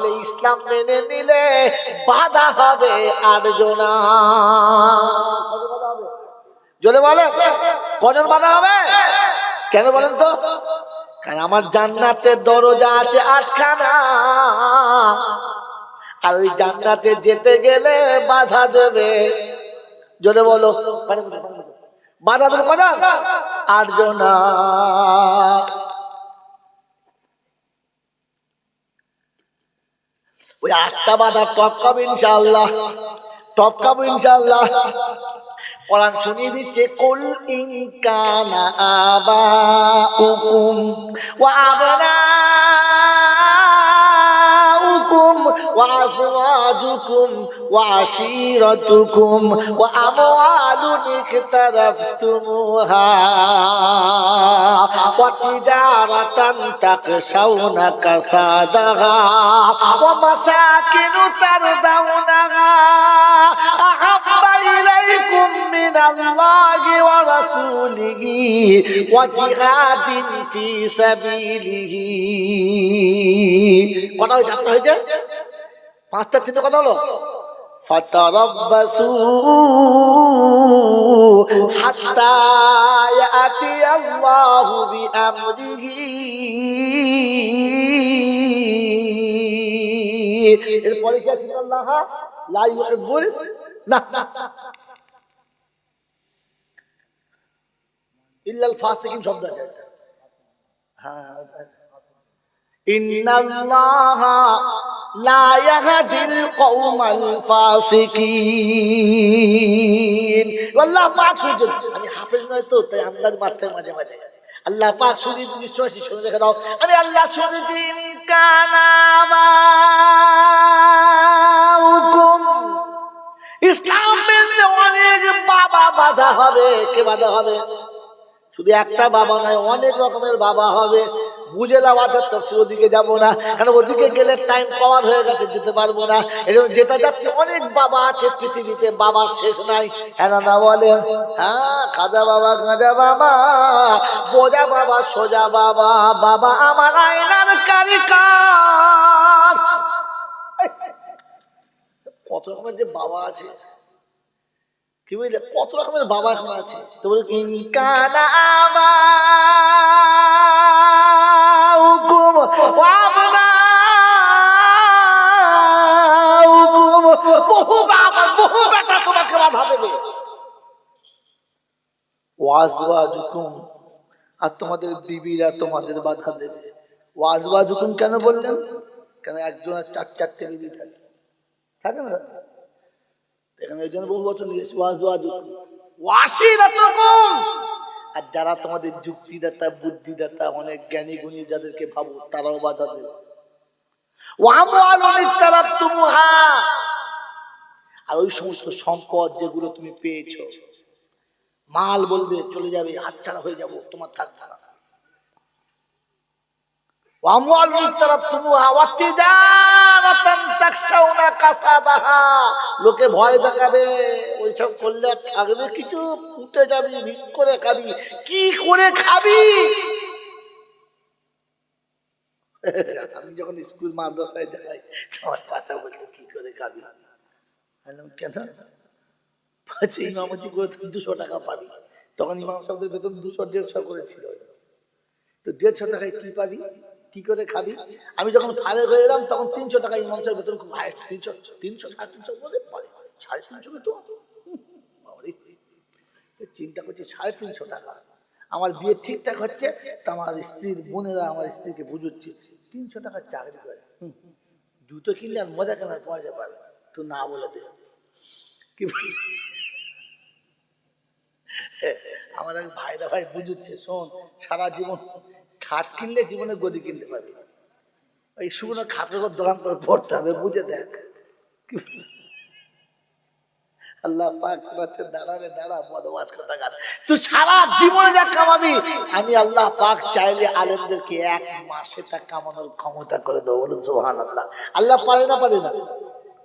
তাহলে ইসলাম মেনে নিলে বাধা হবে 8 জনা। জোরে বলে কজন বাধা হবে? কেন বলেন তো? কারণ আমার জান্নাতের দরজা আছে 8খানা, আর ওই জান্নাতে যেতে গেলে বাধা দেবে। জোরে বলো বাধা দেবে কজন? 8 জনা। ওই 8টা বাধা টপকাবো ইনশাআল্লাহ, টপকাবো ইনশাআল্লাহ। কোরআন শুনিয়ে দিচ্ছে কুল ইন কানা আবাউকুম ওয়া আবনাউকুম ওয়া আযওয়াজুকুম ওয়া আশীরাতুকুম ওয়া আমওয়ালুন ইকতারাফতুমুহা ওয়া তিজারাতান তাকশাউনা কাসাদাহা ওয়া মাসাকিনু তারদাউনাহা আহাব্বা ইলাইকুম মিনাল্লাহি ওয়া রাসূলিহি ওয়া জিহাদিন ফি সাবিলিহি। কটা হয়েছে? 8টা হয়েছে। 5টা 3টা কথা হলো। ফাতারাব্বাসু হাত্তা ইয়াতি আল্লাহু বিআমরিহি। এরপরে কি আছে? আল্লাহ লা ইউহিব্বুল না ইল্লাল ফাসিকিন শব্দ আছে। হ্যাঁ, ইন্নাল্লাহা লা ইয়াহদিল কওমাল ফাসিকিন। আল্লাহ পাক শুনছেন, আমি হাফেজ নয় তো, তাই আন্দাজ মারতে মাঝে মাঝে। আল্লাহ পাক শুনি, বিশ্বাসী শুনে রেখে দাও। আমি আল্লাহ শুনেছি কানাবাউকুম। ইসলামের অনেক বাবা বাধা হবে। কে বাধা হবে? শুধু একটা বাবা নয়, অনেক রকমের বাবা হবে। বুঝে দেওয়া তফসির ওদিকে যাবো না, কারণ ওদিকে গেলে টাইম কভার হয়ে গেছে, যেতে পারবো না। এরকম যেটা যাচ্ছে, অনেক বাবা আছে পৃথিবীতে, বাবার শেষ নাই। হ্যাঁ না বলেন? হ্যাঁ, খাজা বাবা, গাঁজা বাবা, বোঝা বাবা, সোজা বাবা, বাবা আমার আয়নার কারিকার। কত রকমের যে বাবা আছে, কি বুঝলে? কত রকমের বাবা এখন আছে। তো বলে ইনকানা আবাউকুম ওয়া আবনাউকুম, বহু বাবা বহু বেটা তোমাকে বাধা দেবে। ওয়া আযওয়াজুকুম, আর তোমাদের বিবিরা তোমাদের বাধা দেবে। ওয়া আযওয়াজুকুম কেন বললেন? কেন একজনের 4-4টে বিবি থাকে, থাকে না? এখানে ওই জন্য বহু বছর নিয়েছি। আর যারা তোমাদের যুক্তিদাতা, বুদ্ধিদাতা, অনেক জ্ঞানী গুণী যাদেরকে ভাবো, তারাও বাধা দেবে। আর ওই সমস্ত সম্পদ যেগুলো তুমি পেয়েছো, মাল বলবে চলে যাবে, হাতছাড়া হয়ে যাবো, তোমার থাকবে না। লোকে ভয় দেখাবে, ওইসব করলে থাকবে কিছু, উঠে যাবি, ভিক করে খাবি। কি করে খাবি? আমি যখন স্কুল মাদ্রাসায় যাই, আমার চাচা বলতো কি করে খাবি? কেন? ইমামতি করে 200 টাকা পাবি। তখন ইমাম সাহেবদের বেতন 200-150 করে ছিল। তো 150 টাকায় কি পাবি, কি করে খাবি? আমি যখন ফারে হয়ে এলাম, তখন 300 টাকা ইমাম সাহেব বেতন, খুব হাইস্ট 300-350 বলে পরে 350 বেতন। চিন্তা করছি 350 টাকা। আমার বিয়ে ঠিকঠাক হচ্ছে, তো আমার স্ত্রীর বোনেরা আমার স্ত্রীকে বুঝুচ্ছে 300 টাকার চাকরি করে, জুতো কিনলে আর মজা কেনার পয়সা পাবে, তো না বলে দে। কি আমার এক ভাইরা ভাই বুঝুচ্ছে, শোন, সারা জীবন খাট কিনলে জীবনে গদি কিনতে পারবি, ওই শুকনো খাটের উপর দোকান করে পড়তে হবে, বুঝে দেখ। আল্লাহ পাক বলছে, দাঁড়া রে দাঁড়া, বদমাশ কোথাকার, তুই সারা জীবনে যা কামাবি, আমি আল্লাহ পাক চাইলে আলেমদেরকে 1 মাসে তা কামানোর ক্ষমতা করে দেবো। বলুন সুবহানাল্লাহ। আল্লাহ পারে না? পারে না?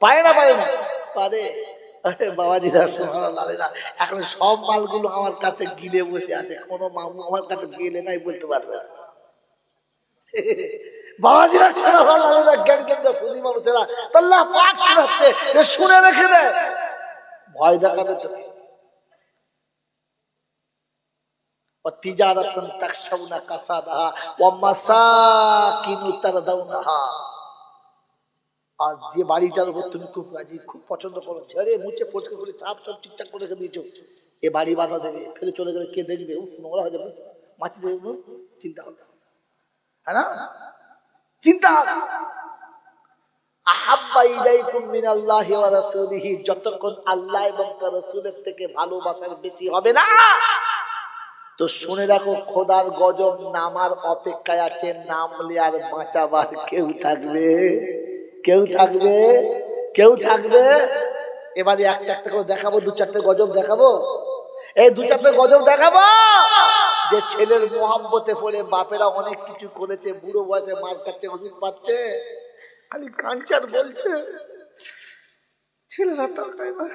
পারে না? পারে না? পারে। বাবাজিরা, সুবহানাল্লাহ। এখন সব মালগুলো আমার কাছে গিলে বসে আছে, কোনো মামু আমার কাছে গেলে নাই বলতে পারবে না। বাবাজিরা, সুবহানাল্লাহ। জ্ঞানী ধনী মানুষেরা, আল্লাহ পাক শোনাচ্ছে, শুনে রেখে দেয়, ভয় দেখাবে তোকে। তিজারাতান তাখশাউনা কাসাদাহা ওয়া মাসাকিনু তারদাউনাহা, আর যে বাড়িটার উপর তুমি খুব রাজি, খুব পছন্দ করো, ঝেড়ে মুছে পরিষ্কার করে চাপ সব ঠিকঠাক করে রেখে দিয়েছো, এ বাড়ি বাধা দেবে, ফেলে চলে গেলে কে দেখবে, নোংরা হয়ে যাবে, মাছি দেখবে, চিন্তা হবে, হ্যাঁ না? চিন্তা হবে। আহাব্বা ইলাইকুম মিনাল্লাহি ওয়া রাসূলিহি, যতক্ষণ আল্লাহ এবং তার রাসূলের থেকে ভালোবাসার বেশি হবে না, তো শুনে রাখো খোদার গজব নামার অপেক্ষায় আছে, নামলে আর বাঁচাবার কেউ থাকবে, কেউ থাকবে, কেউ থাকবে। এবারে একটা একটা করে দেখাবো, দু চারটে গজব দেখাবো, এই দু চারটে গজব দেখাবো যে ছেলের মোহাম্মতে পড়ে বাপেরা অনেক কিছু করেছে, বুড়ো বয়সে মার খাচ্ছে, ওষুধ পাচ্ছে, খালি কাঞ্চার বলছে, ছেলেরা তাকায় না।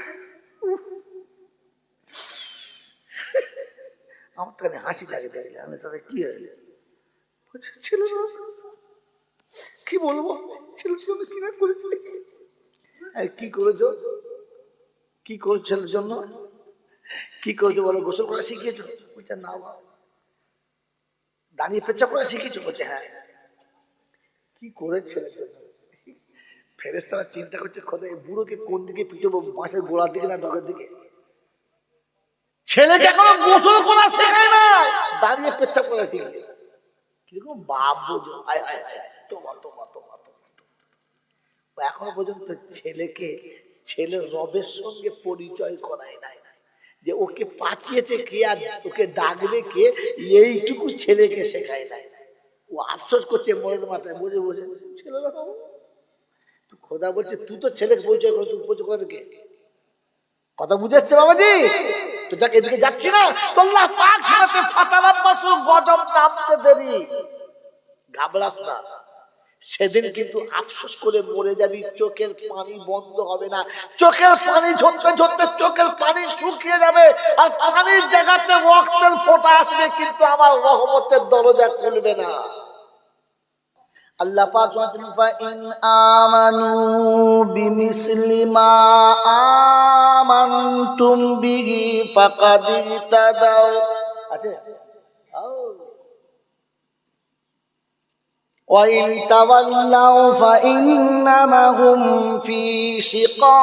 আমার তো হাসি লাগে দেখলে, আমি তাদের কি হয়েছে, ছেলেরা কি বলবো, ছেলের জন্য কি না করেছি, কি করেছো, কি করছো ছেলের জন্য, কি করেছো বলো, গোসল করা শিখিয়েছো, বলছে না, দাঁড়িয়ে পেচ্ছাপ করা শিখিয়েছো, বলছে হ্যাঁ, কি করে ছেলের জন্য। ফেরেশতারা চিন্তা করছে, খোদা এই বুড়োকে কোন দিকে পিটবো, বাঁশের গোড়ার দিকে না ডগের দিকে, ছেলেকে এখনো গোসল করা শেখায় না, দাঁড়িয়ে পেচ্ছাপ করা শিখিয়েছে, কিরকম বাপ বোঝো, আয় আয় আয়, তোমা তোমা তোমা তোমা, এখনো পর্যন্ত ছেলেকে ছেলের রবের সঙ্গে পরিচয় করায় নাই, যে ওকে পাঠিয়েছে কে আর ওকে ডাকবে কে, এইটুকু ছেলেকে শেখায় নাই। ও আফসোস করছে মনের মাথায়, বুঝে বুঝে ছেলেরা তো খোদা বলছে তুই তো ছেলেকে পরিচয় করে, তুই পরিচয় করবে কে, কথা বুঝে এসছে বাবাজি? তো যাক এদিকে যাচ্ছি না, তো আল্লাহ পাক শোনাতে ফাতারাব্বাসু, গজব নামতে দেরি, ঘাবড়াস না, সেদিন কিন্তু আফসোস করে মরে যাবি, চোখের পানি বন্ধ হবে না, চোখের পানি ঝরতে ঝরতে চোখের পানি শুকিয়ে যাবে, আর পানির জায়গাতে রক্তের ফোঁটা আসবে, কিন্তু আমার রহমতের দরজা খুলবে না। আল্লাহ পাক বলেন ফাইন আমানু বিমিসলি মা আমানতুম বিহি ফাকাদ ইতাদাও, আছে وَإِن تَوَلَّوْا فَإِنَّمَا هُمْ فِي شِقَاقٍ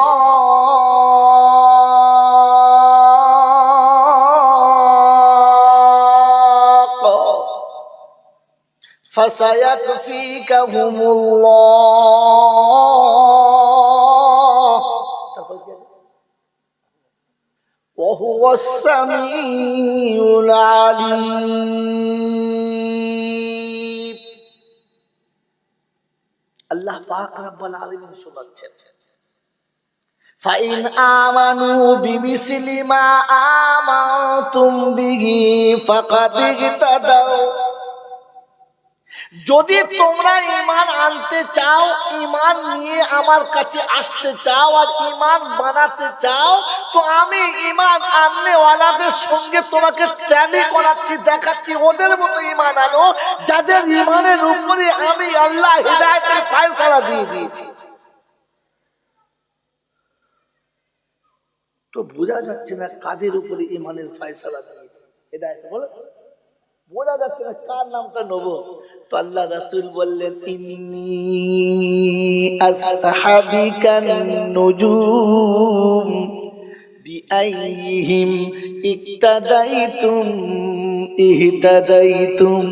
فَسَيَكْفِيكَهُمُ اللَّهُ وَهُوَ السَّمِيعُ الْعَلِيمُ। আল্লাহ পাক রব্বুল আলামিন শোনাচ্ছেন, ফাইন আমানু বিমিসলি মা আমানতুম বিহি ফাকাদ ইহতাদাও, যদি তোমরা ঈমান আনতে চাও, ঈমান নিয়ে আমার কাছে আসতে চাও, আর ঈমান বানাতে চাও, তো আমি ঈমান আননেওয়ালাদের সঙ্গে তোমাকে ট্যালি করাচ্ছি, দেখাচ্ছি, ওদের মতো ঈমান আনো যাদের ঈমানের উপরে আমি আল্লাহ হিদায়াতের ফয়সালা দিয়ে দিয়েছি। তো বোঝা যাচ্ছে না কাদের উপরে ঈমানের ফয়সালা দিয়েছে, হিদায়াত বলে বোঝা যাচ্ছে না কার নামটা নেব। তো আল্লাহ রাসূল বললেন ইন্নী আসহাবিকান নুজুম বিআইহিম ইক্তাদাইতুম ইহতাদাইতুম।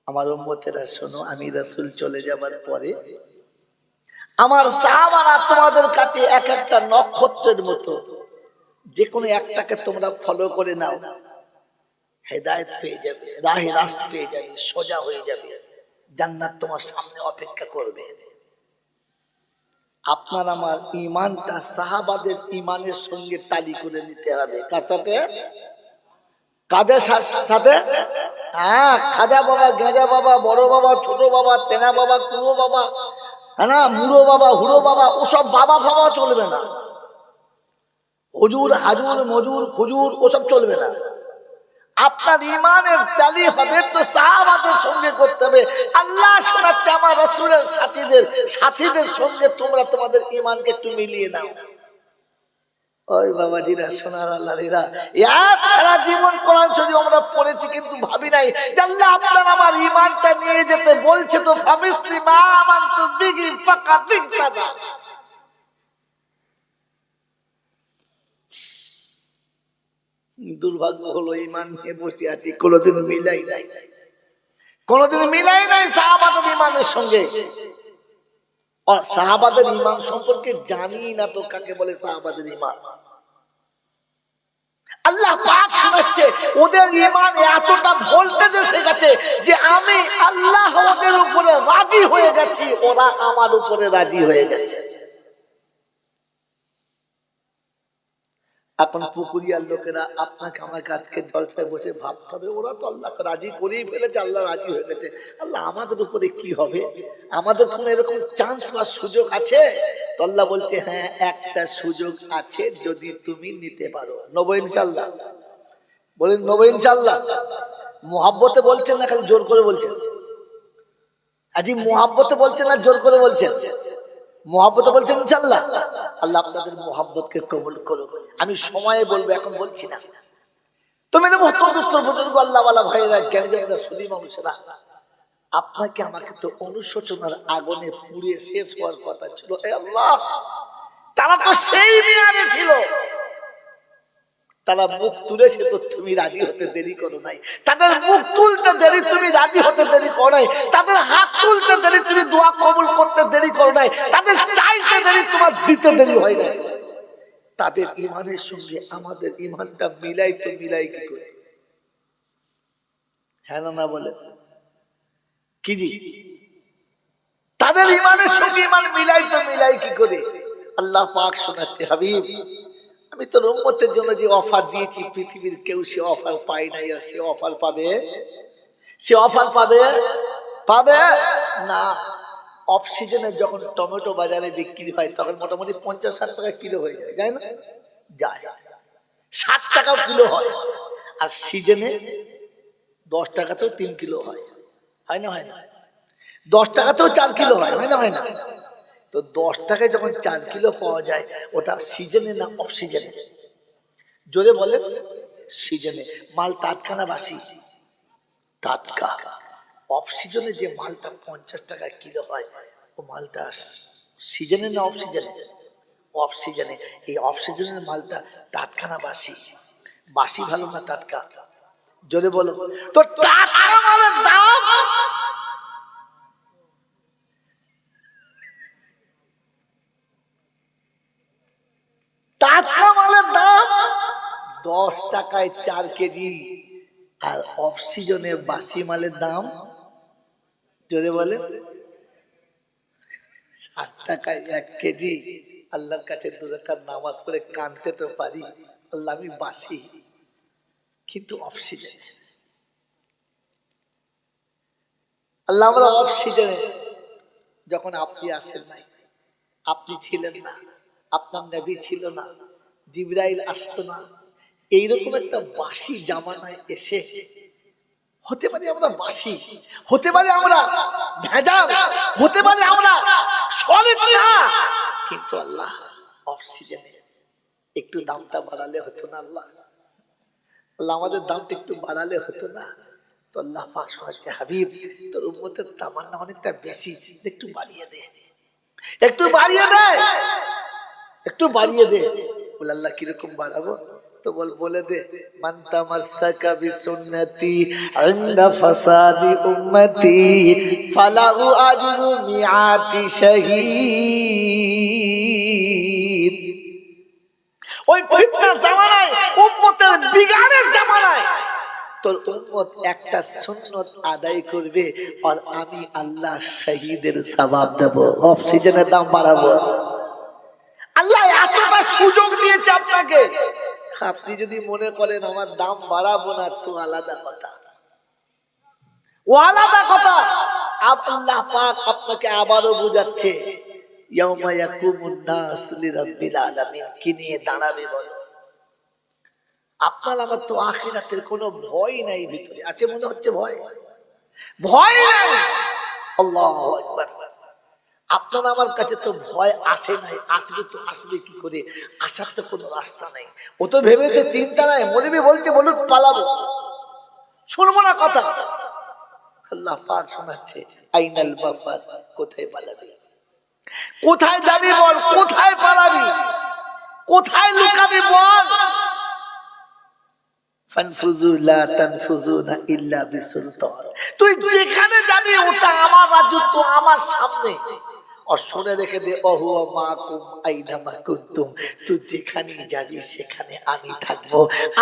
আমার উম্মতেরা শোনো, আমি রাসূল চলে যাবার পরে আমার সাহাবারা তোমাদের কাছে এক একটা নক্ষত্রের মতো, যে কোনো একটাকে তোমরা ফলো করে নাও, হেদায়েত পেয়ে যাবে, রাহে রাস্তা পেয়ে যাবে, সোজা হয়ে যাবে, জান্নাত তোমার সামনে অপেক্ষা করবে। আপনার আমার ঈমানটা সাহাবাদের ঈমানের সঙ্গে টালি করে নিতে হবে। কার সাথে? কাদের সাথে? হ্যাঁ, খাজা বাবা, গেজা বাবা, বড় বাবা, ছোট বাবা, তেনা বাবা, কুড়ো বাবা, হ্যাঁ না, মুড়ো বাবা, হুড়ো বাবা, ওসব বাবা বাবা চলবে না। হুজুর, হাজুর, মজুর, খুজুর ওসব চলবে না। আপনার ইমানের তালি হবে তো সাহাবাদের সঙ্গে করতে হবে। আল্লাহ শোনাচ্ছে আমার রাসূলের সাথীদের সঙ্গে তোমরা তোমাদের ইমানকে একটু মিলিয়ে নাও। ওই বাবাজিরা, সোনার আল্লাহরা, সারা জীবন কোরআন শরীফ আমরা পড়েছি, কিন্তু ভাবি নাই যে আল্লাহ আপনার আমার ইমানটা নিয়ে যেতে বলছে। তো ফাবিসলি মা আমানতু বিহি ফাকাদ ইহতাদা। দুর্ভাগ্য হলো ইমান নিয়ে বসে আছি, কোনোদিন মিলাই নাই সাহাবাদের ইমানের সঙ্গে। সাহাবাদের ইমান সম্পর্কে জানি না তো কাকে বলে সাহাবাদের ইমান। আল্লাহ পাক শোনাচ্ছে ওদের ইমান এতটা ভোল্টেজে এসে গেছে যে আমি আল্লাহ ওদের উপরে রাজি হয়ে গেছি, ওরা আমার উপরে রাজি হয়ে গেছে। এখন পুকুরিয়ার লোকেরা আপনাকে আমাকে আজকে জলসায় বসে ভাবতে হবে ওরা তো আল্লাহকে রাজি করেই ফেলেছে, আল্লাহ রাজি হয়ে গেছে, আল্লাহ আমাদের উপরে কি হবে? আমাদের কোনো এরকম চান্স বা সুযোগ আছে? তো আল্লাহ বলছে হ্যাঁ, একটা সুযোগ আছে যদি তুমি নিতে পারো। নব ইনশাল্লাহ বলেন, নব ইনশাল্লাহ। মুহাব্বতে বলছেন না খালি জোর করে বলছেন? আজ মুহাব্বতে বলছেন না জোর করে বলছেন? মুহাব্বতে বলছেন ইনশাল্লাহ। আল্লাহ আপনাদের মুহাব্বতকে কবুল করুক। আমি সময়ে বলবো, এখন বলছি না। তো মেরে মহতরদুস্ত বুজুর্গ আল্লাহওয়ালা ভাইয়েরা, জ্ঞানীজনেরা, সুধী মানুষেরা, আপনাকে আমাকে তো অনুশোচনার আগুনে পুড়িয়ে শেষ হওয়ার কথা ছিল। হে আল্লাহ, তারা তো সেই মেয়াদে ছিল, তারা মুখ তুলেছে তো তুমি রাজি হতে দেরি করো নাই। তাদের মুখ তুলতে দেরি, তুমি রাজি হতে দেরি করো নাই। তাদের হাত তুলতে দেরি, তুমি দোয়া কবুল করতে দেরি করো নাই। তাদের চাইতে দেরি, তোমার দিতে দেরি হয় নাই। তাদের ইমানের সঙ্গে আমাদের ইমানটা মিলাই তো মিলাই কি করে? হ্যাঁ না বলে কি জি? তাদের ইমানের সঙ্গে ইমান মিলাই তো মিলাই কি করে? আল্লাহ পাক শোনাচ্ছে, হাবিব আমি তোর উম্মতের জন্য যে অফার দিয়েছি, পৃথিবীর কেউ সে অফার পায় নাই, আর সে অফার পাবে? সে অফার পাবে না। অফ সিজনে যখন টমেটো বাজারে বিক্রি হয় তখন মোটামুটি 50-60 টাকা কিলো হয়ে যায়, যায় না? যায়। 60 টাকাও কিলো হয়। আর সিজনে 10 টাকাতেও 3 কিলো হয়, হয় না? হয় না? 10 টাকাতেও 4 কিলো হয়, হয় না? হয় না? তো 10 টাকায় যখন 4 কিলো পাওয়া যায়, ওটা সিজনে না অফ সিজনে? জোরে বলে। সিজনে। মাল টাটকা না বাসি? টাটকা। অফ সিজনে যে মালটা 50 টাকা কিলো হয়, ও মালটা সিজনে না অফ সিজনে? অফ সিজনে। এই অফ সিজনের মালটা টাটকা না বাসি? বাসি ভালো না টাটকা? জোরে বলো। তো টাটকা মালের দাম টাটকা মালের দাম 10 টাকায় 4 কেজি, আর অফ সিজনে বাসি মালের দাম জোরে বলে 60 টাকায় 1 কেজি। আল্লাহর কাছে 2 রাকাত নামাজ পড়ে কাঁদতে তো পারি, আল্লাহ আমি বাসি, কিন্তু অফ সিজনে। আল্লাহ আমরা অফ সিজনে, যখন আপনি আসেন নাই, আপনি ছিলেন না, আপনার নবী ছিল না, জিবরাইল আসতো না, এইরকম একটা বাসি জামানায় এসে হতে পারে আমরা বাসি, হতে পারে আমরা ভেজাল, হতে পারে আমরা সলিড না, কিন্তু আল্লাহ অফ সিজনে একটু দামটা বাড়ালে হতো না? আল্লাহ আমাদের দামটা একটু বাড়ালে হতো না? তো আল্লাহ পাক শোনাচ্ছে, হাবিব তোর উম্মতের তামান্না অনেকটা বেশি, একটু বাড়িয়ে দে, একটু বাড়িয়ে দে, একটু বাড়িয়ে দে। বলে আল্লাহ কিরকম বাড়াবো? তো বলে দে, মান তামাসসাকা বিসুন্নতি ইনদা ফাসাদি উম্মতি ফালাহু আজরু মিআতি শাহীদ। ওই ফিতনার জামানায়, উম্মতের বিগাড়ের জামানায় তোর উম্মত একটা সুন্নত আদায় করবে, আর আমি আল্লাহ শহীদের সওয়াব দেব, অফ সিজনের দাম বাড়াবো। আল্লাহ এতটা সুযোগ দিয়েছে আপনাকে, আপনি যদি মনে করেন আমার দাম বাড়াবো না, তো আলাদা কথা, ও আলাদা কথা। আল্লাহ পাক আপনাকে আবারও বুঝাচ্ছে, ইয়াউমা ইয়াকুমুন নাস লিরাব্বিল আলামিন, কি নিয়ে দাঁড়াবে বলো? আপনার আমার তো আখিরাতের কোনো ভয় নাই ভিতরে, আছে মনে হচ্ছে ভয়, ভয় নাই। আল্লাহু আকবার। আপনার আমার কাছে তো ভয় আসে নাই, আসবে তো আসবে কি করে, আসার তো কোনো রাস্তা নাই। ও তো ভেবেছে চিন্তা নাই, মনিবি বলছে বলুক পালাবো, শুনবো না কথা। আল্লাহ পাক শোনাচ্ছে আইনাল মাফার, কোথায় পালাবি, কোথায় যাবি বল, কোথায় পালাবি, কোথায় লুকাবি বল। ফানফুযু লা তানফুযুনা ইল্লা বিসুলতান, তুই যেখানে যাবি ওটা আমার রাজত্ব, আমার সামনে। আর শুনে রেখে দে, অহুয়া মাকুম আইনামা কুনতুম, তুই যেখানে যাবি সেখানে আমি থাকবো।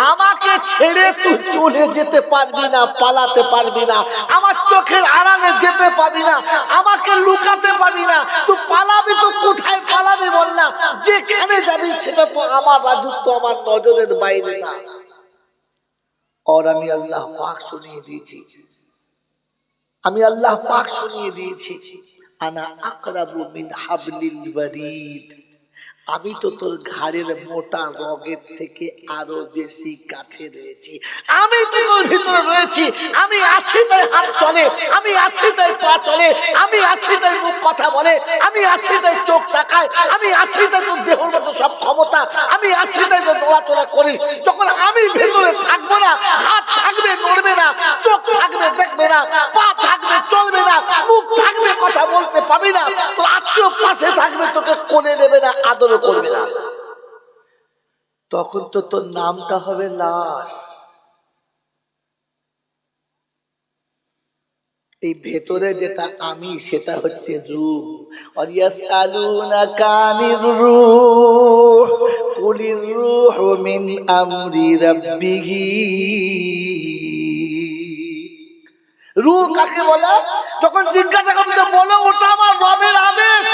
আমাকে ছেড়ে তুই চলে যেতে পারবি না, পালাতে পারবি না, আমার চোখের আড়ালে যেতে পারবি না, আমাকে লুকাতে পারবি না। তুই পালাবি তো কোথায় পালাবি বল না, যেখানে যাবি সেটা তো আমার রাজত্ব, আমার নজরের বাইরে না। और আমি আল্লাহ পাক শুনিয়ে দিয়েছি, আমি আল্লাহ পাক শুনিয়ে দিয়েছি, আনা আকরাবু মিন হাবলিল ওয়ারিদ, আমি তো তোর ঘাড়ের মোটা রগের থেকে আরো বেশি কাছে রয়েছি। আমি তো তোর ভিতরে রয়েছি, আমি আছি তাই হাত চলে, আমি আছি তাই পা চলে, আমি আছি তাই মুখ কথা বলে, আমি আছি তাই চোখ তাকায়, আমি আছি তাই তোর দেহের মতো সব ক্ষমতা, আমি আছি তাই তোর দৌড়াচলা করিস। যখন আমি ভেতরে থাকবো না, হাত থাকবে নড়বে না, চোখ থাকবে দেখবে না, পা থাকবে চলবে না, মুখ থাকবে কথা বলতে পারবি না, তোর আত্মীয় পাশে থাকবে তোকে কোলে নেবে না, আদর করবে না, তখন তো তোর নামটা হবে লাশ। এই ভেতরে যেটা আমি সেটা হচ্ছে রূহ। আর ইয়াসআলুনাকা আনির রূহ কুলির রূহু মিন আমরি রাব্বিহি। রূহ কাকে বলে? যখন জিজ্ঞাসা করতে বলো ওটা আমার রবের আদেশ,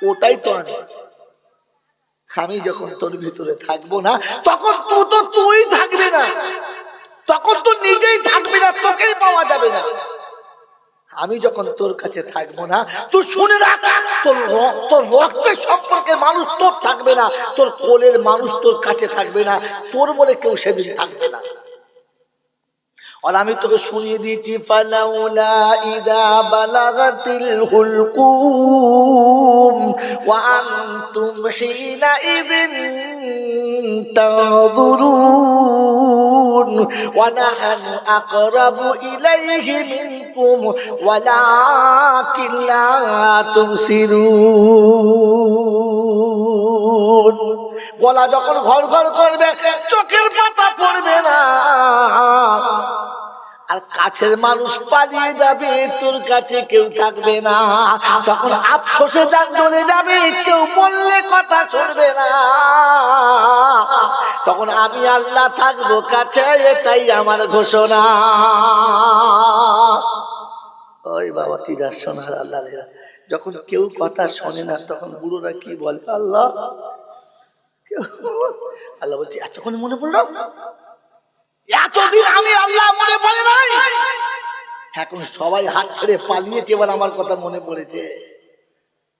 ওটাই তো আমি। আমি যখন তোর ভিতরে থাকবো না, তখন তুই থাকবি না, তখন তুই নিজেই থাকবি না, তোকেই পাওয়া যাবে না। আমি যখন তোর কাছে থাকবো না, তুই শুনে রাখ, তোর রক্তের সম্পর্কে মানুষ তোর থাকবে না, তোর কোলের মানুষ তোর কাছে থাকবে না, তোর বলে কেউ সেদিন থাকবে না। আর আমি তোকে শুনিয়ে দিয়েছি, ফালাউলা ইযা বালাগাতিল হুলকুম ওয়া আনতুম হিনা ইযিন তানজুরুন ওয়া নাহনু আকরাবু ইলাইহি মিনকুম ওয়ালাকিন লা তুবসিরুন। গলা যখন ঘর ঘর করবে, চোখের পাতা পড়বে না, আর কাছের মানুষ পালিয়ে যাবে, তোর কাছে কেউ থাকবে না, তখন আফসোসে যান চলে যাবে, কেউ বললে কথা শুনবে না, তখন আমি আল্লাহ থাকবো কাছে, এটাই আমার ঘোষণা। ওই বাবা চিদার সোনার আল্লাহ, যখন কেউ কথা শোনে না তখন বুড়োরা কি বলে, আল্লাহ আল্লাহ বলছি এতক্ষণ মনে পড়লো, এতদিন আমি আল্লাহ মনে পড়ে নাই, এখন সবাই হাত ছেড়ে পালিয়েছে, এবার আমার কথা মনে পড়েছে।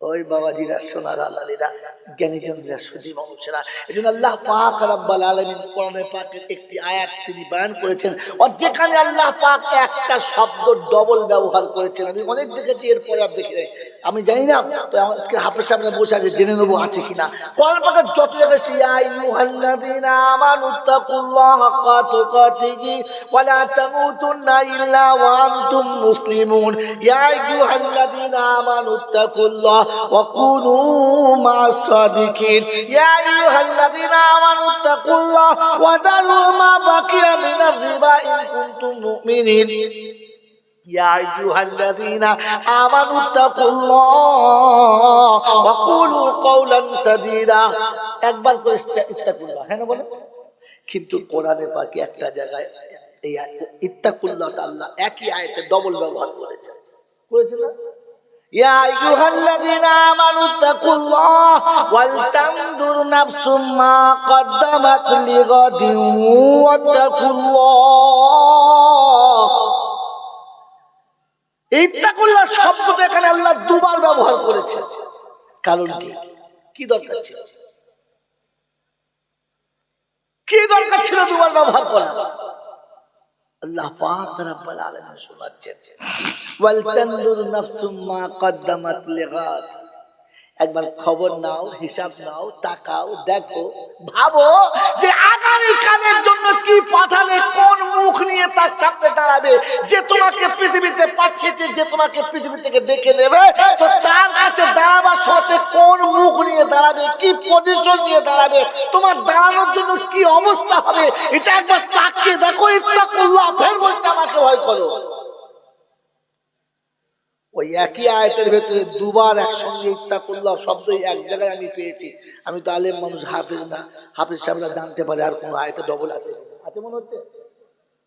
ওই বাবাজিরা সোনার আল্লাহরা, জ্ঞানীজনরা, সুধী মানুষেরা, এজন্য আল্লাহ পাক রব্বুল আলামিন কোরআনে পাকের একটি আয়াত তিনি বয়ান করেছেন, আর যেখানে আল্লাহ পাক একটা শব্দ ডবল ব্যবহার করেছেন, আমি অনেক দেখেছি, এরপরে আর দেখি নাই, আমি জানি না, তো আজকে হাফেজ সামনে বসে আছে, জেনে নেবো আছে কিনা। কোরআন পাকের যত জায়গায় ইয়া আইয়ুহাল্লাযীনা আমানুত্তাকুল্লাহা হাক্কা তুকাতিহি ওয়া লা তামুতুন্না ইল্লা ওয়া আনতুম মুসলিমুন, ইয়া আইয়ুহাল্লাযীনা আমানুত্তাকুল্লাহ ওয়াকুনু মা'আস সাদিকিন, ইয়া আইয়ুহাল্লাযীনা আমানুত্তাকুল্লাহ ওয়া দারু মা বাকিয়া মিনার রিবা ইন কুনতুম মুমিনিন, ইয়া আইয়ুহাল্লাযীনা আমানুত্তাকুল্লাহ ওয়া কুলু কাওলান সাদীদা। একবার করে ইত্তাকুল্লাহ, হ্যাঁ না বলে, কিন্তু কোরআনে পাকে একটা জায়গায় এই ইত্তাকুল্লাহটা আল্লাহ একই আয়াতে ডবল ব্যবহার করেছেন না, ইয়া আইয়ুহাল্লাযীনা আমানুত্তাকুল্লাহ ওয়াল তানদুর নাফসুম মা কদ্দামাত লিগাদিন ওয়াত্তাকুল্লাহ। ইত্তাকুল্লাহ শব্দটা এখানে আল্লাহ দুবার ব্যবহার করেছেন, কারণ কি দরকার ছিল? কি দরকার ছিল দুবার ব্যবহার করা? আল্লাহ পাক রব্বুল আলামিন শোনাচ্ছেন, ওয়াল তানদুর নাফসুম মা কদ্দামাত লিগাদ। একবার খবর নাও, হিসাব নাও, তাকাও, দেখো, ভাবো যে আগামী কালের জন্য কি পাঠালে, কোন মুখ নিয়ে তার সামনে দাঁড়াবে। যে তোমাকে পৃথিবীতে পাঠিয়েছে, যে তোমাকে পৃথিবী থেকে ডেকে নেবে, তো তার কাছে দাঁড়াবার সাথে কোন মুখ নিয়ে দাঁড়াবে, কি পজিশন নিয়ে দাঁড়াবে, তোমার দাঁড়ানোর জন্য কি অবস্থা হবে, এটা একবার তাকিয়ে দেখো। ইত্তাকুল্লাহ, ফের বলতে আমাকে ভয় করো। ওই একই আয়াতের ভেতরে দুবার একসঙ্গে ইত্তাকুল্লাহ শব্দ এক জায়গায় আমি পেয়েছি। আমি তো আলেম মানুষ, হাফেজ না, হাফেজ সাহেবরা জানতে পারে আর কোন আয়াতে ডবল আছে, আছে মনে হচ্ছে,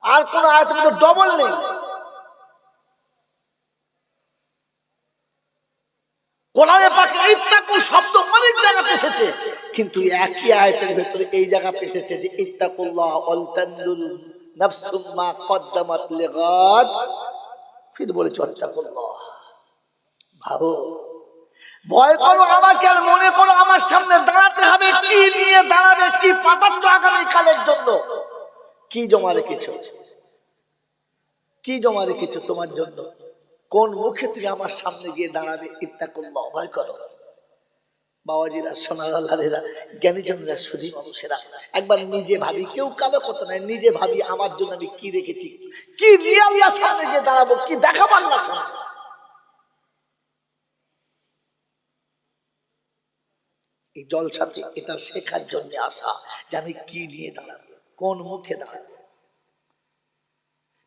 আর কোন আয়াতের মধ্যে ডবল নেই। কোরআনে পাকে ইত্তাকু শব্দ অনেক জায়গাতে এসেছে, কিন্তু একই আয়াতের ভেতরে এই জায়গাতে এসেছে যে ইত্তাকুল্লাহ ওয়াল তানজুর নাফসুম মা কদ্দামাত লিগাদ। ফির বলেছে ইত্তাকুল্লাহ। ভাবো, ভয় করো আমাকে, আর মনে করো আমার সামনে দাঁড়াতে হবে। কি নিয়ে দাঁড়াবে, কি পাঠাচ্ছ আগামী কালের জন্য, কি জমা রেখেছো, কি জমা রেখেছো তোমার জন্য, কোন মুখে তুমি আমার সামনে গিয়ে দাঁড়াবে। ইত্তাকুল্লাহ, ভয় করো। বাবাজিরা, সোনারা, জ্ঞানীজনরা, সুধী মানুষেরা, একবার নিজে ভাবি, কেউ কারো কথা নাই, নিজে ভাবি আমার জন্য আমি কি রেখেছি, কি নিয়ে আল্লাহর সামনে গিয়ে দাঁড়াবো, কি দেখাবো আল্লাহর সামনে। এই জলসাতে এটা শেখার জন্য আসা যে আমি কি নিয়ে দাঁড়াবো, কোন মুখে দাঁড়াবো।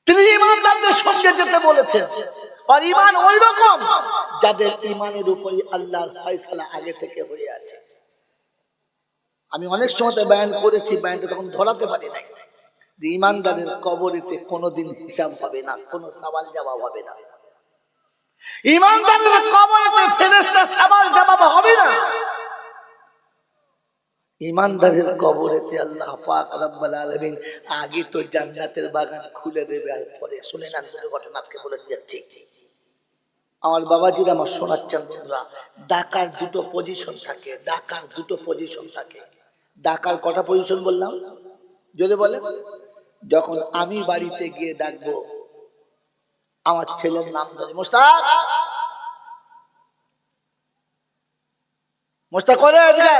তিনি ইমানদারদের সঙ্গে যেতে বলেছেন, আর ইমান ওই রকম যাদের ইমানের উপরই আল্লাহর ফয়সালা আগে থেকে হয়ে আছে। আমি অনেক সময় বয়ান করেছি, বয়ানটা তখন ধরাতে পারি নাই যে ইমানদারের কবরেতে কোনোদিন হিসাব হবে না, কোনো সওয়াল জবাব হবে না। ইমানদারের কবরেতে ফেরেশতা সওয়াল জবাব হবে না। ইমানদারের কবরেতে আল্লাহ পাক রব্বুল আলামিন আগে তো জান্নাতের বাগান খুলে দেবে, আর পরে শুনে না, দুটো ঘটনা আজকে বলে যাচ্ছি। আমার বাবাজিরা, আমার শোনাচ্ছেন বন্ধুরা, ডাকার দুটো পজিশন থাকে, ডাকার দুটো পজিশন থাকে। ডাকার কটা পজিশন বললাম যদি বলে, যখন আমি বাড়িতে গিয়ে ডাকবো, আমার ছেলের নাম ধরে, মোস্তাক, মোস্তাক করে এদিকে,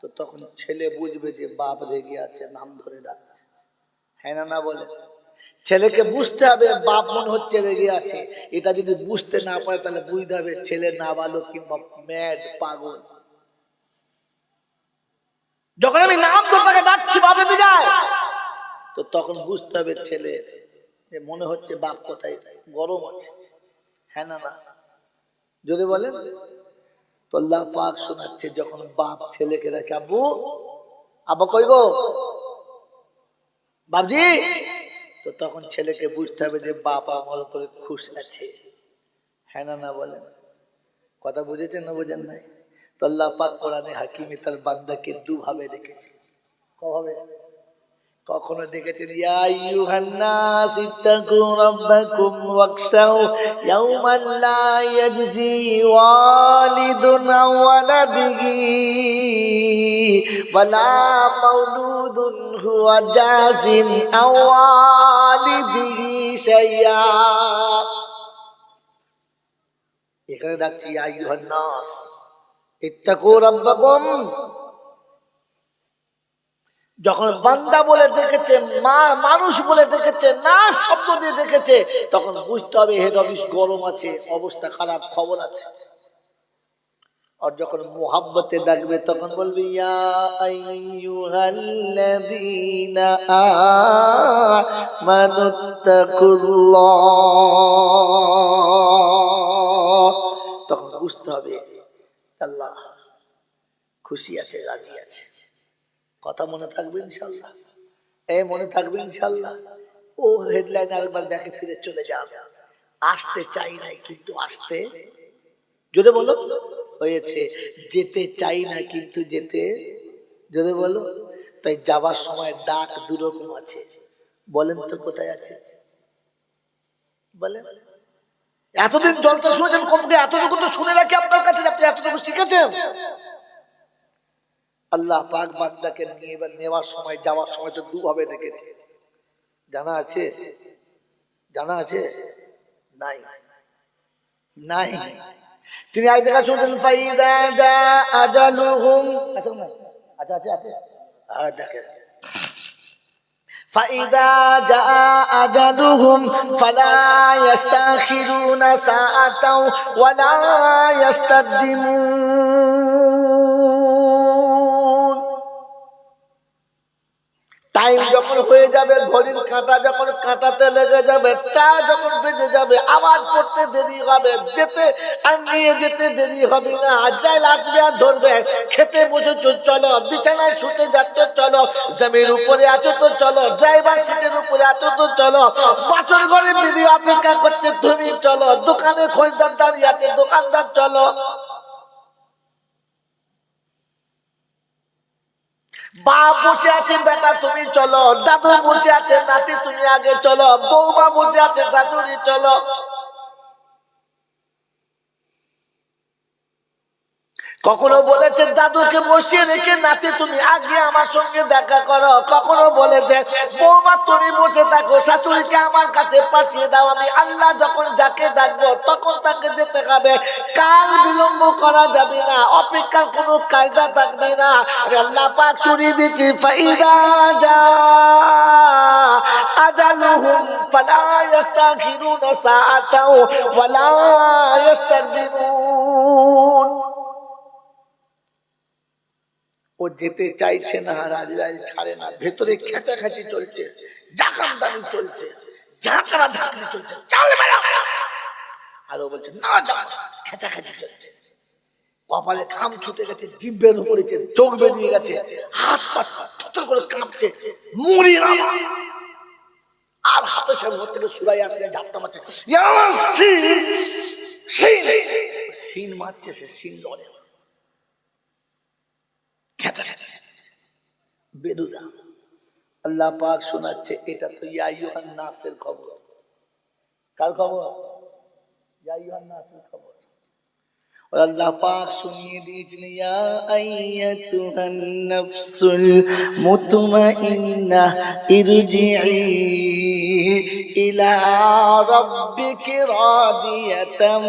তো তখন ছেলে বুঝবে যে বাপ রেগে আছে, নাম ধরে ডাকছে, হ্যাঁ না না বলে। ছেলেকে বুঝতে হবে বাপ মনে হচ্ছে রেগে আছে। এটা যদি বুঝতে না পারে তাহলে বুঝতে হবে ছেলে নাবালক কিংবা ম্যাড, পাগল। যখন আমি নাম ধরে তাকে ডাকছি, বাপ এদিকে যায়, তো তখন বুঝতে হবে ছেলে যে মনে হচ্ছে বাপ কোথায় গরম আছে, হ্যাঁ না না যদি বলেন। তো আল্লাহ পাক শোনাচ্ছে, যখন বাপ ছেলেকে ডাকে, আব্বু, আব্বা কই গো, বাপজি, তো তখন ছেলেকে বুঝতে হবে যে বাপ আমার উপরে খুশি আছে, হ্যাঁ না না বলেন। কথা বুঝেছেন না বুঝেন নাই? তো আল্লাহ পাক কোরআনে হাকিমে তার বান্দাকে দুভাবে রেখেছে। কবে? কখনো ডেকেছেন ইয়া আইয়ুহান নাস ইত্তাকু রাব্বাকুম ওয়াখশাউ ইয়াওমান লা ইয়াজজি ওয়ালিদুন আন ওয়ালাদিহি ওয়ালা মাউলুদুন হুয়া জাযিন আন ওয়ালিদিহি শাইয়া। এখানে ডাকছি ইয়া আইয়ুহান নাস ইত্তাকু রাব্বাকুম। যখন বান্দা বলে ডেকেছে, মা মানুষ বলে ডেকেছে, না শব্দ দিয়ে ডেকেছে, তখন বুঝতে হবে হেড অফিস গরম আছে, অবস্থা খারাপ, খবর আছে। আর যখন মোহাব্বতে ডাকবে তখন বলবে ইয়া আইয়ুহাল্লাযীনা আমানুত্তাকুল্লাহ। তখন বুঝতে হবে আল্লাহ খুশি আছে, রাজি আছে। কথা মনে থাকবে ইনশাল্লাহ? মনে থাকবে ইনশাল্লাহ? ও হেডলাইন আরেকবার ব্যাকে ফিরে চলে যান। আসতে চাই নাই কিন্তু আসতে, যদি বলো হয়েছে, যেতে চাই না কিন্তু যেতে, যদি বলো। তাই যাবার সময় ডাক দুরকম আছে, বলেন তো কোথায় আছে বলেন? এতদিন জলটা শুনেছেন, কমকে এতটুকু তো শুনে রাখি আপনার কাছে, আপনি এতটুকু শিখেছেন। আল্লাহ পাক বান্দাকে নেওয়ার সময় যাওয়ার সময় তো দুভাবে রেখেছে, জানা আছে? জানা আছে? নাই নাই। তিনি আজ দেখা শুনছেন ফাইদা জা আজালুহুম, আচ্ছা না, আচ্ছা আছে আছে, আর দেখেন ফাইদা জা আজালুহুম ফালা ইস্তাখিরুনা সাআতাও ওয়ালা ইস্তাকদিমুন। টাইম যখন হয়ে যাবে, ঘড়ির কাঁটা যখন কাঁটাতে লেগে যাবে, টা যখন বেজে যাবে, আওয়াজ পড়তে দেরি হবে, যেতে আর নিয়ে যেতে দেরি হবে না। আজরাইল আসবে আর ধরবে, খেতে বসেছো চলো, বিছানায় শুতে যাচ্ছ চলো, জমির উপরে আছো তো চলো, ড্রাইভার সিটের উপরে আছো তো চলো, বাসর ঘরে বিবি অপেক্ষা করছে তুমি চলো, দোকানে খরিদ্দার দাঁড়িয়ে আছে দোকানদার চলো, বাপ বসে আছে বেটা তুমি চলো, দাদু বসে আছে নাতি তুমি আগে চলো, বৌমা বসে আছে শাশুড়ি চলো। কখনো বলেছে দাদুকে বসিয়ে রেখে নাতি তুমি আগে আমার সঙ্গে দেখা করো, কখনো বলেছে বৌমা তুমি বসে থাকো, শাশুড়িকে আমার কাছে পাঠিয়ে দাও, আমি আল্লাহ যখন যাকে ডাকবো তখন তাকে যেতে হবে, কাল বিলম্ব করা যাবে না, অপেক্ষার কোনো কায়দা থাকবে না। আমি আল্লাহ পাক শুনিয়ে দিচ্ছি ফাইদা জা আজালুহুম ফালা ইস্তাখিরুনা সাআতাও ওয়ালা ইস্তাকদিমুন। ও যেতে চাইছে না, আজরাইল ছাড়ে না, ভেতরে খেঁচাখাচি চলছে, জাকামদানি চলছে, ঝাঁকড়া ঝাঁকড়ি চলছে, চল বেরো, আর ও বলছে না যাও, খেঁচাখাচি চলছে, কপালে ঘাম ছুটে গেছে, জিভের উপরেছে, চোখ বেরিয়ে গেছে, হাত পা থরথর করে কাঁপছে, মুড়ি রামা আর হাফেজের ঘর থেকে সুরাই আসলে ঝাপটা মারছে, সিন মারছে, সে সিন লড়ে, বেদুদা। আল্লাহ পাক শোনাচ্ছে এটা তো ইয়া আইয়ুহান নাসের খবর। কার খবর? ইয়া আইয়ুহান নাসের খবর। और अल्लाह पाक सुनिए दीजिए या अय्यतुहन नफ्सुल मुतमइन्ना इरजिई इला रब्बिकी रादियतम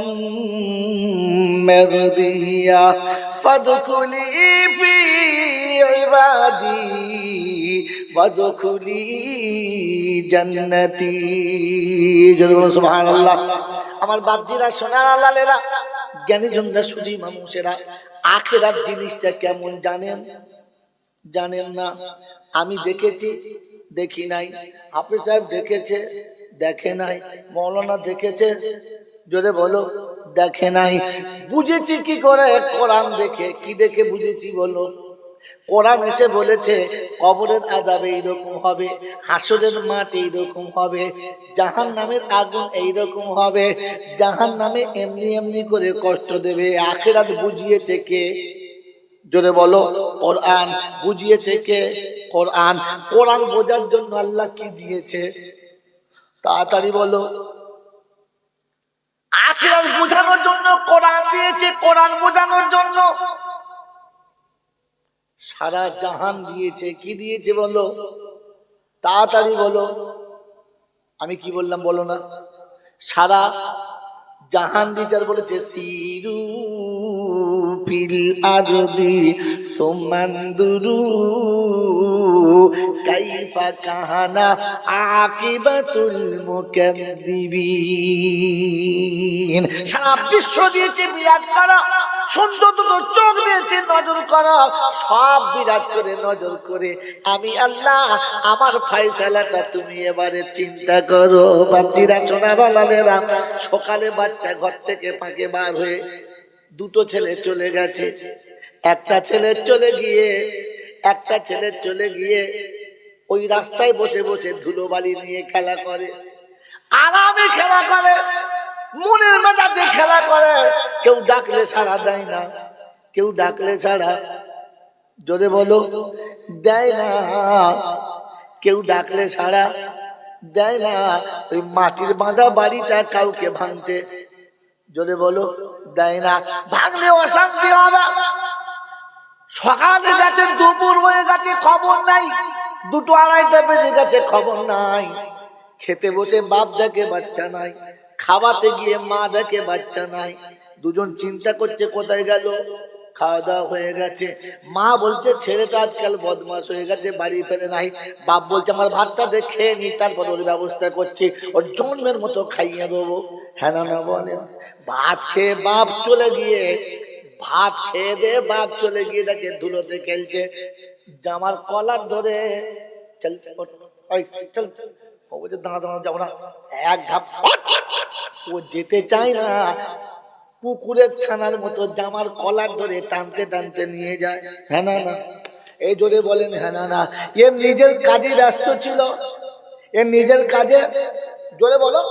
मर्दिया फदखुली फी इबादी वदखुली जन्नती। सुबहानाल्लाह। আমার বাপজিরা সোনার আল্লাহরা জ্ঞানী জনরা সুধী মানুষেরা আখিরাত জিনিসটা কেমন জানেন? জানেন না। আমি দেখেছি, দেখি নাই, হাফেজ সাহেব দেখেছে, দেখে নাই, মৌলানা দেখেছে, জোরে বলো, দেখে নাই। বুঝেছি কি করে? কোরআন দেখে। কি দেখে বুঝেছি বলো? কোরআন এসে বলেছে কবরের আযাব এইরকম হবে, হাসরের মাঠ এইরকম হবে, জাহান্নামের আগুন এইরকম হবে, জাহান্নামে এমনি এমনি করে কষ্ট দেবে। আখিরাত বুঝিয়েছে কে? জোরে বলো, কোরআন। বুঝিয়েছে কে? কোরআন। কোরআন বোঝার জন্য আল্লাহ কি দিয়েছে? তাড়াতাড়ি বলো। আখিরাত বোঝানোর জন্য কোরআন দিয়েছে, কোরআন বোঝানোর জন্য। সারা জাহান দিয়েছে। কি দিয়েছে বলো? তাড়াতাড়ি বলো। আমি কি বললাম বলো না? সারা জাহান দিয়েছে। আর বলেছে সিরু ফিল আরদি সুমানদুরু কাইফা কাহানা আকিবাতুল মুকাদ্দিবিন। সারা বিশ্ব দিয়েছে বিরাজ করা, সুন্দর দুটো চোখ দিয়েছে নজর করা, সব বিরাজ করে নজর করে আমি আল্লাহ আমার ফয়সালাটা তুমি এবারে চিন্তা করো। বাপজিরা সোনার লালেরা, সকালে বাচ্চা ঘর থেকে ফাঁকে বার হয়ে দুটো ছেলে চলে গেছে। একটা ছেলে চলে গিয়ে ওই রাস্তায় বসে বসে ধুলোবালি নিয়ে খেলা করে, আরামে খেলা করে, মনের মেজাজে খেলা করে। কেউ ডাকলে সাড়া দেয় না, কেউ ডাকলে সাড়া, জোরে বলো, দেয় না। কেউ ডাকলে সাড়া দেয় না। ওই মাটির বাঁধা বাড়িটা কাউকে ভাঙতে, জোরে বলো, দেয় না। ভাঙলে অশান্তি হবে। সকালে গেছে, দুপুর হয়ে গেছে, খবর নাই। দুটো আড়াইটা বেজে গেছে, খবর নাই। খেতে বসে বাপ দেখে বাচ্চা নাই, খাওয়াতে গিয়ে মা দেখে বাচ্চা নাই। দুজন চিন্তা করছে কোথায় গেল। খাওয়া দাওয়া হয়ে গেছে, মা বলছে ছেলেটা আজকাল বদমাশ হয়ে গেছে, বাড়ি ফেরে নাই। বাপ বলছে আমার ভাতটা দিয়ে খেয়ে নি, তারপর ওর ব্যবস্থা করছি, ওর জন্মের মতো খাইয়ে দেবো। হ্যাঁ না বলেন? ভাত খেয়ে বাপ চলে গিয়ে, ভাত খেয়ে দে বাপ চলে গিয়ে দেখে ধুলোতে খেলছে, জামার কলার ধরে চল চল, ও বলছে দাঁড়া দাঁড়া যাবো না। এক ধাপ ও যেতে চায় না, পুকুরের ছানার মতো জামার কলার ধরে টানতে টানতে নিয়ে যায়। হ্যাঁ না? এই জোরে বলেন হ্যাঁ না? এ নিজের কাজে ব্যস্ত ছিল, এ নিজের কাজে, জোরে বলো,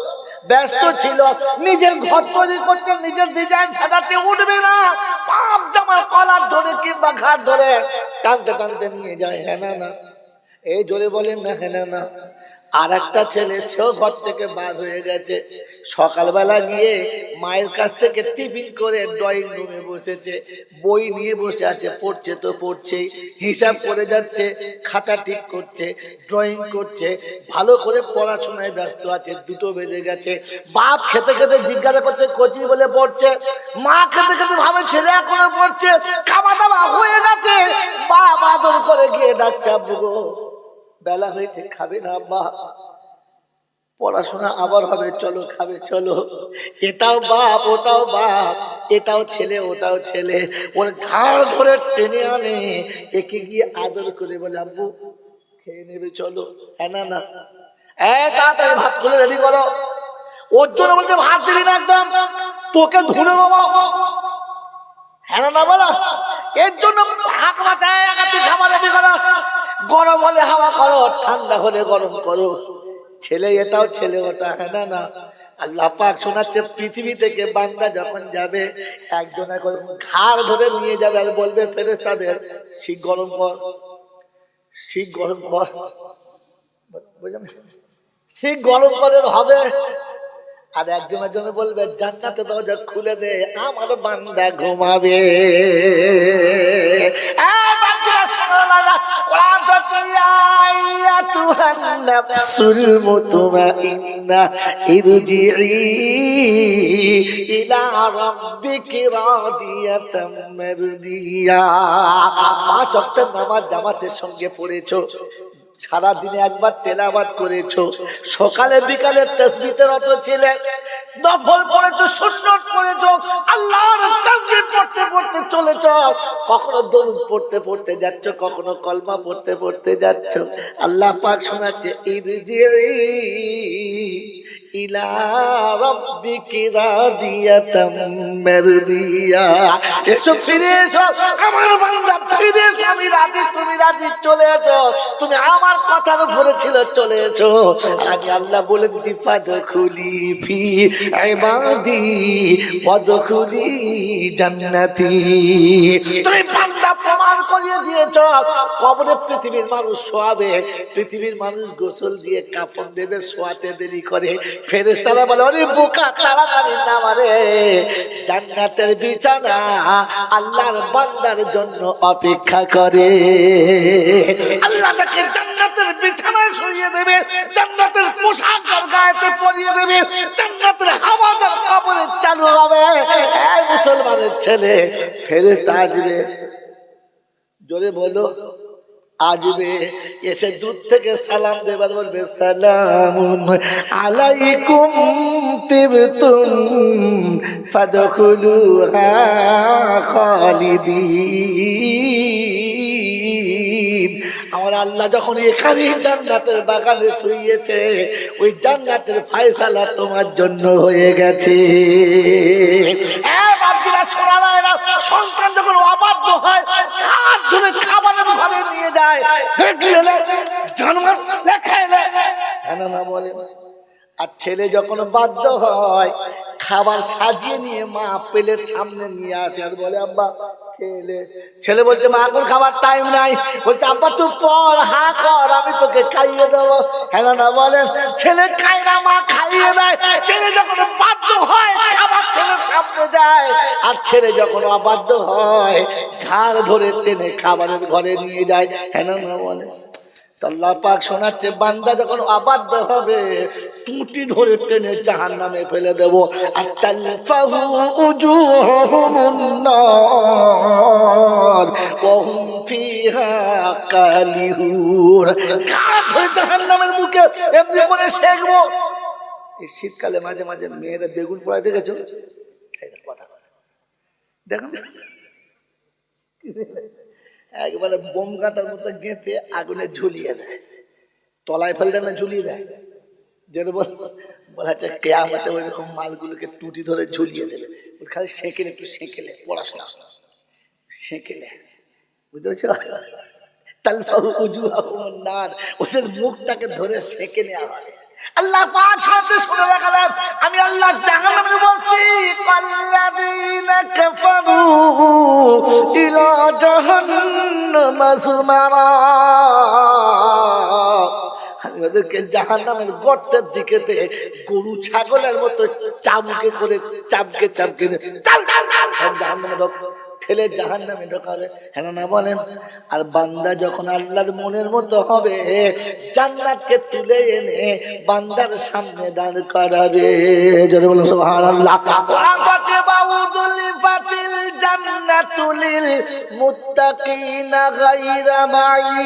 ব্যস্ত ছিল। নিজের ঘর তৈরি করছে, নিজের ডিজাইন সাজাচ্ছে, উঠবে না, বাপ জামার কলার ধরে কিংবা ঘাট ধরে টানতে টানতে নিয়ে যায়। হ্যাঁ না? এই জোরে বলেন না হ্যাঁ না? আর একটা ছেলে, সেও ঘর থেকে বার হয়ে গেছে, সকালবেলা গিয়ে মায়ের কাছ থেকে টিফিন করে ড্রয়িং রুমে বসেছে, বই নিয়ে বসে আছে, পড়ছে তো পড়ছেই, হিসাব করে যাচ্ছে, খাতা ঠিক করছে, ড্রয়িং করছে, ভালো করে পড়াশোনায় ব্যস্ত আছে। দুটো বেজে গেছে। বাপ খেতে খেতে জিজ্ঞাসা করছে কোচি বলে পড়ছে, মা খেতে খেতে ভাবে ছেলে এখনো পড়ছে, খাওয়া দাওয়া হয়ে গেছে। বাপ আদর করে গিয়ে ডাকছে, আব্বু গো বেলা হয়েছে, খাবে না আব্বা? পড়াশোনা আবার হবে, চলো খাবে চলো। এটাও বাপ ওটাও বাপ, এটাও ছেলে ওটাও ছেলে, ওর ঘাড় ধরে টেনে আনে, একে গিয়ে আদর করে বলে আব্বু খেয়ে নেবে চলো। হ্যাঁ না? তাড়াতাড়ি ভাত খুলে রেডি করো। ওর জন্য বলছে ভাত দিবি না একদম, তোকে ধুলে দেবো। হ্যাঁ না বলো? এর জন্য হাত বাঁচায়, একাতি খাবার রেডি করো, গরম হলে হাওয়া করো, ঠান্ডা হলে গরম করো। ছেলে এটাও ছেলে ওটা। হ্যাঁ না? আল্লাহ পাক শোনাচ্ছে, পৃথিবী থেকে বান্দা যখন যাবে, একজন এখন ঘাড় ধরে নিয়ে যাবে আর বলবে ফেরেশতাদের শিখ গরম কর, শিখ গরম কর, বুঝলেন? শিখ গরম করে হবে। আর একজনের জন্য বলবে জান্নাতে দরজা খুলে দে, আমার বান্দা ঘুমাবে। কোরআন বলছে আইয়াতুহান নাফসুল মুতমাইন্না ইরজিই ইলা রাব্বিকি রাদিয়াতাম মারদিয়া। 5 ওয়াক্তের নামাজ জামাতের সঙ্গে পড়েছো, সারা দিনে একবার তেলাওয়াত করেছো, সকালে বিকালে তাসবিহতে রত ছিলে, নফল পড়েছো, সুন্নাত পড়েছো, আল্লাহর তাসবিহ পড়তে পড়তে চলেছো, কখনো দরুদ পড়তে পড়তে যাচ্ছ, কখনো কলমা পড়তে পড়তে যাচ্ছ। আল্লাহ পাক শোনাচ্ছে ইরজিই ইলা রাব্বিকি রাদিয়াতাম মারদিয়া। এসো ফিরে এসো আমার বান্দা, ফিরে এসো, আমি রাজি, তুমি রাজি, চলে এসো, তুমি আমার কথার উপরে ছিল, চলে এসো। আমি আল্লাহ বলে দিচ্ছি ফাদখুলি ফি ইবাদি ওয়াদখুলি জান্নাতি। তুমি বান্দা প্রমাণ করিয়ে দিয়েছো, কবরে পৃথিবীর মানুষ শোয়াবে, পৃথিবীর মানুষ গোসল দিয়ে কাফন দেবে, শোয়াতে দেরি করে, ফেরেশতারা বলে ওরে বোকা তাড়াতাড়ি নামারে, জান্নাতের বিছানা আল্লাহর বান্দার জন্য অপেক্ষা করে। আল্লাহ তাকে জান্নাতের বিছানায় শুইয়ে দেবে, জান্নাতের পোশাক তার গায়েতে পরিয়ে দেবে, জান্নাতের হাওয়া তার কবরে চালু হবে। এই মুসলমানের ছেলে, ফেরেশতা আসবে, জোরে বলো, আসবে, এসে দূর থেকে সালাম দেবার বলবে সালামুন আলাইকুম তিবতুম ফাদখুলুহা খালিদিন। আমার আল্লাহ যখন এখানে জান্নাতের বাগানে শুইয়েছে, ওই জান্নাতের ফয়সালা তোমার জন্য হয়ে গেছে। সন্তান যখন অবাধ্য হয়, হাত ধরে খাবারের ঘরে নিয়ে যায়, আর ছেলে যখন বাধ্য হয়, খাবার সাজিয়ে নিয়ে মা প্লেট সামনে নিয়ে আসে আর বলে আব্বা খেলে ছেলে বলছে মা এখন খাবার টাইম নাই, বলছে আব্বা তুই পড়, হা কর, আমি তোকে খাইয়ে দেবো। হ্যাঁ না বলেন, ছেলে খায় না, মা খাইয়ে দেয়। ছেলে যখন বাধ্য হয় খাবার ছেলের সামনে যায়, আর ছেলে যখন অবাধ্য হয় ঘাড় ধরে টেনে খাবারের ঘরে নিয়ে যায়। হ্যাঁ না বলেন, আল্লাহ পাক শোনাচ্ছে বান্দা যখন অবাধ্য হবে টুটি ধরে টেনে জাহান্নামে ফেলে দেব। আর তালফাহু উজুহুমুন নার ওয়া হুম ফিহা কালিহুন, ঘাট ধরে জাহান্নামের মুখে এমনি করে সেকবো। এই শীতকালে মাঝে মাঝে মেয়েরা বেগুন পোড়ায় দেখেছো? এই কথা দেখো একবারে বোম গাঁথার মতো গেঁথে আগুনে ঝুলিয়ে দেয়, তলায় ফেলতে না ঝুলিয়ে দেয়। যেন বলা হচ্ছে কেয়ামতে ওই রকম মালগুলোকে টুটি ধরে ঝুলিয়ে দেবে, খালি সেঁকেলে, একটু সেঁকেলে, পড়াশোনা সেঁকেলে, বুঝতে পেরেছো? তালফাহু উজুহাহুমুন নার, ওদের মুখটাকে ধরে সেঁকে নেওয়া হবে। আল্লাহ পাক সাথে শুনে রাখলাম, আমি আল্লাহ জাহান্নামে বলছি কাল্লাযীনা কাফারু ইলা জাহান্নাম সুমারা, আমি ওদেরকে জাহান্নামের গর্তের দিকেতে গরু ছাগলের মতো চাবুকে করে চাবকে চাবকে চাল জাহান্নামে ঠেলে জাহান্নামে ঢোকাবে। হ্যাঁ না বলেন? আর বান্দা যখন আল্লাহর মনের মতো হবে জান্নাতকে তুলে এনে বান্দার সামনে দাঁড় করাবে। জোরে বলুন সুবহানাল্লাহ। কোরআন বলছে বাউদুল ফাতিল জান্নাতুল লিল মুত্তাকিনা গায়রা মাঈদ,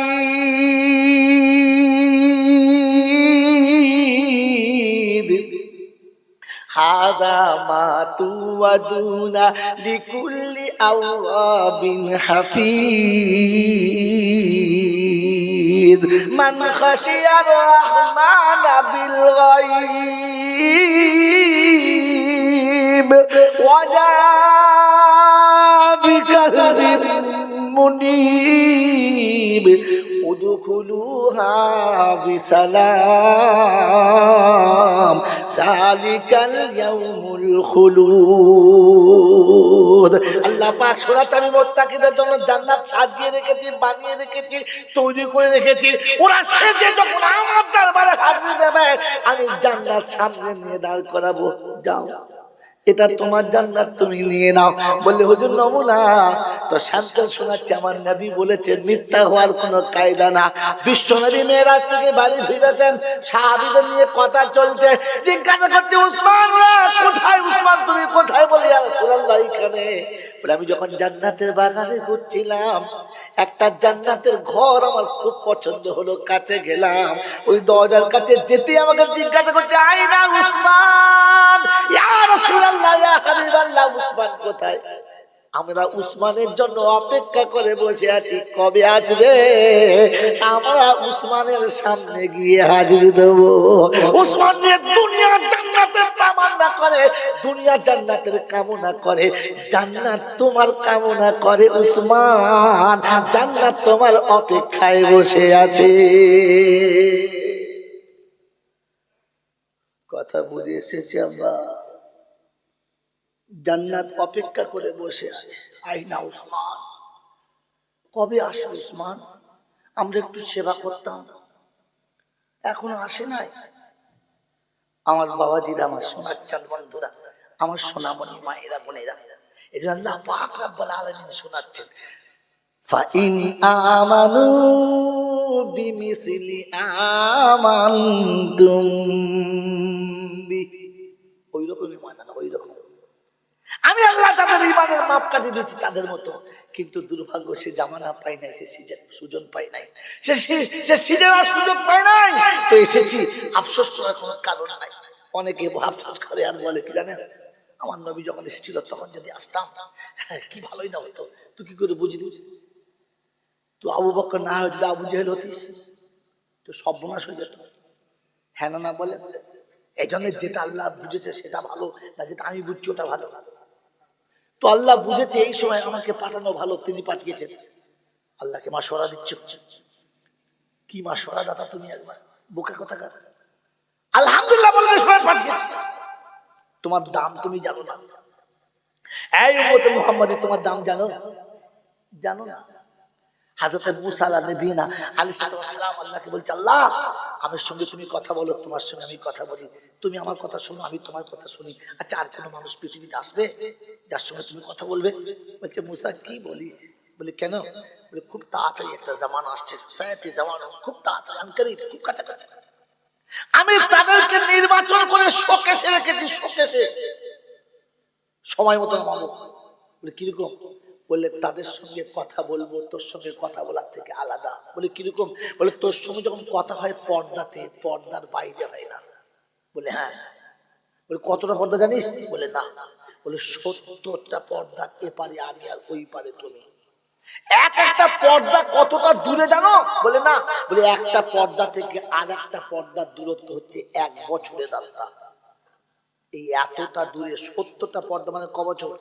হাদা মা তুয়াদুনা লিকুল্লি আওয়াবিন হাফিজ মান খাশিয়ার রহমান বিল গায়ব ওয়াজা বিকলবিন মুনীব উদখুলুহা বিসালাম যালিকাল ইয়াউমুল খুলুদ। আল্লাহ পাক শোনাতে আমি মুত্তাকিদের জন্য জান্নাত সাজিয়ে রেখেছি, বানিয়ে রেখেছি, তৈরি করে রেখেছি। ওরা শেষে যখন আমার দরবারে হাজির দেবে আমি জান্নাত সামনে নিয়ে দাঁড় করাবো, যাও এটা তোমার জান্নাত, তুমি নিয়ে নাও। বললে হুজুর নমুনা তো শান্তন শোনাচ্ছে, আমার নবী বলেছে মিথ্যা হওয়ার কোনো কায়দা না। বিশ্ব নবী মেরাজ থেকে বাড়ি ফিরেছেন, সাহাবীদের নিয়ে কথা চলছে, জিজ্ঞাসা করছে উসমান কোথায়, উসমান তুমি কোথায়? বলি ইয়া রাসূলুল্লাহ এখানে। বলে আমি যখন জান্নাতের বাগানে ঘুরছিলাম একটা জান্নাতের ঘর আমার খুব পছন্দ হলো, কাছে গেলাম, ওই দরজার কাছে যেতে আমাকে জিজ্ঞাসা করছে আইনা উসমান, ইয়া রাসূলুল্লাহ ইয়া হাবিবাল্লাহ, উসমান কোথায়? আমরা উসমানের জন্য অপেক্ষা করে বসে আছি, কবে আসবে? আমরা উসমানের সামনে গিয়ে হাজির দেব। উসমান নিয়ে দুনিয়া জান্নাতের তামান্না করে, দুনিয়া জান্নাতের কামনা করে, জান্নাত তোমার কামনা করে উসমান, জান্নাত তোমার অপেক্ষায় বসে আছে। কথা বুঝে এসেছে? আমরা জান্নাত অপেক্ষা করে বসে আছে, আইনা উসমান, কবে আসবে উসমান? আমরা একটু সেবা করতাম, এখনো আসে নাই। আমার বাবাজিরা, আমার সোনার চাঁদ বন্ধুরা, আমার সোনামণি মায়েরা বোনেরা, এই জন্য আল্লাহ পাক রব্বুল আলামিন শোনাচ্ছেন ফাইন আমানু বিমিসলি আমানতুম বি, ওই রকমই মানানো, ওই রকম আমি আল্লাহ তাদের ইমানের মাপ কাটিয়ে দিচ্ছি তাদের মতো। কিন্তু দুর্ভাগ্য, সে জামানা পাই নাই, সে সুজন পাই নাই, সে সিজের সুযোগ পাই নাই। তো এসেছি, আফসোস করার কোনো কারণ নাই। অনেকে আফসোস করে আর বলে কি জানেন, আমার নবী যখন এসেছিল তখন যদি আসতাম কি ভালোই না হতো। তুই কি করে বুঝলি? তুই আবু বকর না হয় যদি আবু জেহেল হতিস তো সর্বনাশ হয়ে যেত। হ্যাঁ না বলে? এই জন্য যেটা আল্লাহ বুঝেছে সেটা ভালো, না যেটা আমি বুঝছি ওটা ভালো। তো আল্লাহ বুঝেছে এই সময় আমাকে পাঠানো ভালো, তিনি পাঠিয়েছেন। আল্লাহকে মাশওয়ারা দিচ্ছ, কি মাশওয়ারা দাদা তুমি, একবার বোকা কথা কার। আলহামদুলিল্লাহ বলে সময় পাঠিয়েছে। তোমার দাম তুমি জানো না, এই উম্মতে মুহাম্মাদি তোমার দাম জানো? জানো না? হাজরতে মুসা নবীনা আলাইহিস সালাম আল্লাহকে বলছে, আল্লাহ আমার সঙ্গে তুমি কথা বলো, তোমার সঙ্গে আমি কথা বলি, তুমি আমার কথা শোনো, আমি তোমার কথা শুনি। আচ্ছা, আর কোনো মানুষ পৃথিবীতে আসবে যার সঙ্গে তুমি কথা বলবে? বলছে, মুসা কি বলিস? বলে কেন? বলে খুব তাড়াতাড়ি একটা জামানা আসছে, সায়াতি জামানা, খুব তাড়াতাড়ি, আনকারি, খুব কাছাকাছি। আমি তাদেরকে নির্বাচন করে শোকেশে রেখেছি, শোকেশে, সময় মতো নামাবো। বলে কিরকম? বললে তাদের সঙ্গে কথা বলবো তোর সঙ্গে কথা বলার থেকে আলাদা। বলে কিরকম? বলে তোর সঙ্গে যখন কথা হয় পর্দাতে, পর্দার বাইরে হয় না। বলে হ্যাঁ। বলে কতটা পর্দা জানিস? বলে না। বলে 70টা পর্দা, এপারে আমি আর ওই পারে তুমি। এক একটা পর্দা কতটা দূরে জানো? বলে না। বলে একটা পর্দা থেকে আর একটা পর্দার দূরত্ব হচ্ছে 1 বছরের রাস্তা। এই এতটা দূরে 70টা পর্দা মানে ক বছর?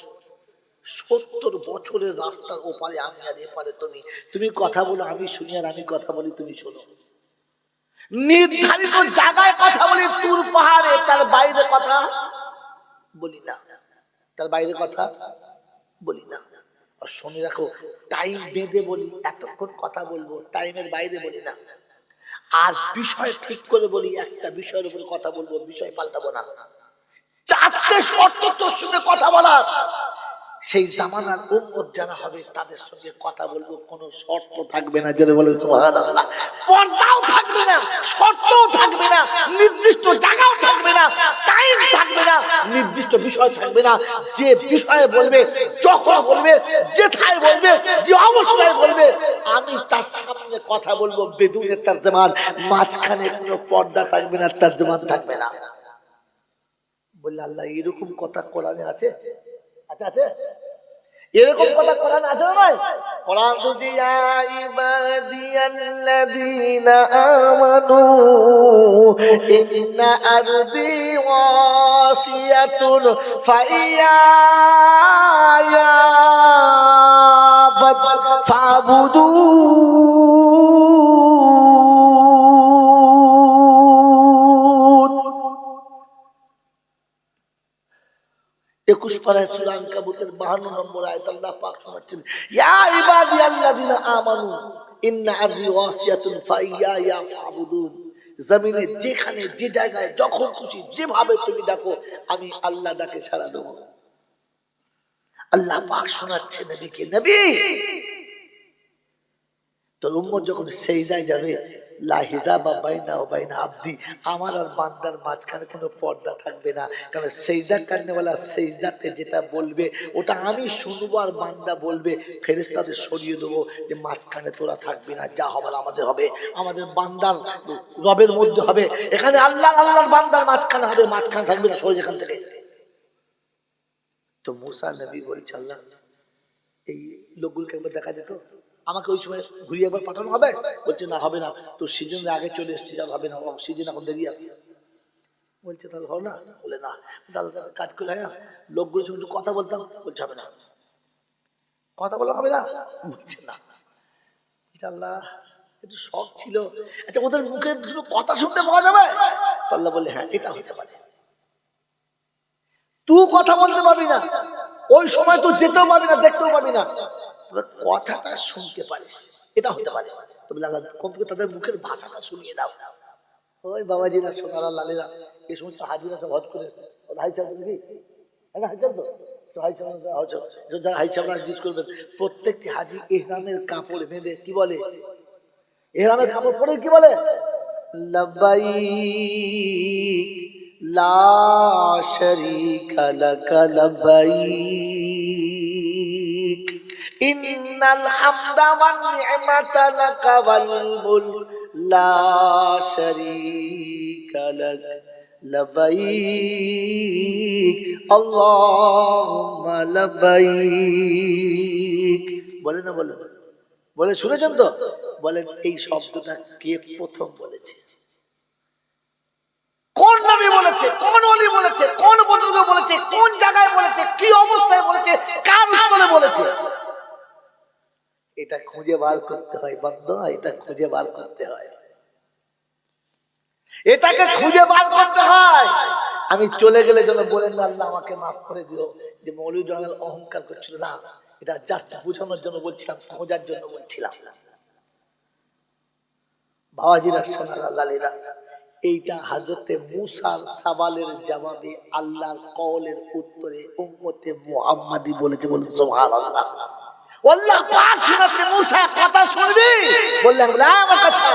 70 বছরের রাস্তার ওপারে আমি আর এপারে তুমি। তুমি কথা বলো আমি শুনি, আর আমি কথা বলি তুমি শোনো। নির্ধারিত জায়গায় কথা বলি, তুর পাহাড়ে, তার বাইরে কথা বলি না, তার বাইরে কথা বলি না। আর শুনে রাখো, টাইম বেঁধে বলি, এতক্ষণ কথা বলবো, টাইমের বাইরে বলি না। আর বিষয় ঠিক করে বলি, একটা বিষয়ের উপর কথা বলবো, বিষয় পাল্টাবো না। 4টে শর্ত তোর সঙ্গে কথা বলার। সেই জামানার উম্মত যারা হবে তাদের সঙ্গে কথা বলবো, কোনো শর্ত থাকবে না। যারা বলে সুবহানাল্লাহ, পর্দাও থাকবে না, শর্তও থাকবে না, নির্দিষ্ট জায়গাও থাকবে না, টাইম থাকবে না, নির্দিষ্ট বিষয় থাকবে না। যে বিষয়ে বলবে, যখন বলবে, যেথায় বলবে, যে অবস্থায় বলবে, আমি তার সামনে কথা বলবো বেদুনে তরজমান। মাঝখানে কোনো পর্দা থাকবে না, তরজমান থাকবে না। বললে আল্লাহ, এরকম কথা কোরআনে আছে? আচ্ছা আছে, এরকম কথা কোরআন আছে না? নয় কোরআন যদি ইয়া ইবাদিয়াল্লাযীনা আমানু ইন্না আরদি ওয়াসিয়াতুন ফাইয়া ফাবুদু। একুশ পারায় সূরা আনকাবুতের 52 নম্বর আয়াত আল্লাহ পাক শোনাচ্ছেন, ইয়া ইবাদিয়াল্লাযীনা আমানু ইন্না আরদি ওয়াসিয়াতুন ফাইয়া ফাবুদুন। জমিনে যেখানে যে জায়গায় যখন খুশি যেভাবে তুমি ডাকো, আমি আল্লাহ ডাকে সাড়া দেবো। আল্লাহ পাক শোনাচ্ছে নবীকে, নবী তোর উম্মত যখন সেজদায় যাবে, লা হিজাবা বাইনা ওয়া বাইনা আবদি, আমার আর বান্দার মাঝখানে কোনো পর্দা থাকবে না। কারণ সেজদা করনেওয়ালা সেজদাতে যেটা বলবে ওটা আমি শুনবো, আর বান্দা বলবে, ফেরেশতাদের সরিয়ে দেবো যে মাঝখানে তোরা থাকবি না, যা হবার আমাদের হবে, আমাদের বান্দার রবের মধ্যে হবে। এখানে আল্লাহ আল্লাহর বান্দার মাঝখানে হবে, মাঝখানে থাকবে না, সরে এখান থেকে। তো মুসা নবী বলছে, আল্লাহ এই লোকগুলোকে একবার দেখা যেত, আমাকে ওই সময় ঘুরিয়ে একবার পাঠানো হবে? বলছে না, হবে না, তো সিজনের আগে চলে এসছি, আর হবে না, সিজন এখন দেরি আছে। বলছে তাহলে হবে না? বলে না, তাহলে কাজ করে হয় না, লোকগুলোর সঙ্গে একটু কথা বলতাম। বলছে হবে না, কথা বলা হবে না? বলছে না। আল্লাহ, একটু শখ ছিল, আচ্ছা ওদের মুখে দুটো কথা শুনতে পাওয়া যাবে? আল্লাহ বলে হ্যাঁ, এটা হতে পারে। তুই কথা বলতে পারবি না, ওই সময় তুই যেতেও পারবি না, দেখতেও পাবি না, তবে কথাটা শুনতে পারিস, এটা হতে পারে। তবে কমপক্ষে তাদের মুখের ভাষাটা শুনিয়ে দাও। ওই বাবাজিরা, সোনারা, লালেরা, এই সমস্ত হাজিরা সব হজ করে এসছে। হাই চাপ নাকি? হাই চাপ তো হাই চাপ, যারা হাই চাপরা জিজ্ঞেস করবেন, প্রত্যেকটি হাজি ইহরামের কাপড় বেঁধে কি বলে? ইহরামের কাপড় পরে কি বলে? লব্বাইক লা শারীকা লাকা লব্বাইক ইন্নাল হামদা ওয়ান নি'মাতা লাকা ওয়াল মুলক লা শারীকা লাক লব্বাইক আল্লাহুম্মা লব্বাইক। বলে না, বলে বলে শুনেছেন তো? বলেন এই শব্দটা কে প্রথম বলেছে? কোন নবী বলেছে? কোন ওলি বলেছে? কোন বুজুর্গ বলেছে? কোন জায়গায় বলেছে? কি অবস্থায় বলেছে? কার উত্তরে বলেছে? এটা খুঁজে বার করতে হয় বান্দা, এটা খুঁজে বার করতে হয়, এটাকে খুঁজে বার করতে হয়। আমি চলে গেলে যেন বলেন না আল্লাহ আমাকে মাফ করে দিও যে মৌলভী জলাল অহংকার করছিল না, এটা জাস্ট বোঝানোর জন্য বলছিলাম, খোঁজার জন্য বলছিলাম। বাবাজিরা সোনার লালীরা, এইটা হযরতে মুসার সওয়ালের জবাবে আল্লাহর কওলের উত্তরে উম্মতে মুহাম্মাদি বলেছে। বলুন সুবহানাল্লাহ। আল্লাহ পাক শোনাচ্ছে, মুসা কথা শুনবি? বললেন আমার কাছে।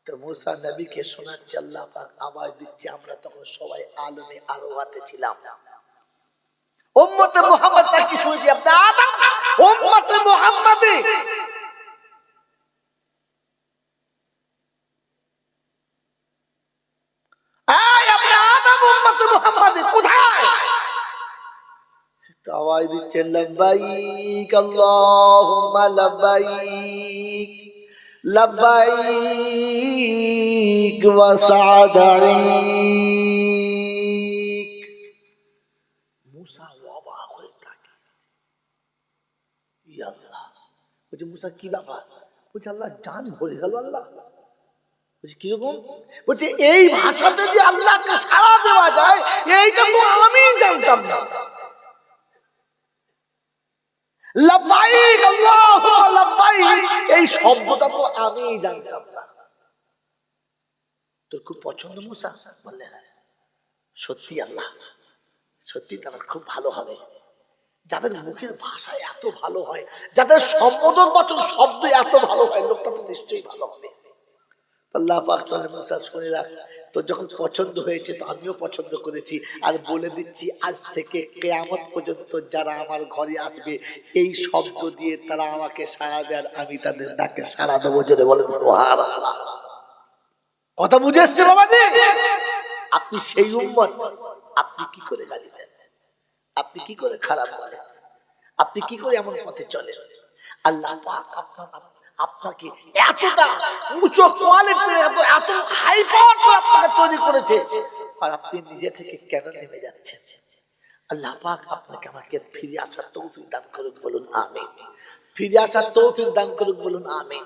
তো মুসা নবীকে শোনাচ্ছে, আল্লাহ পাক আওয়াজ দিচ্ছে। আমরা তখন সবাই আলমে আরওয়াতে ছিলাম। উম্মতে মুহাম্মদ কি শুনেছি? আপনার আদম উম্মতে মুহাম্মাদি। এই আপনি আদম উম্মতে মুহাম্মাদি কোথায়? তো আওয়াজ দিচ্ছে লব্বাইক আল্লাহুম্মা লব্বাইক লব্বাইক ওয়া সা'দাইক। মুসা অবাক হয়ে থাকে। ইয়া আল্লাহ, বলছে মুসা কি ব্যাপার? বলছে আল্লাহ জান ভরে গেল। আল্লাহ বলছে কিরকম? বলছে এই ভাষাতে যে আল্লাহকে সাড়া দেওয়া যায় এইটা তো আমি জানতাম না। লব্বাইক আল্লাহুম্মা লব্বাইক, এই শব্দটা তো আমি জানতাম না। তোর খুব পছন্দ মুসা? বললে হ্যাঁ। সত্যি আল্লাহ, সত্যি তারা খুব ভালো হবে। যাদের মুখের ভাষা এত ভালো হয়, যাদের সম্বোধনবাচক শব্দ এত ভালো হয়, লোকটা তো নিশ্চয়ই ভালো হবে। আল্লাহ পাক বলেন মুসা শুনে রাখ, তোর যখন পছন্দ হয়েছে তো আমিও পছন্দ করেছি। আর বলে দিচ্ছি আজ থেকে কিয়ামত পর্যন্ত যারা আমার ঘরে আসবে এই শব্দ দিয়ে তারা আমাকে সাড়াবে, আর আমি তাদের ডাকে সাড়া দেবো। যদি বলেন সুবহানাল্লাহ। কথা বুঝে এসছে বাবাজি? আপনি সেই উম্মত, আপনি কি করে গালি দেন? আপনি কি করে খারাপ বলেন? আপনি কি করে এমন পথে চলেন? আল্লাহ পাক আপনাকে এতটা উঁচু কোয়ালিটির, এত হাই পাওয়ার করে আপনাকে তৈরি করেছে, আর আপনি নিজে থেকে কেন নেমে যাচ্ছেন? আল্লাহ পাক আপনাকে আমাকে ফিরে আসার তৌফিক দান করুক। বলুন আমিন। ফিরে আসার তৌফিক দান করুক। বলুন আমিন।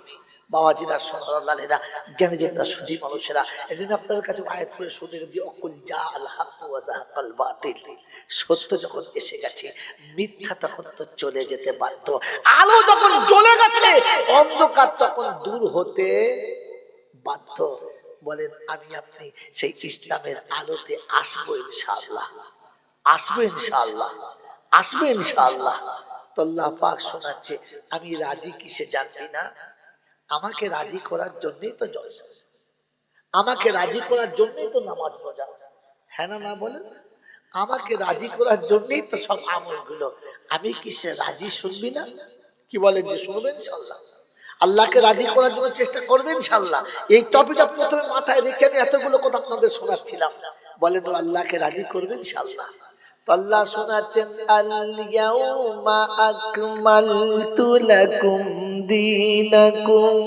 বাবাজিরা সোনার লালেরা, জ্ঞানীজনরা, সুধী মানুষেরা, এজন্য আপনাদের কাছে আয়াত করে শুনে যে অকুল জা আল হক ওয়া যাহাকাল বাতিল, সত্য যখন এসে গেছে মিথ্যা তখন তো চলে যেতে বাধ্য। আলো যখন জ্বলে গেছে অন্ধকার তখন দূর হতে বাধ্য। বলেন আমি আপনি সেই ইসলামের আলোতে আসবো ইনশাআল্লাহ, আসবো ইনশাআল্লাহ, আসবো ইনশাআল্লাহ। তো আল্লাহ পাক শোনাচ্ছে, আমি রাজি কিসে জানবি না? আমাকে রাজি করার জন্যই তো জলসা, আমাকে রাজি করার জন্যই তো নামাজ রোজা। হ্যাঁ না না বলেন? আমাকে রাজি করার জন্যই তো সব আমলগুলো। আমি কিসে রাজি শুনবি না? কি বলেন যে শুনবেন ইনশাআল্লাহ? আল্লাহকে রাজি করার জন্য চেষ্টা করবেন ইনশাআল্লাহ। এই টপিকটা প্রথমে মাথায় রেখে আমি এতগুলো কথা আপনাদের শোনাচ্ছিলাম। বলেন আল্লাহকে রাজি করবেন ইনশাআল্লাহ। তো আল্লাহ শোনাচ্ছেন, আল ইয়াউমা আকমালতু লাকুম দীনাকুম,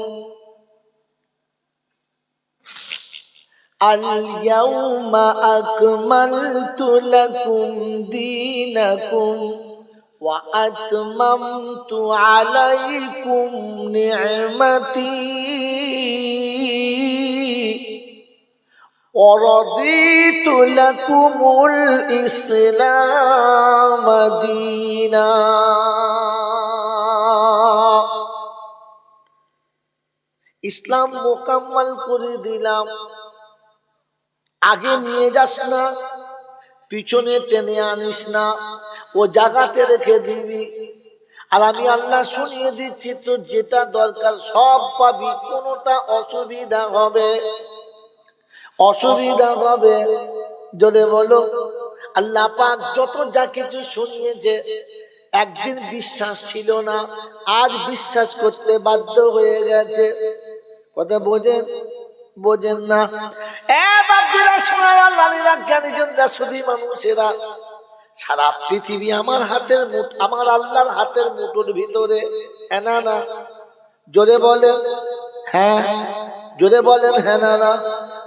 আল ইয়াউমা আকমালতু লাকুম দীনাকুম ওয়া আতমামতু আলাইকুম নি'মাতি ওয়া রাদিতু লাকুমুল ইসলাম দীনা। ইসলাম মোকাম্মল করে দিলাম। আগে নিয়ে যাস না, পিছনে টেনে আনিস না, ও জায়গাতে রেখে দিবি। আর আমি আল্লাহ শুনিয়ে দিচ্ছি তোর যেটা দরকার সব পাবি, কোনোটা অসুবিধা হবে, অসুবিধা হবে। যদি বলো আল্লাহ পাক যত যা কিছু শুনিয়েছে একদিন বিশ্বাস ছিল না, আজ বিশ্বাস করতে বাধ্য হয়ে গেছে। কথা বোঝেন? বোঝেন না? মানুষেরা, সারা পৃথিবী আমার হাতের মুঠো, আমার আল্লাহর হাতের মুঠোর ভিতরে। হ্যাঁ না না? জোরে বলেন হ্যাঁ, জোরে বলেন হ্যাঁ না না?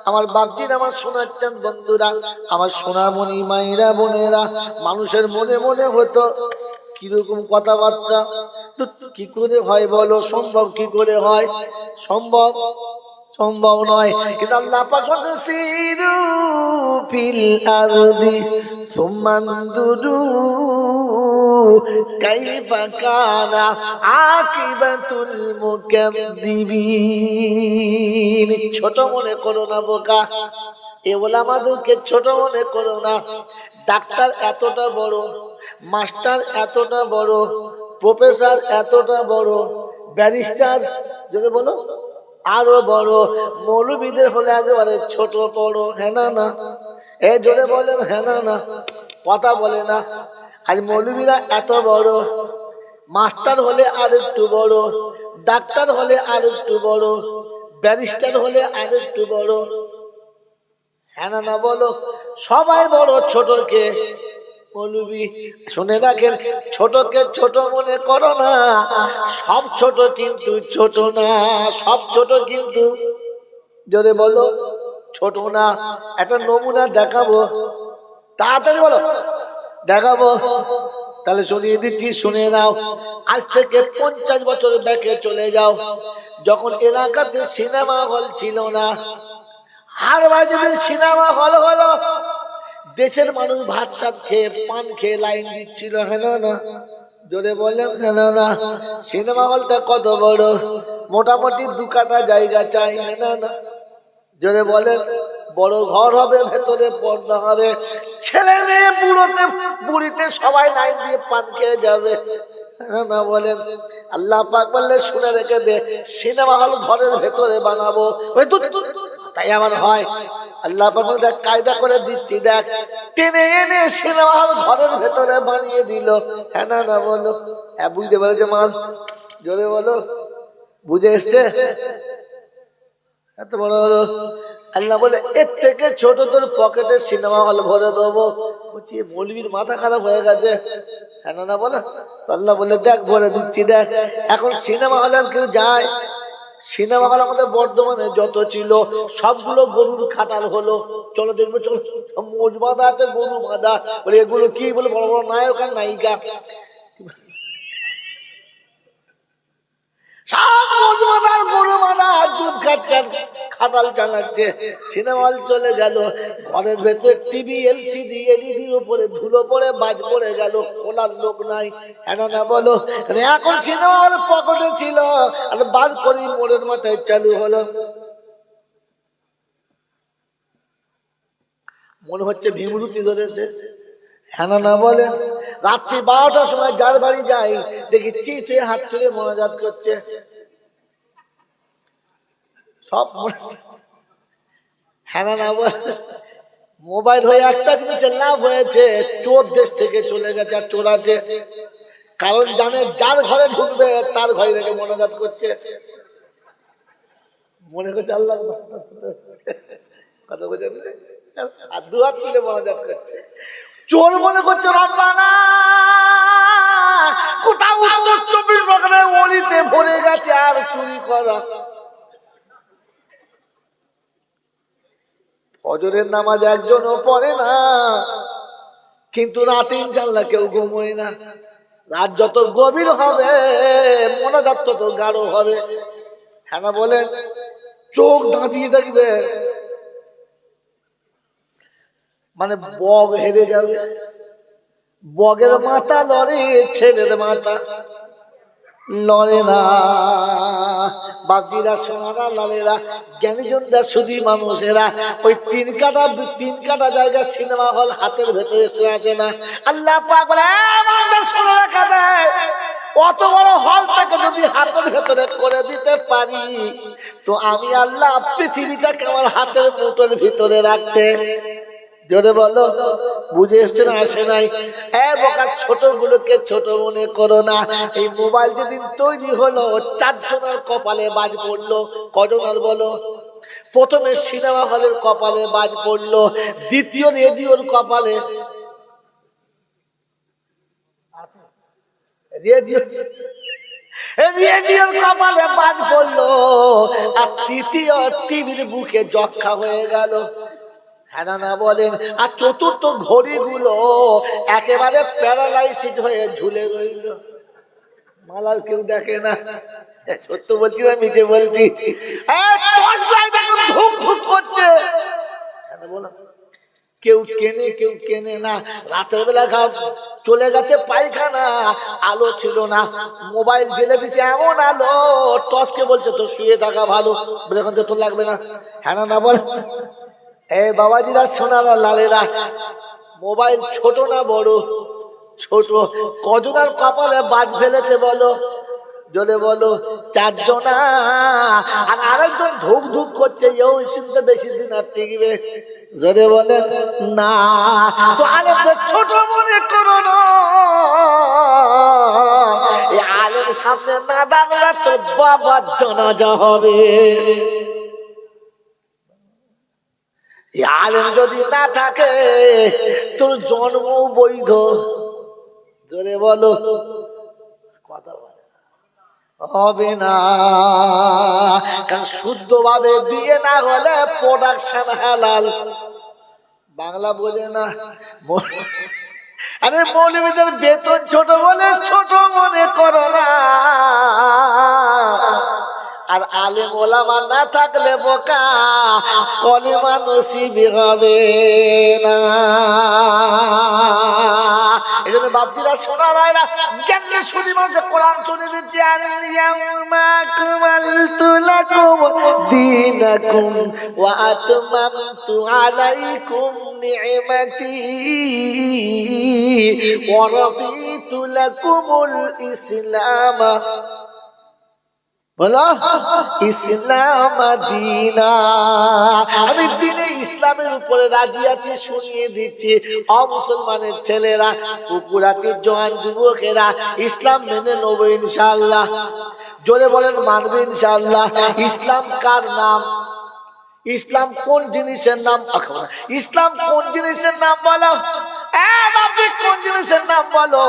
আমার বাপজির, আমার শোনাচ্ছেন বন্ধুরা, আমার সোনামণি মায়েরা, বোনেরা, মানুষের মনে মনে হতো কিরকম কথাবার্তা, কি করে হয় বলো? সম্ভব কি করে হয়? সম্ভব সম্ভব নয়। কিন্তু আল্লাহ পাক বলেন সিরু ফিল আরদি সুম্মা আনদুরু কাইফা কানা আকিবাতুল মুকাদ্দিবিন। ছোট মনে করো না বোকা, এ বলে আমাদেরকে ছোট মনে করো না। ডাক্তার এতটা বড়, মাস্টার এতটা বড়, প্রফেসর এতটা বড়, ব্যারিস্টার যদি বলো আরো বড়, মৌলবীদের হলে একেবারে ছোট বড়। হ্যাঁ না না, এ জোরে বলেন হ্যাঁ না না, কথা বলে না। আর মৌলবীরা এত বড়, মাস্টার হলে আর একটু বড়, ডাক্তার হলে আর একটু বড়, ব্যারিস্টার হলে আর একটু বড়। হ্যাঁ না না বলো, সবাই বড়, ছোটকে মৌলবী। শুনে রাখেন, ছোটকে ছোট মনে করো না, সব ছোট কিন্তু ছোট না, সব ছোট কিন্তু জোরে বলো ছোট না। একটা নমুনা দেখাবো, তাড়াতাড়ি বলো দেখাবো, তাহলে শুনিয়ে দিচ্ছি, শুনে নাও। আজ থেকে 50 বছর ব্যাকে চলে যাও, যখন এলাকাতে সিনেমা হল ছিল না, আর ভাই যেদিন সিনেমা হল হলো, দেশের মানুষ ভাত টাত খেয়ে পান খেয়ে লাইন দিচ্ছিল। হ্যাঁ না, জোরে বললাম হ্যাঁ না। সিনেমা হলটা কত বড়, মোটামুটি 2 কাঠা জায়গা চাই। হ্যাঁ না, জোরে বলেন। বড় ঘর হবে, ভেতরে পর্দা হবে, ছেলে মেয়ে বুড়োতে বুড়িতে সবাই লাইন দিয়ে পান খেয়ে যাবে। হ্যাঁ না বলেন। আল্লাহ পাক বললে শুনে রেখে দে, সিনেমা হল ঘরের ভেতরে বানাবো। তাই আমার হয়, আল্লাহ পাক দেখ কায়দা করে দিচ্ছি, দেখ টেনে এনে সিনেমা হল ঘরের ভেতরে বানিয়ে দিল। হ্যাঁ না বলো, হ্যাঁ বুঝতে পেরেছে মাল, জোরে বলো, বুঝে এসছে? এত বড় বড় আল্লাহ বলে, এর থেকে ছোট তোর পকেটে সিনেমা হল ভরে দেবো। বলছি মৌলবীর মাথা খারাপ হয়ে গেছে। হ্যাঁ না বলো, আল্লাহ বলে দেখ ভরে দিচ্ছি, দেখ। এখন সিনেমা হলে আর কেউ যায়? সিনেমা হল আমাদের বর্ধমানে যত ছিল সবগুলো গরুর খাটাল হলো। চলো দেখবে, চলো, মোজ বাঁধা আছে, গরু বাঁধা। বলে এগুলো কি? বলে বড় বড় নায়ক আর নায়িকা, সব মোজ বাঁধা, গরু বাঁধা, দুধ খাচ্ছে, খাটাল চালাচ্ছে। সিনেমা হল চলে গেল, ঘরের ভেতরে টিভি, এলসিডি, এলইডির উপরে ধুলো পড়ে বাজ পড়ে গেল, খোলার লোক নাই। হ্যাঁ না বলো। এখন সিনেমা হল পকেটে ছিল, আর বার করেই মোড়ের মাথায় চালু হলো। মনে হচ্ছে ভীমরুতি ধরেছে। হ্যাঁ না বলে। রাত্রি 12টার সময় যার বাড়ি যাই দেখি চিঠে হাত তুলে মোনাজাত করছে সব। হ্যাঁ না বলে। মোবাইল হয়ে একটা জিনিসের লাভ হয়েছে, চোর দেশ থেকে চলে গেছে, আর চোর আছে, কারণ জানে যার ঘরে ঢুকবে তার ঘরে থেকে মোনাজাত করছে। মনে করছে আল্লাহ কথা বলছেন, আর 2 হাত তুলে মোনাজাত করছে। চোর মনে করছে রব্বানা, কোথাও উত্তর 24 পরগনায় অলিতে ভরে গেছে আর চুরি করা। ফজরের নামাজ একজনও পড়ে না, কিন্তু রাতে ইনশাআল্লাহ কেউ ঘুমোয় না। রাত যত গভীর হবে মোনাজাত তত গাঢ় হবে। হ্যাঁ না বলেন। চোখ দাঁড়িয়ে দেখবে, মানে বগ হেরে যাবে। বগের মাথা লড়ে, ছেলের মাথা লড়ে না। বাপিরা সোনারা লড়েরা, জ্ঞানীজনরা শুধু মানুষেরা ওই 3 কাটা জায়গা সিনেমা হল হাতের ভেতরে এসে আসে না। আল্লাহ পাক বলে, শুনে রাখা দেয়, অত বড় হলটাকে যদি হাতের ভেতরে করে দিতে পারি, তো আমি আল্লাহ পৃথিবীটাকে আমার হাতের মুঠোর ভিতরে রাখতে। জোরে বলো, বুঝে এসছে না আসে নাই? বোকা, ছোট গুলোকে ছোট মনে করো না। এই মোবাইল যেদিন তৈরি হলো 4 জনের কপালে বাজ পড়লো। কজনের বলো? প্রথমে সিনেমা হলের কপালে বাজ পড়লো, দ্বিতীয় রেডিওর কপালে, রেডিওর কপালে বাজ পড়লো, আর তৃতীয় টিভির বুকে যক্ষা হয়ে গেল। হ্যাঁ না বলেন। আর চতুর্থ ঘড়িগুলো একেবারে প্যারালাইসিস হয়ে ঝুলে রইল। মালার কেউ দেখে না, সত্য বলছি না মিছে বলছি? ধুক ধুক করছে। বলো, কেউ কেনে কেউ কেনে না। রাতের বেলা চলে গেছে পায়খানা, আলো ছিল না, মোবাইল জেলে দিচ্ছে, এমন আলো টসকে বলছে তোর শুয়ে থাকা ভালো, বলে এখন তোর লাগবে না। হ্যাঁ না বল? এই বাবাজিরা, সোনারা, লালেরা, মোবাইল ছোট না বড়? ছোট। কজনার কপালে বাজ ফেলেছে বলো? জোরে বলো। 4 জনা। আর আরেকজন ধুক ধুক করছে, এও শুনতে বেশি দিন আর টিকবে? জোরে বলে না। তো আলেমদের ছোট মনে করো না। এই আলেম সামনে না দাঁড়ালে তো বাবার জানাজা হবে। এই আলেম যদি না থাকে তোর জন্ম বৈধ। জোরে বলো। কথা বলে হবে না। কারণ শুদ্ধভাবে বিয়ে না হলে প্রোডাকশন হালাল। বাংলা বোঝে না। আরে মৌলবীদের বেতন ছোট বলে ছোট মনে করো না। আর আলেম ওলামা না থাকলে বোকা কলেমা নসিব হবে না। এই জন্য বাপজিরা, শোনা হয় না, জ্ঞানের শুধু মানুষ কোরআন শুনে দিচ্ছে, আল-ইয়াউমা আকমালতু লাকুম দীনাকুম ওয়া আতমামতু আলাইকুম নি'মাতি ওয়া রাদিতু লাকুমুল ইসলাম, বলো, ইসলাম দীনা। আমি দিনে ইসলামের উপরে রাজি আছি, শুনিয়ে দিচ্ছি। অমুসলমানের ছেলেরা, পুকুরাটি জওয়ান যুবকেরা ইসলাম মেনে নেবো ইনশাআল্লাহ। জোরে বলেন মানবে ইনশাআল্লাহ। ইসলাম কার নাম? ইসলাম কোন জিনিসের নাম? ইসলাম কোন জিনিসের নাম বলো? বাপজি, কোন জিনিসের নাম বলো?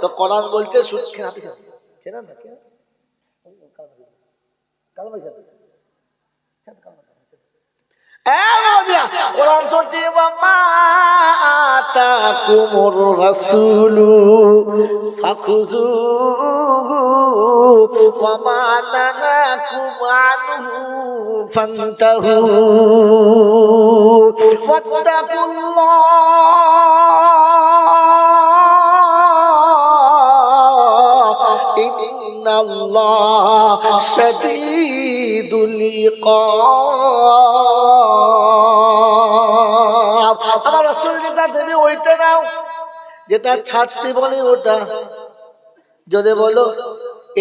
তো কোরআন বলছে সুদ খেয়ে না কোরআন চলছে, মা আতাকুমুর রাসূলু ফাখুযুহু ওয়া মা নাহাকুম আনহু ফান্তাহু ওয়াত্তাকুল্লাহ ইন্নাল্লাহ শাদীদুল ইকাব। আমার রাসূল যেটা দেবে ওইটা নাও, যেটা ছাড়তে বলে ওটা। যদি বলো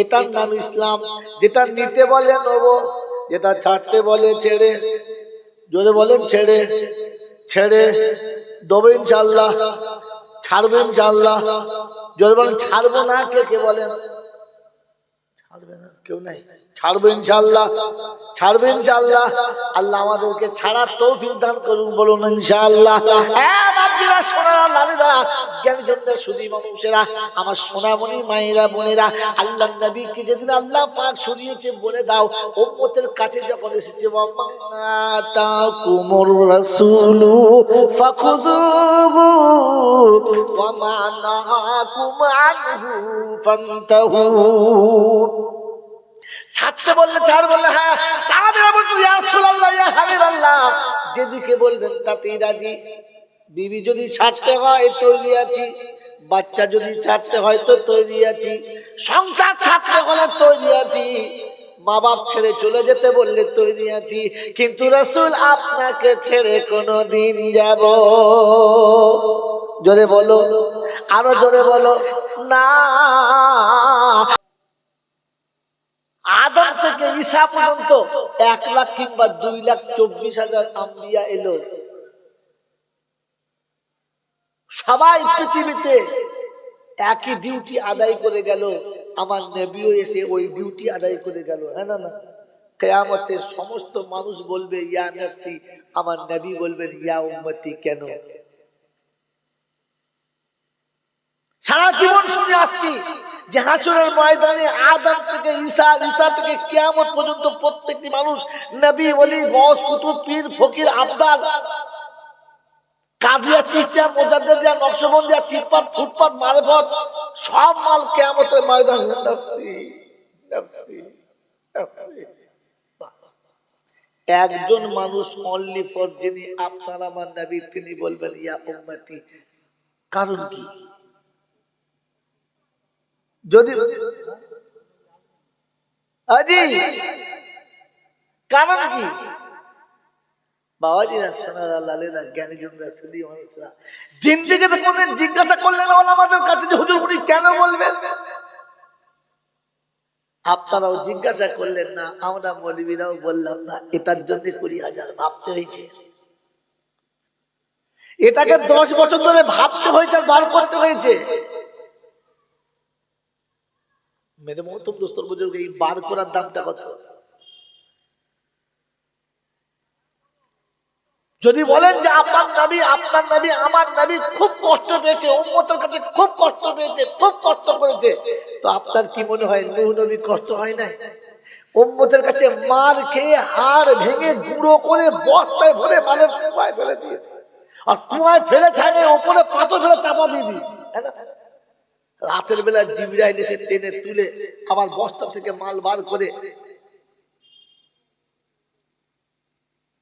এটার নাম ইসলাম। যেটা নিতে বলে নেবো, যেটা ছাড়তে বলে ছেড়ে। যদি বলেন ছেড়ে ছেড়ে দেবো ইনশাআল্লাহ, ছাড়বে ইনশাআল্লাহ। যদি বলেন ছাড়বো না, কে কে বলেন ছাড়বে না? কেউ নাই। ছাড়বে ইনশাআল্লাহ, ছাড়বে ইনশাআল্লাহ। আল্লাহ আমাদেরকে ছাড়ার তৌফিক দান করুন, বলুন ইনশাআল্লাহ। বাপজিরা, সোনারা, লালেরা, জ্ঞানীজনদের সুধী মানুষেরা, আমার সোনামণি মায়েরা, বোনেরা, আল্লাহর নবীকে যেদিন আল্লাহ পাক সরিয়েছে বলে দাও, উম্মতের কাছে যখন এসেছে, আতাকুমুর রাসূলু ফাখুযুহু ওয়া মা নাহাকুম আনহু ফান্তাহু। ছাড়তে বললে ছাড়, বললে হ্যাঁ। সাহাবীরা বলতো, ইয়া রাসূলুল্লাহ, ইয়া হাবিবাল্লাহ, যেদিকে বলবেন তাতেই রাজি। বিবি যদি ছাড়তে হয় তৈরি আছি, বাচ্চা যদি ছাড়তে হয় তো তৈরি আছি, সংসার ছাড়তে হলে তৈরি আছি, মা বাপ ছেড়ে চলে যেতে বললে তৈরি আছি। কিন্তু রাসূল আপনাকে ছেড়ে কোনদিন যাব? জোরে বলো, আরো জোরে বলো না। আদম থেকে ঈসা পর্যন্ত 1 লাখ কিংবা 2,24,000 আম্বিয়া এলো। সবাই পৃথিবীতে একই ডিউটি আদায় করে গেল, আমার নবীও এসে ওই ডিউটি আদায় করে গেল। হ্যাঁ না? কিয়ামতে সমস্ত মানুষ বলবে ইয়া নফসি, আমার নবী বলবেন ইয়া উম্মতি। কেন? সারা জীবন শুনে আসছি যে হাসরের ময়দানে আদম থেকে ঈসা, ঈসা থেকে কিয়ামত পর্যন্ত প্রত্যেকটি মানুষ, নবী, ওলি, গওস, কুতুব, পীর, ফকির, আবদাল, কাদিয়া, চিশতিয়া, মুজাদ্দিদিয়া, নকশবন্দিয়া, চিৎপাত, ফুটপাত, মারফত, সব মাল কিয়ামতের ময়দানে নফসি নফসি নফসি। একজন মানুষ অনলি ফর, যিনি আপনার আমার নবী, তিনি বলবেন ইয়া উম্মতি। কারণ কি? যদি আজি কারণ কি বাবাজিরা, সোনারা, লালেরা, জ্ঞানীজনরা, শুধু মানুষরা জিন্দিগিতে কোনদিন জিজ্ঞাসা করলেন আমাদের কাছে যে হুজুর উনি কেন বলবেন? আপনারাও জিজ্ঞাসা করলেন না, আমরা মৌলবীরাও বললাম না। এটার জন্য 20,000 ভাবতে হয়েছে, এটাকে 10 বছর ধরে ভাবতে হয়েছে আর বার করতে হয়েছে। মেরে মহতম দোস্তর বুঝুক, এই বার করার দামটা কত? যদি বলেন যে আপনার নবী আমার নবী খুব কষ্ট পেয়েছে, উম্মতের কাছে খুব কষ্ট পেয়েছে, খুব কষ্ট করেছে, তো আপনার কি মনে হয় নূহ নবী কষ্ট হয় নাই? উম্মতের কাছে মার খেয়ে হাড় ভেঙে গুঁড়ো করে বস্তায় ভরে মালের কুয়ায় ফেলে দিয়েছে, আর কুয়ায় ফেলে ছাড়ে ওপরে পাথর ফেলে চাপা দিয়ে দিয়েছে। রাতের বেলা জিবরাইল এসে টেনে তুলে আবার বস্তা থেকে মাল বার করে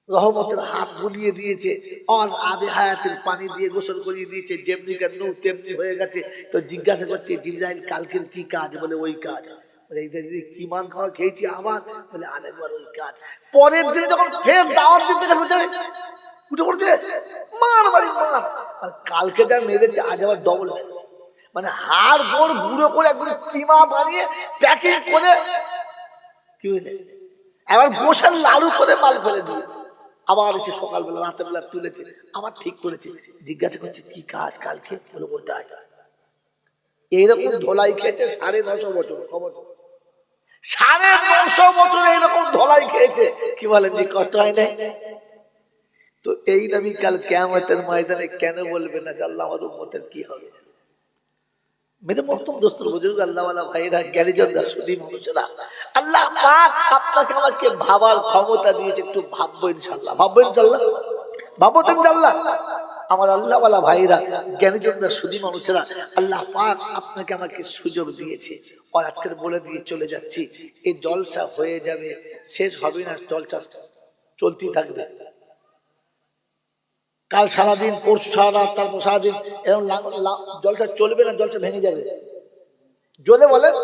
রহমতের হাত বুলিয়ে দিয়েছে, আর আবে হায়াতের পানি দিয়ে গোসল করিয়ে দিয়েছে, যেমনি কেন তেমনি হয়ে গেছে। তো জিজ্ঞাসা করছে জিবরাইল কালকের কি কাজ? বলে ওই কাজ। কি মান খাওয়া খেয়েছি আবার? বলে আরেকবার ওই কাজ। পরের দিন যখন ফের দাওয়াত দিতে গেছে উঠে পড়ছে মার বাড়ি মার, আর কালকে যা মেরেছে আজ আবার ডবল মেরেছে। মানে হাড় গোড় গুঁড়ো করে একদম কিমা বানিয়ে প্যাকিং করে কি হইলে এবার গোসাল লাড়ু করে মাল ফেলে দিয়েছে। আবার এসে সকালবেলা রাতের বেলা তুলেছে, আবার ঠিক করেছে। জিজ্ঞাসা করছে কি কাজ কালকে? বলে ওটাই। এইরকম ধোলাই খেয়েছে 950 বছর। খবর 950 বছর এইরকম ধোলাই খেয়েছে। কি বলেন যে কষ্ট হয় না? তো এই নবী কাল কিয়ামতের ময়দানে কেন বলবে না যে আল্লাহ আমার উম্মতের কি হবে? মেরে মহতম দোস্তর বুজুর্গ, আল্লাহ ওয়ালা ভাইরা, জ্ঞানীজনরা, শুধু মানুষেরা, আল্লাহ পাক আপনাকে আমাকে ভাবার ক্ষমতা দিয়েছে। একটু ভাববো ইনশাআল্লাহ, ভাববো ইনশাআল্লাহ, ভাববো তো ইনশাআল্লাহ। আমার আল্লাহ ওয়ালা ভাইরা, জ্ঞানীজনরা, শুধু মানুষেরা, আল্লাহ পাক আপনাকে আমাকে সুযোগ দিয়েছে। আর আজকের বলে দিয়ে চলে যাচ্ছি, এই জলসা হয়ে যাবে, শেষ হবে না, জলসা চলতেই থাকবে। কাল সারাদিন, পরশু সারা রাত, তারপর সারাদিন এরকম জলসা চলবে না, জলসা ভেঙে যাবে। জোরে বলেন,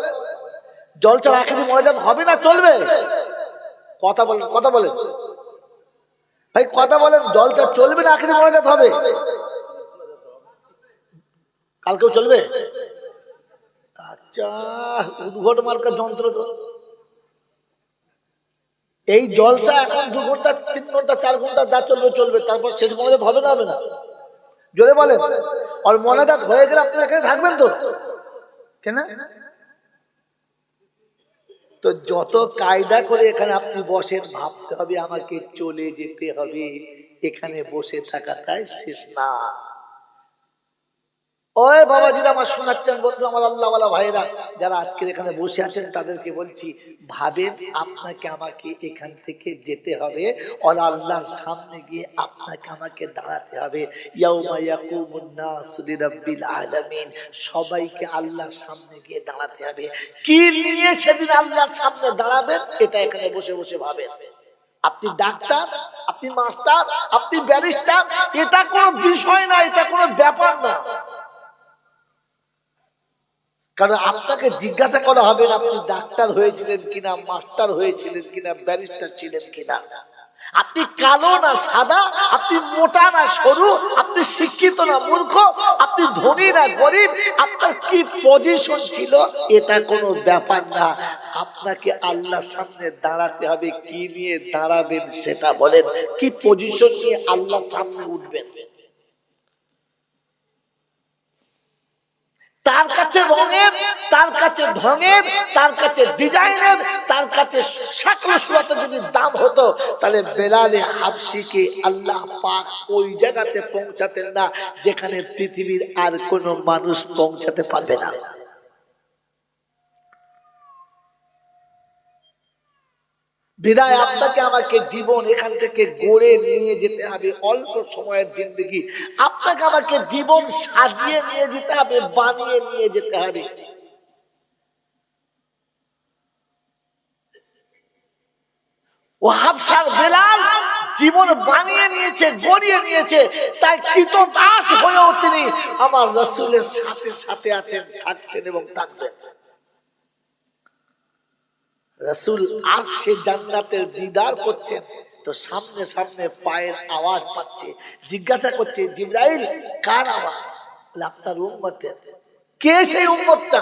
জলসা আখেরি মোনাজাত হবে না, চলবে? কথা বলেন, কথা বলেন ভাই, কথা বলেন। জলসা চলবে না, আখেরি মোনাজাত হবে? কালকেও চলবে? আচ্ছা, উদ্ভট মার্কা যন্ত্র তো। এই জলসা এখন 2 ঘন্টা, 3 ঘন্টা, 4 ঘন্টা যা চলবে চলবে, তারপর শেষ মোনাজাত হবে না, হবে না? জোরে বলেন। আর মোনাজাত হয়ে গেলে আপনারা এখানে থাকবেন তো? কেন? তো যত কায়দা করে এখানে আপনি বসেন, ভাবতে হবে আমাকে চলে যেতে হবে, এখানে বসে থাকাটাই শেষ না। ওই বাবাজিরা আমার শোনাচ্ছেন, বন্ধু আমার আল্লাহ ওয়ালা ভাইরা, যারা আজকে এখানে বসে আছেন তাদেরকে বলছি, ভাবেন আপনাকে আমাকে এখান থেকে যেতে হবে, আর আল্লাহর সামনে গিয়ে আপনাকে আমাকে দাঁড়াতে হবে। ইয়াউমা ইয়াকুমুন নাস লিরাব্বিল আলামিন, সবাইকে আল্লাহর সামনে গিয়ে দাঁড়াতে হবে। কি নিয়ে সেদিন আল্লাহর সামনে দাঁড়াবেন, এটা এখানে বসে বসে ভাবেন। আপনি ডাক্তার, আপনি মাস্টার, আপনি ব্যারিস্টার, এটা কোনো বিষয় না, এটা কোনো ব্যাপার না। কারণ আপনাকে জিজ্ঞাসা করা হবে না আপনি ডাক্তার হয়েছিলেন কিনা, মাস্টার হয়েছিলেন কিনা, ব্যারিস্টার ছিলেন কিনা, আপনি কালো না সাদা, আপনি মোটা না সরু, আপনি শিক্ষিত না মূর্খ, আপনি ধনী না গরিব, আপনার কি পজিশন ছিল, এটা কোনো ব্যাপার না। আপনাকে আল্লাহর সামনে দাঁড়াতে হবে। কি নিয়ে দাঁড়াবেন সেটা বলেন, কি পজিশন নিয়ে আল্লাহর সামনে উঠবেন। তার কাছে রঙের, তার কাছে ঢঙের, তার কাছে ডিজাইনের, তার কাছে শাকল সুরাতে যদি দাম হতো, তাহলে বেলালে হাবশিকে আল্লাহ পাক ওই জায়গাতে পৌঁছাতেন না যেখানে পৃথিবীর আর কোনো মানুষ পৌঁছাতে পারবে না। বিদায় আপনাকে আমাকে জীবন এখান থেকে গড়ে নিয়ে যেতে হবে, অল্প সময়ের জিন্দেগি, আপনাকে আমাকে জীবন সাজিয়ে নিয়ে যেতে হবে, বানিয়ে নিয়ে যেতে হবে। ও হাবশার বেলাল জীবন বানিয়ে নিয়েছে, গড়িয়ে নিয়েছে, তাই কৃতদাস হয়েও তিনি আমার রাসূলের সাথে সাথে আছেন, থাকছেন এবং থাকবেন। রাসূল আর সে জান্নাতের দিদার করছেন, তো সামনে সামনে পায়ের আওয়াজ পাচ্ছে, জিজ্ঞাসা করছে জিবরাইল কার আওয়াজ? বলে আপনার উম্মতের। কে সেই উম্মতটা?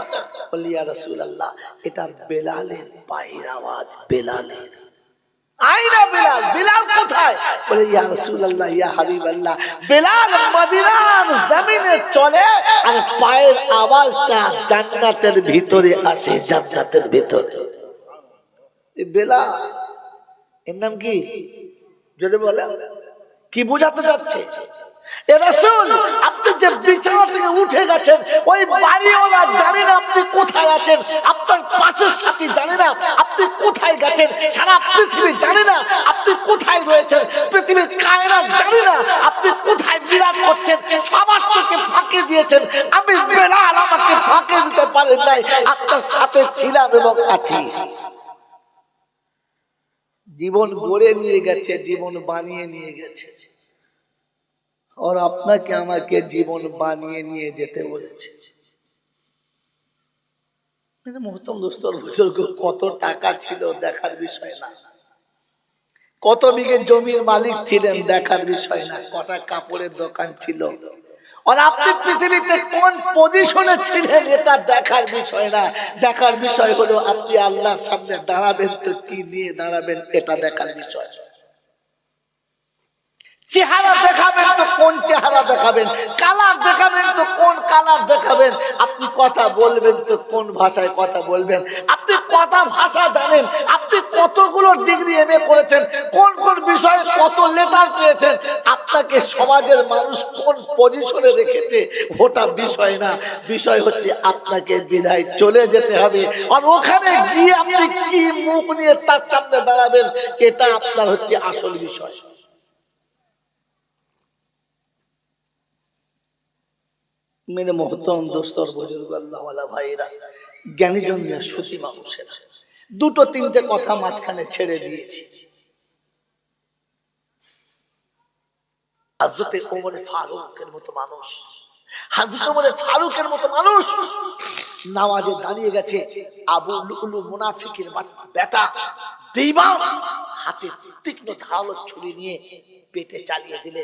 বলি ইয়া রাসূলুল্লাহ এটা বেলালের পায়ের আওয়াজ, বেলালের। আইনা বেলাল, বেলাল কোথায়? বলে ইয়া রাসূলুল্লাহ ইয়া হাবিবাল্লাহ বেলাল মদিনার জমিনে চলে আর পায়ের আওয়াজটা জান্নাতের ভিতরে আসে, জান্নাতের ভিতরে। বেলাল এর নাম কি? যদি বলে কি বুঝাতে যাচ্ছে? এ রাসূল আপনি যে বিছানা থেকে উঠে গেছেন, ওই বাড়িওয়ালা জানে না আপনি কোথায় আছেন, আপনার পাশের সাথী জানে না আপনি কোথায় গেছেন, সারা পৃথিবী জানে না আপনি কোথায় রয়েছেন, পৃথিবীর কায়নাত জানে না আপনি কোথায় বিরাজ করছেন, সবার চোখে ফাঁকি দিয়েছেন। আমি বেলাল আমাকে ফাঁকি দিতে পারেন নাই, আপনার সাথে ছিলাম এবং আছি। জীবন গড়ে নিয়ে গেছে, জীবন বানিয়ে নিয়ে গেছে, আর আপনাকে আমাকে জীবন বানিয়ে নিয়ে যেতে বলেছে। মহতম দোস্তর বুজুর্গ, কত টাকা ছিল দেখার বিষয় না, কত বিঘে জমির মালিক ছিলেন দেখার বিষয় না, কটা কাপড়ের দোকান ছিল, আর আপনি পৃথিবীতে কোন পজিশনে ছিলেন এটা দেখার বিষয় না। দেখার বিষয় হলো আপনি আল্লাহর সামনে দাঁড়াবেন তো কি নিয়ে দাঁড়াবেন, এটা দেখার বিষয়। চেহারা দেখাবেন তো কোন চেহারা দেখাবেন, কালার দেখাবেন তো কোন কালার দেখাবেন, আপনি কথা বলবেন তো কোন ভাষায় কথা বলবেন, আপনি কটা ভাষা জানেন, আপনি কতগুলো ডিগ্রি এমএ করেছেন, কোন কোন বিষয়ে কত লেটার পেয়েছেন, আপনাকে সমাজের মানুষ কোন পজিশনে রেখেছে ওটা বিষয় না। বিষয় হচ্ছে আপনাকে বিদায় চলে যেতে হবে, আর ওখানে গিয়ে আপনি কি মুখ নিয়ে তার সামনে দাঁড়াবেন, এটা আপনার হচ্ছে আসল বিষয়। মেরে মোহতরম দোস্তর বুজুর্গ আল্লাহওয়ালা ভাইরা, জ্ঞানীজনীরা সুতি মানুষেরা, দুটো তিনটে কথা মাঝখানে ছেড়ে দিয়েছি। হযরতে ওমরে ফারুকের মতো মানুষ, হযরতে ওমরে ফারুকের মতো মানুষ নামাজে দাঁড়িয়ে গেছে, আবু লুলু মুনাফিকের বেটা বেঈমান হাতে তীক্ষ্ণ ধারালো ছুরি নিয়ে পেটে চালিয়ে দিলে,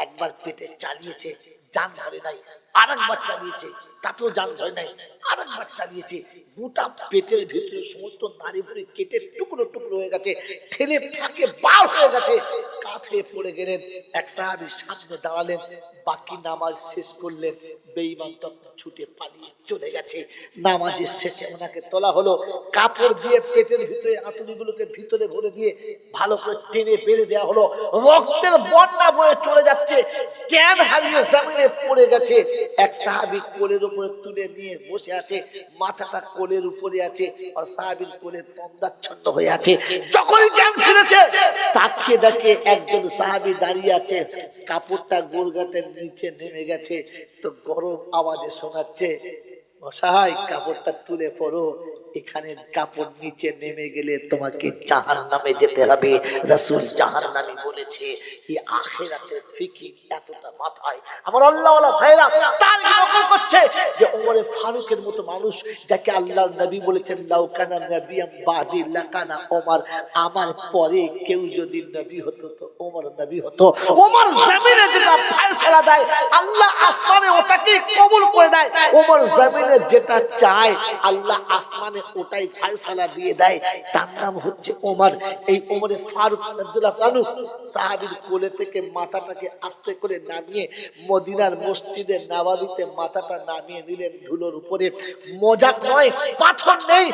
একবার পেটে চালিয়েছে জান ধরে নাই, আরেকবার চালিয়েছে তাতেও জান ধরে নাই, আরেকবার চালিয়েছে, গোটা পেটের ভিতরে সমস্ত নাড়ি ভুড়ি কেটে টুকরো টুকরো হয়ে গেছে, ঠেলে ফাঁকে বার হয়ে গেছে, কাত হয়ে পড়ে গেলেন। এক সাহাবী সামনে দাঁড়ালেন, বাকি নামাজ শেষ করলেন, বেঈমান তখন ছুটে পালিয়ে চলে গেছে। নামাজের শেষে ওনাকে তোলা হলো, কাপড় দিয়ে পেটের ভিতরে আঁতুড়িগুলোকে ভিতরে ভরে দিয়ে ভালো করে টেনে বেঁধে দেওয়া হলো, রক্তের বন্যা বয়ে চলে যাচ্ছে, জ্ঞান হারিয়ে জমিনে পড়ে গেছে। এক সাহাবী কোলের উপরে তুলে নিয়ে বসে আছে, মাথাটা কোলের উপরে আছে, আর সাহাবীর কোলে তন্দাচ্ছন্ন হয়ে আছে। যখনই জ্ঞান ফিরেছে তাকিয়ে দেখে একজন সাহাবী দাঁড়িয়ে আছে, কাপড়টা গোলগাটের নিচে নেমে গেছে, তো গরম আওয়াজে শোনাচ্ছে, অসহায় কাপড়টা তুলে পড়ো, এখানে কাপড় নিচে নেমে গেলে তোমাকে জাহান্নামে যেতে হবে। রাসূল জাহান্নামী বলেছে। এই আখিরাতের ফিকির এতটা মাথায় আমার আল্লাহওয়ালা ভাইরা তার নকল করছে যে ওমরে ফারুকের মতো মানুষ, যাকে আল্লাহর নবী বলেছেন লাউ কানা নবিয়াম বাদি লাকানা ওমর, আমার পরে কেউ যদি নবী হতো তো ওমর নবী হতো। ওমর জমিনে যেটা ফয়সালা দেয় আল্লাহ আসমানে ওটাকে কবুল করে দেয়, ওমর জমিনে যেটা চায় আল্লাহ আসমানে ওটাই ফয়সালা দিয়ে দেয়, তার নাম হচ্ছে ওমর। এই ওমরে ফারুক রাদিয়াল্লাহু আনহু সাহাবীর কোলে থেকে মাথাটাকে আস্তে করে নামিয়ে মদিনার মসজিদে নববীতে মাথাটা নামিয়ে দিলেন ধুলোর উপরে। মজাক নয়, পাথর নেই,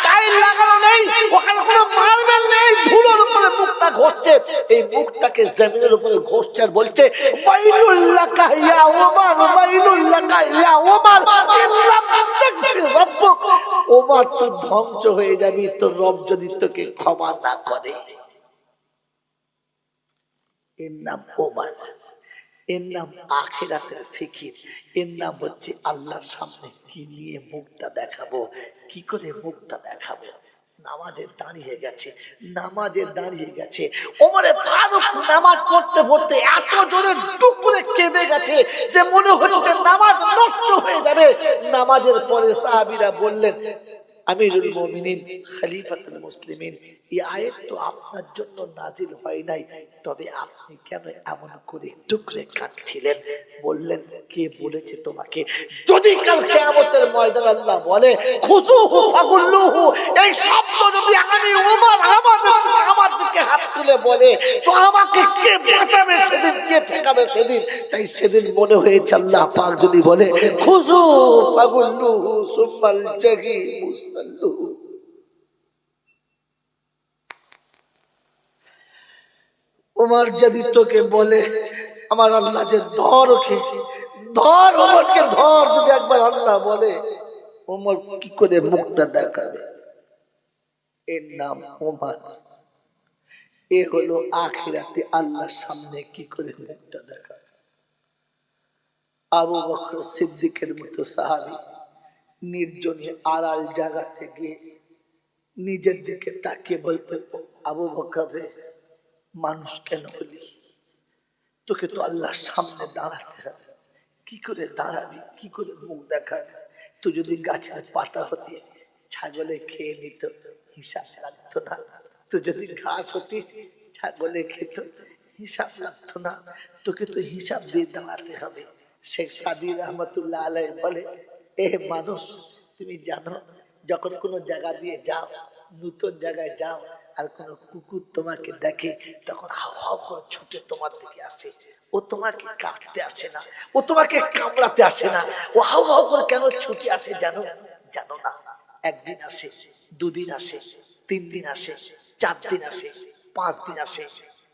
টাইল লাগানো নেই, ওখানে কোনো মার্বেল নেই, ধুলোর উপরে মুখটা ঘষছে, এই মুখটাকে জমিনের উপরে ঘষছে আর বলছে ওয়াইলুল লাকা ইয়া ওমর, ওয়াইলুল লাকা ইয়া ওমর ইল্লাম তাগফির রাব্বুক, ওমর তুই ধ্বংস হয়ে যাবি তোর রব যদি তোকে ক্ষমা না করে। এর নাম ওমর, এর নাম আখিরাতের ফিকির, এর নাম হচ্ছে আল্লাহর সামনে কি নিয়ে মুখটা দেখাবো, কি করে মুখটা দেখাবো। নামাজে দাঁড়িয়ে গেছে, নামাজে দাঁড়িয়ে গেছে। ওমরে ফারুক নামাজ পড়তে পড়তে এত জোরে টুক করে কেঁদে গেছে যে মনে হচ্ছে নামাজ নষ্ট হয়ে যাবে। নামাজের পরে সাহাবীরা বললেন, আমিরুল মুমিনিন, খলিফাতুল মুসলিমিন, এই আয়াত তো আপনার জন্য নাজিল হয় নাই, তবে আপনি কেন এমন করে টুকরে কাঁদছিলেন? বললেন, কে বলেছে তোমাকে? যদি কাল কিয়ামতের ময়দানে আল্লাহ বলে খুযুহু ফাগুল্লুহু, এই শব্দ যদি আমি ওমর আমার দিকে হাত তুলে বলে, তো আমাকে কে বাঁচাবে সেদিন, কে ঠেকাবে সেদিন? তাই সেদিন মনে হয়েছে আল্লাহ পাক যদি বলে খুযুহু ফাগুল্লুহু সুম্মাল জাহিমু সাল্লুহু। ওমর যদি তোকে বলে আমার আল্লাহ যে ধর ওকে ধর, ওমরকে ধর, যদি একবার আল্লাহ বলে, ওমর কি করে মুখটা দেখাবে? এর নাম ওমর। এ হলো আখিরাতে আল্লাহর সামনে কি করে মুখটা দেখাবে। আবু বকর সিদ্দিকের মতো সাহাবী নির্জনে আড়াল জায়গাতে গিয়ে নিজের দিকে তাকিয়ে বলতে, আবু বকর রে, মানুষ কেন হলি? তোকে তো আল্লাহর সামনে দাঁড়াতে হবে, কি করে দাঁড়াবি, কি করে মুখ দেখাবি? তুই যদি গাছের পাতা হতিস, ছাগলে খেয়ে নিত, হিসাব লাগতো না। তুই যদি ঘাস হতিস, ছাগলে খেত, হিসাব লাগতো না। তোকে তো হিসাব দিয়ে দাঁড়াতে হবে। শেখ সাদি রহমতুল্লাহ আলাইহি বলে, এ মানুষ, তুমি জানো যখন কোনো জায়গা দিয়ে যাও, নতুন জায়গায় যাও, আর কোনো কুকুর তোমাকে দেখে, তখন হাও হাও করে ছুটে তোমার দিকে আসে। ও তোমাকে কাটতে আসে না, ও তোমাকে কামড়াতে আসে না, ও হাও হাও করে কেন ছুটে আসে জানো? জানো না? একদিন আসে, দুদিন আসে, 3 দিন আসে, 4 দিন আসে, 5 দিন আসে,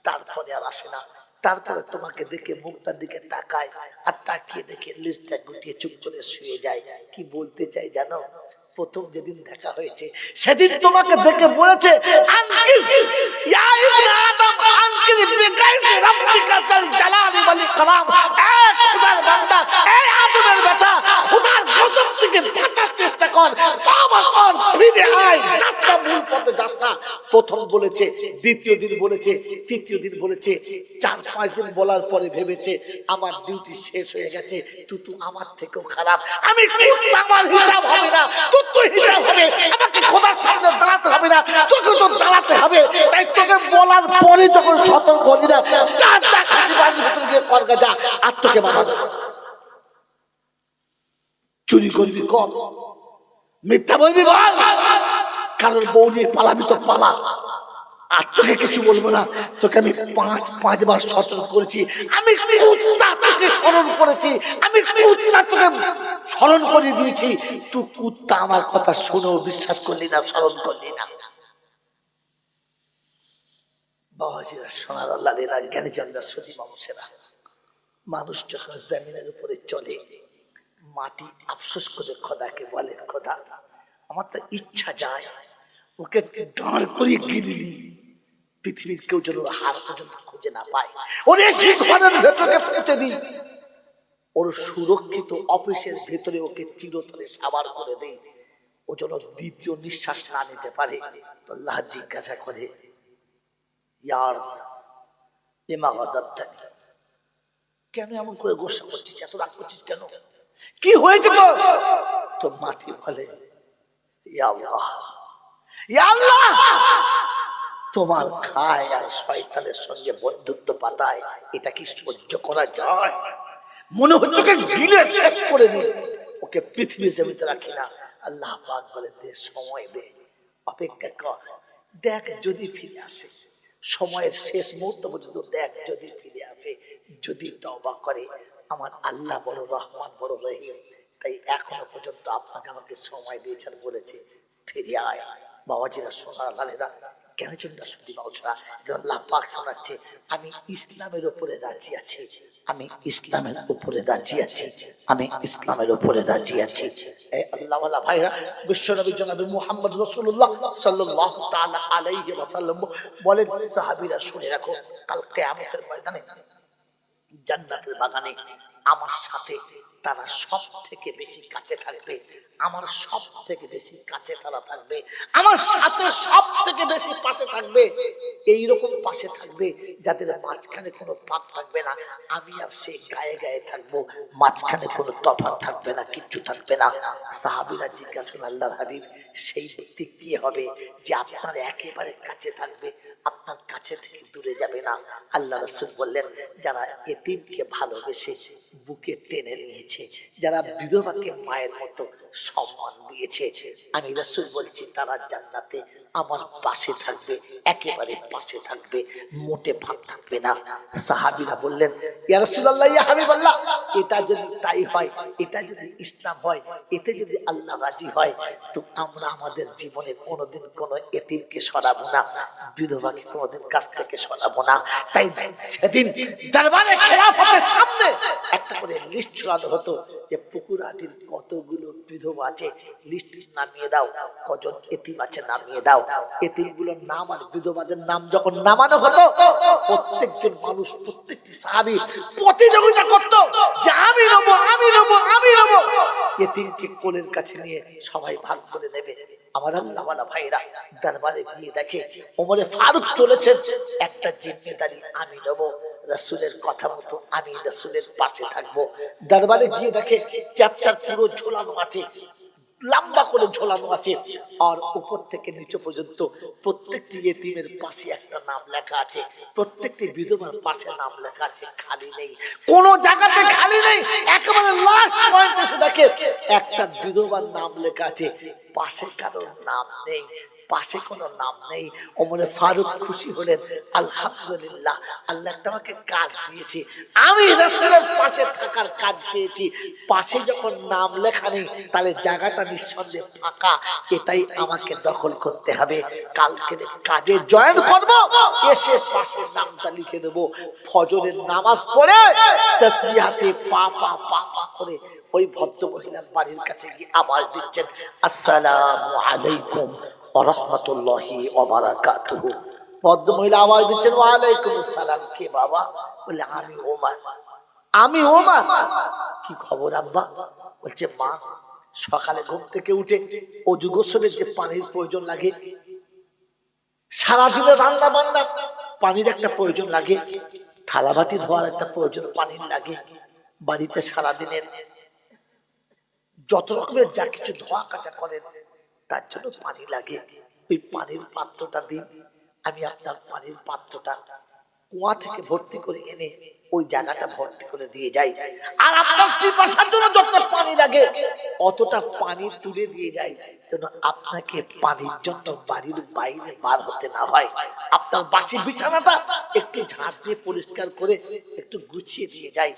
তারপরে আর আসে না। তারপরে তোমাকে দেখে মুখটার দিকে তাকায়, আর তাকিয়ে দেখে লিস্টটা গুটিয়ে চুপ করে শুয়ে যায়। কি বলতে চাই জানো? প্রথম যেদিন দেখা হয়েছে সেদিন তোমাকে দেখে বলেছে, আনকিস ইয়া ইবনে আদম, আনকিস বিকাইস রাব্বিকা জাল জালালি ওয়াল ইকরাম। এ খোদার বান্দা, এ আদমের বেটা, খোদার গজব থেকে বাঁচার চেষ্টা কর, তওবা কর, ফিরে আয়, যাস না, ভুল পথে যাস না। প্রথম বলেছে, দ্বিতীয় দিন বলেছে, তৃতীয় দিন বলেছে, 4-5 দিন বলার পরে ভেবেছে আমার ডিউটি শেষ হয়ে গেছে, তুই আমার থেকেও খারাপ, আমি কুত্তা, আমার হিসাব হবে না, তুই হিসাব হবে, আমাকে খোদার সামনে দাঁড়াতে হবে না, তোকে তো দাঁড়াতে হবে। তাই তোকে বলার পরে যখন সতর্ক হলি না, যা যা খালি বাড়ির ভিতরে গিয়ে করগা যা, আর তোকে বাধা দেবো না। চুরি করবি কর, মিথ্যা বলবি বল, কারণ বউ নিয়ে পালাবি তো পালা, আর তোকে কিছু বলবো না। তোকে আমি 5বার সতর্ক করেছি, আমি কুত্তা তোকে স্মরণ করেছি, আমি কুত্তা তোকে স্মরণ করে দিয়েছি, তুই কুত্তা আমার কথা শুনেও বিশ্বাস করলি না, স্মরণ করলি না। বাবাজিরা, সোনার আল্লাহ রেরা, জ্ঞানী জনরা, সতী মানুষেরা, মানুষ যখন জমিনের উপরে চলে, মাটি আফসোস করে খোদাকে বলে, খোদা আমার তো ইচ্ছা যায় ওকে দাঁড় করিয়ে গিলিনি, পৃথিবীর কেউ যেন হার পর্যন্ত খুঁজে না পায়, ওর এসে ঘরের ভেতরে পৌঁছে দিই, ওর সুরক্ষিত অফিসের ভেতরে ওকে চিরতরে সাবার করে দেই, ও যেন দ্বিতীয় নিঃশ্বাস না নিতে পারে। তো আল্লাহ জিজ্ঞাসা করে, ইয়ার বিমা গযাবতানি, কেন এমন করে গোসা করছিস, এত রাগ করছিস কেন, কি হয়েছে তোর? তো মাটি বলে, ইয়া আল্লাহ, ইয়া আল্লাহ, তোমার খায় আর শয়তানের সঙ্গে বন্ধুত্ব পাতায়, এটা কি সহ্য করা যায়? মনে হচ্ছে ওকে গিলে শেষ করে নি, ওকে পৃথিবীর জমিতে রাখি না। আল্লাহ পাক বলে, দে, সময় দে, অপেক্ষা কর, দেখ যদি ফিরে আসে, সময়ের শেষ মুহূর্ত পর্যন্ত দেখ যদি ফিরে আসে, যদি তওবা করে। আমার আল্লাহ বড় রহমান, বড় রহিম, তাই এখনো পর্যন্ত আপনাকে আমাকে সময় দিয়েছেন, বলেছে ফিরে আয়। বাবাজিরা, সোনার লালেরা, কেন জন্য শুধু মানুষরা, আল্লাহ পাক শোনাচ্ছে, আমি ইসলামের উপরে রাজি আছি, আমি ইসলামের উপরে রাজি আছি, আমি ইসলামের উপরে রাজি আছি। এই আল্লাহওয়ালা ভাইরা, বিশ্বনবী জনাবে মুহাম্মদ রাসূলুল্লাহ সাল্লাল্লাহু তাআলা আলাইহি ওয়াসাল্লাম বলেন, সাহাবীরা শুনে রাখো, কাল কিয়ামতের ময়দানে জান্নাতের বাগানে আমার সাথে তারা সব থেকে বেশি কাছে থাকবে, আমার সব থেকে বেশি কাছে তারা থাকবে, আমার সাথে সব থেকে বেশি পাশে থাকবে, এইরকম পাশে থাকবে যাদের মাঝখানে কোনো ফাঁক থাকবে না। আমি আর সে গায়ে গায়ে থাকবো, মাঝখানে কোনো তফাৎ থাকবে না, কিচ্ছু থাকবে না। সাহাবীরা জিজ্ঞাসা করলেন, আল্লাহর হাবিব, সেই ব্যক্তি কি হবে যে আপনার একেবারে কাছে থাকবে, আপনার কাছে থেকে দূরে যাবে না? আল্লাহ রাসূল বললেন, যারা এতিমকে ভালোবেসে বুকে টেনে নিয়েছে, যারা বিধবাকে মায়ের মতো সম্মান দিয়েছে, আমি রাসূল বলছি তারা জান্নাতে আমার পাশে থাকবে, একেবারে পাশে থাকবে, মোটে ভাব থাকবে না। সাহাবীরা বললেন, ইয়া রাসূলুল্লাহ, ইয়া হাবিবাল্লাহ, এটা যদি তাই হয়, এটা যদি ইসলাম হয়, এতে যদি আল্লাহ রাজি হয়, তো আমরা আমাদের জীবনে কোনোদিন কোনো এতিমকে সরাবো না, বিধবাকে কোনোদিন কাছ থেকে সরাবো না। তাই সেদিন দরবারে খেলাফতের সামনে একটা করে লিস্ট ছড়ানো হতো যে পুকুরহাটির কতগুলো বিধবা আছে, লিস্ট নামিয়ে দাও, কজন এতিম আছে নামিয়ে দাও। এতিমগুলোর নাম আর বিধবাদের নাম যখন নামানো হতো, প্রত্যেকজন মানুষ, প্রত্যেকটি সাহাবী প্রতিযোগিতা করত যে আমি নেব, আমি নেব, আমি নেব। এতিমকে কোলের কাছে নিয়ে সবাই ভাগ করে নেবে। আমার আল্লাহওয়ালা ভাইরা দরবারে গিয়ে দেখে ওমরে ফারুক চলেছেন, একটা জিম্মেদারি আমি নেব, রাসূলের কথা মতো আমি রাসূলের পাশে থাকবো। দরবারে গিয়ে দেখে চ্যাপ্টার পুরো ঝোলানো আছে, লম্বা করে ঝোলানো আছে, আর উপর থেকে নিচে পর্যন্ত প্রত্যেকটি ইতিমের পাশে একটা নাম লেখা আছে, প্রত্যেকটি বিধবার পাশে নাম লেখা আছে, খালি নেই, কোন জায়গাতে খালি নেই। একেবারে লাস্ট পয়েন্ট এসে দেখে একটা বিধবার নাম লেখা আছে, পাশে কারোর নাম নেই, পাশে কোনো নাম নেই। ওমরে ফারুক খুশি হলেন, আলহামদুলিল্লাহ, আল্লাহ আমাকে কাজ দিয়েছে, আমি রাসূলের পাশে থাকার কাজ পেয়েছি। পাশে যখন নাম লেখা নেই, তাহলে জায়গাটা নিঃসন্দেহে ফাঁকা, এটাই আমাকে দখল করতে হবে। কালকে কাজে জয়েন করব, এসে পাশে নামটা লিখে দেব। ফজরের নামাজ পড়ে তাসবিহাতে পা পা পা পা করে ওই ভদ্র মহিলার বাড়ির কাছে গিয়ে আওয়াজ দিচ্ছেন, আসসালামু আলাইকুম ওয়া রাহমাতুল্লাহি ওয়া বারাকাতুহু। ভদ্র মহিলা আওয়াজ দিচ্ছেন, ওয়া আলাইকুম আসসালাম। কে বাবা? বলে আমি ওমর। আমি ওমর। কি খবর আব্বা? বলছে মা, সকালে ঘুম থেকে উঠে অজু গোসলের যে পানির প্রয়োজন লাগে, সারাদিনে রান্না বান্না পানির একটা প্রয়োজন লাগে, থালা বাটি ধোয়ার একটা প্রয়োজন পানির লাগে, বাড়িতে সারাদিনের যত রকমের যা কিছু ধোয়া কাচা করেন তার জন্য পানি লাগে। ওই পানির পাত্রটা দিন, আমি আপনার পানির পাত্রটা কুয়া থেকে ভর্তি করে এনে ওই জায়গাটা ভর্তি করে দিয়ে যাই, আর আপনার পিপাসার জন্য যত পানি লাগে অতটা পানি তুলে দিয়ে যাই, যেন আপনাকে পানির জন্য বাড়ির বাইরে বার হতে না হয়। আপনার বাসি বিছানাটা একটু ঝাড় দিয়ে পরিষ্কার করে একটু গুছিয়ে দিয়ে যাই।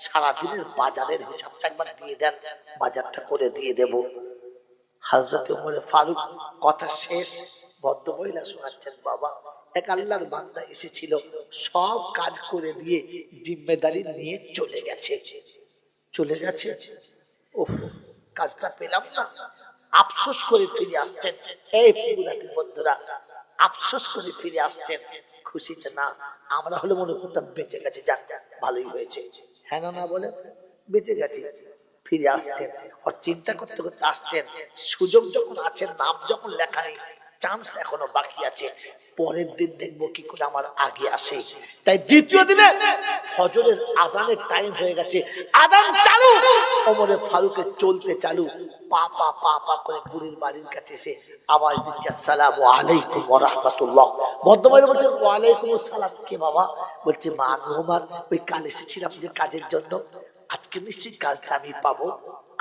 সারাদিনের বাজারের হিসাবটা একবার দিয়ে দেন, বাজারটা করে দিয়ে দেব। হযরত ওমর ফারুক কথা শেষ, ভদ্র মহিলা শোনাচ্ছেন, বাবা, এক আল্লাহর বান্দা এসেছিল, সব কাজ করে দিয়ে জিম্মেদারি নিয়ে চলে গেছে। চলে গেছে, ওহ, কাজটা পেলাম না, আফসোস করে ফিরে আসছেন। এই পুরাতন বন্ধুরা, আফসোস করে ফিরে আসছেন, খুশিতে না। আমরা হলে মনে করতাম বেঁচে গেছে, যাক ভালোই হয়েছে। হ্যাঁ না না বলে বেঁচে গেছে, ফিরে আসছেন, আর চিন্তা করতে করতে আসছেন। সুযোগ যখন আছে, নাম যখন লেখা নেই, চান্স এখনো বাকি আছে, পরের দিন দেখবো কি করে আমার আগে আসে। তাই দ্বিতীয় দিনে ফজরের আজানের টাইম হয়ে গেছে, আজান চালু, ওমরে ফারুকের চলতে চালু, পা পা পা পা করে বুড়ির বাড়ির কাছে এসে আওয়াজ দিচ্ছে, আসসালামু আলাইকুম ওয়া রাহমাতুল্লাহ। ভদ্রমহিলা বলছেন, ওয়া আলাইকুম আসসালাম। কে বাবা? বলছে মা, আমি ওমর, ওই কাল এসেছিলাম যে কাজের জন্য, আজকে নিশ্চয়ই কাজটা আমি পাবো,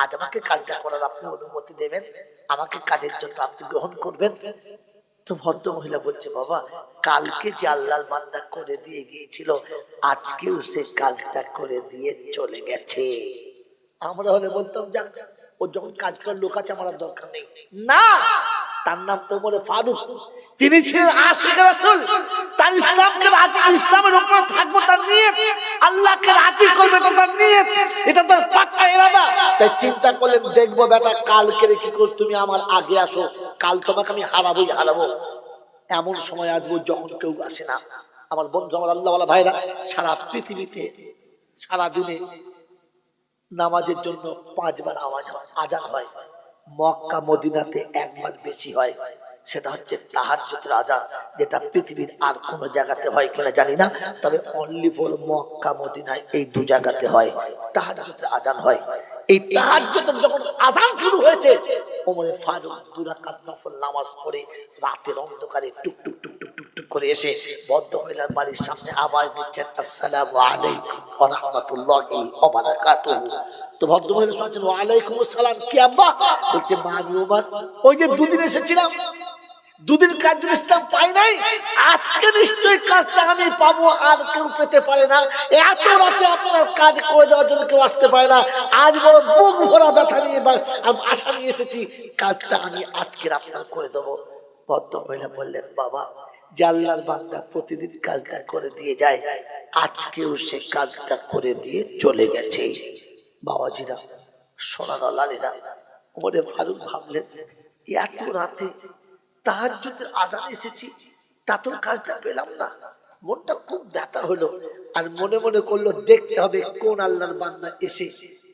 আজ আমাকে কাজটা করার আপনি অনুমতি দেবেন, আমাকে কাজের জন্য আপনি গ্রহণ করবেন। তো ভদ্র মহিলা বলছে, বাবা, কালকে যে আল্লাহর বান্দা করে দিয়ে গিয়েছিল, আজকেও সে কাজটা করে দিয়ে চলে গেছে। আমরা হলে বলতাম, যাক, ও যখন কাজ করার লোক আছে, আমার দরকার নেই। না, তার নাম ওমর ফারুক, তিনি ছিলেন আশিক রাসূল, তার ইসলামকে রাজি, ইসলামের উপরে থাকবো তার নিয়ত, আল্লাহকে রাজি করবে তার নিয়ত, এটা তার পাক্কা ইরাদা। তাই চিন্তা করলেন, দেখবো বেটা কালকে কি করে তুমি আমার আগে আসো, কাল তোমাকে আমি হারাবোই হারাবো। এমন সময় আসবো যখন কেউ আসে না। আমার বন্ধু, আমার আল্লাহওয়ালা ভাইরা, সারা পৃথিবীতে সারা দিনে নামাজের জন্য 5 বার আজান হয়, মক্কা মদিনাতে একবার বেশি হয়, সেটা হচ্ছে তাহাজ্জুদের আজান, যেটা পৃথিবীর আর কোনো জায়গাতে হয় কিনা জানি না, তবে অনলি ফর মক্কা মদিনায় এই দু জায়গাতে হয় তাহাজ্জুদের আজান হয়। এই তাহাজ্জুদের যখন আজান শুরু হয়েছে, ওমর ফারুক দুই রাকাত নফল নামাজ পড়ে রাতের অন্ধকারে টুক টুক টুক টুক টুক টুক করে এসে ভদ্রমহিলার বাড়ির সামনে আওয়াজ দিচ্ছেন, আসসালামু আলাইকুম ওয়া রাহমাতুল্লাহি ওয়া বারাকাতুহু। তো ভদ্রমহিলা শুনছেন, ওয়া আলাইকুম আসসালাম। কি আব্বা? বলছে, মা আমি ওমর, ওই যে দুদিন এসেছিলাম, দুদিন কাজুল ইসলাম পাই নাই, আজকে নিশ্চয়ই কাজটা আমি পাবো, আর কেউ পেতে পারে না। এত রাতে আপনার কাজ করে দেওয়ার জন্য কেউ আসতে পারে না। আজ বড় বুক ভরা ব্যথা নিয়ে আশা নিয়ে এসেছি, কাজটা আমি আজকে আপনার করে দেবো। ভদ্রমহিলা বললেন, বাবা, যে আল্লাহর বান্দা প্রতিদিন কাজটা করে দিয়ে যায়, আজকেও সে কাজটা করে দিয়ে চলে গেছে। বাবাজিরা, সোনার লালীরা, ওমরে ফারুক ভাবলেন, এত রাতে তাহাজ্জুদের আজান এসেছি, তাতেও কাজটা পেলাম না। মনটা খুব ব্যথা হলো, আর মনে মনে করলো, দেখতে হবে কোন আল্লাহর বান্দা এসে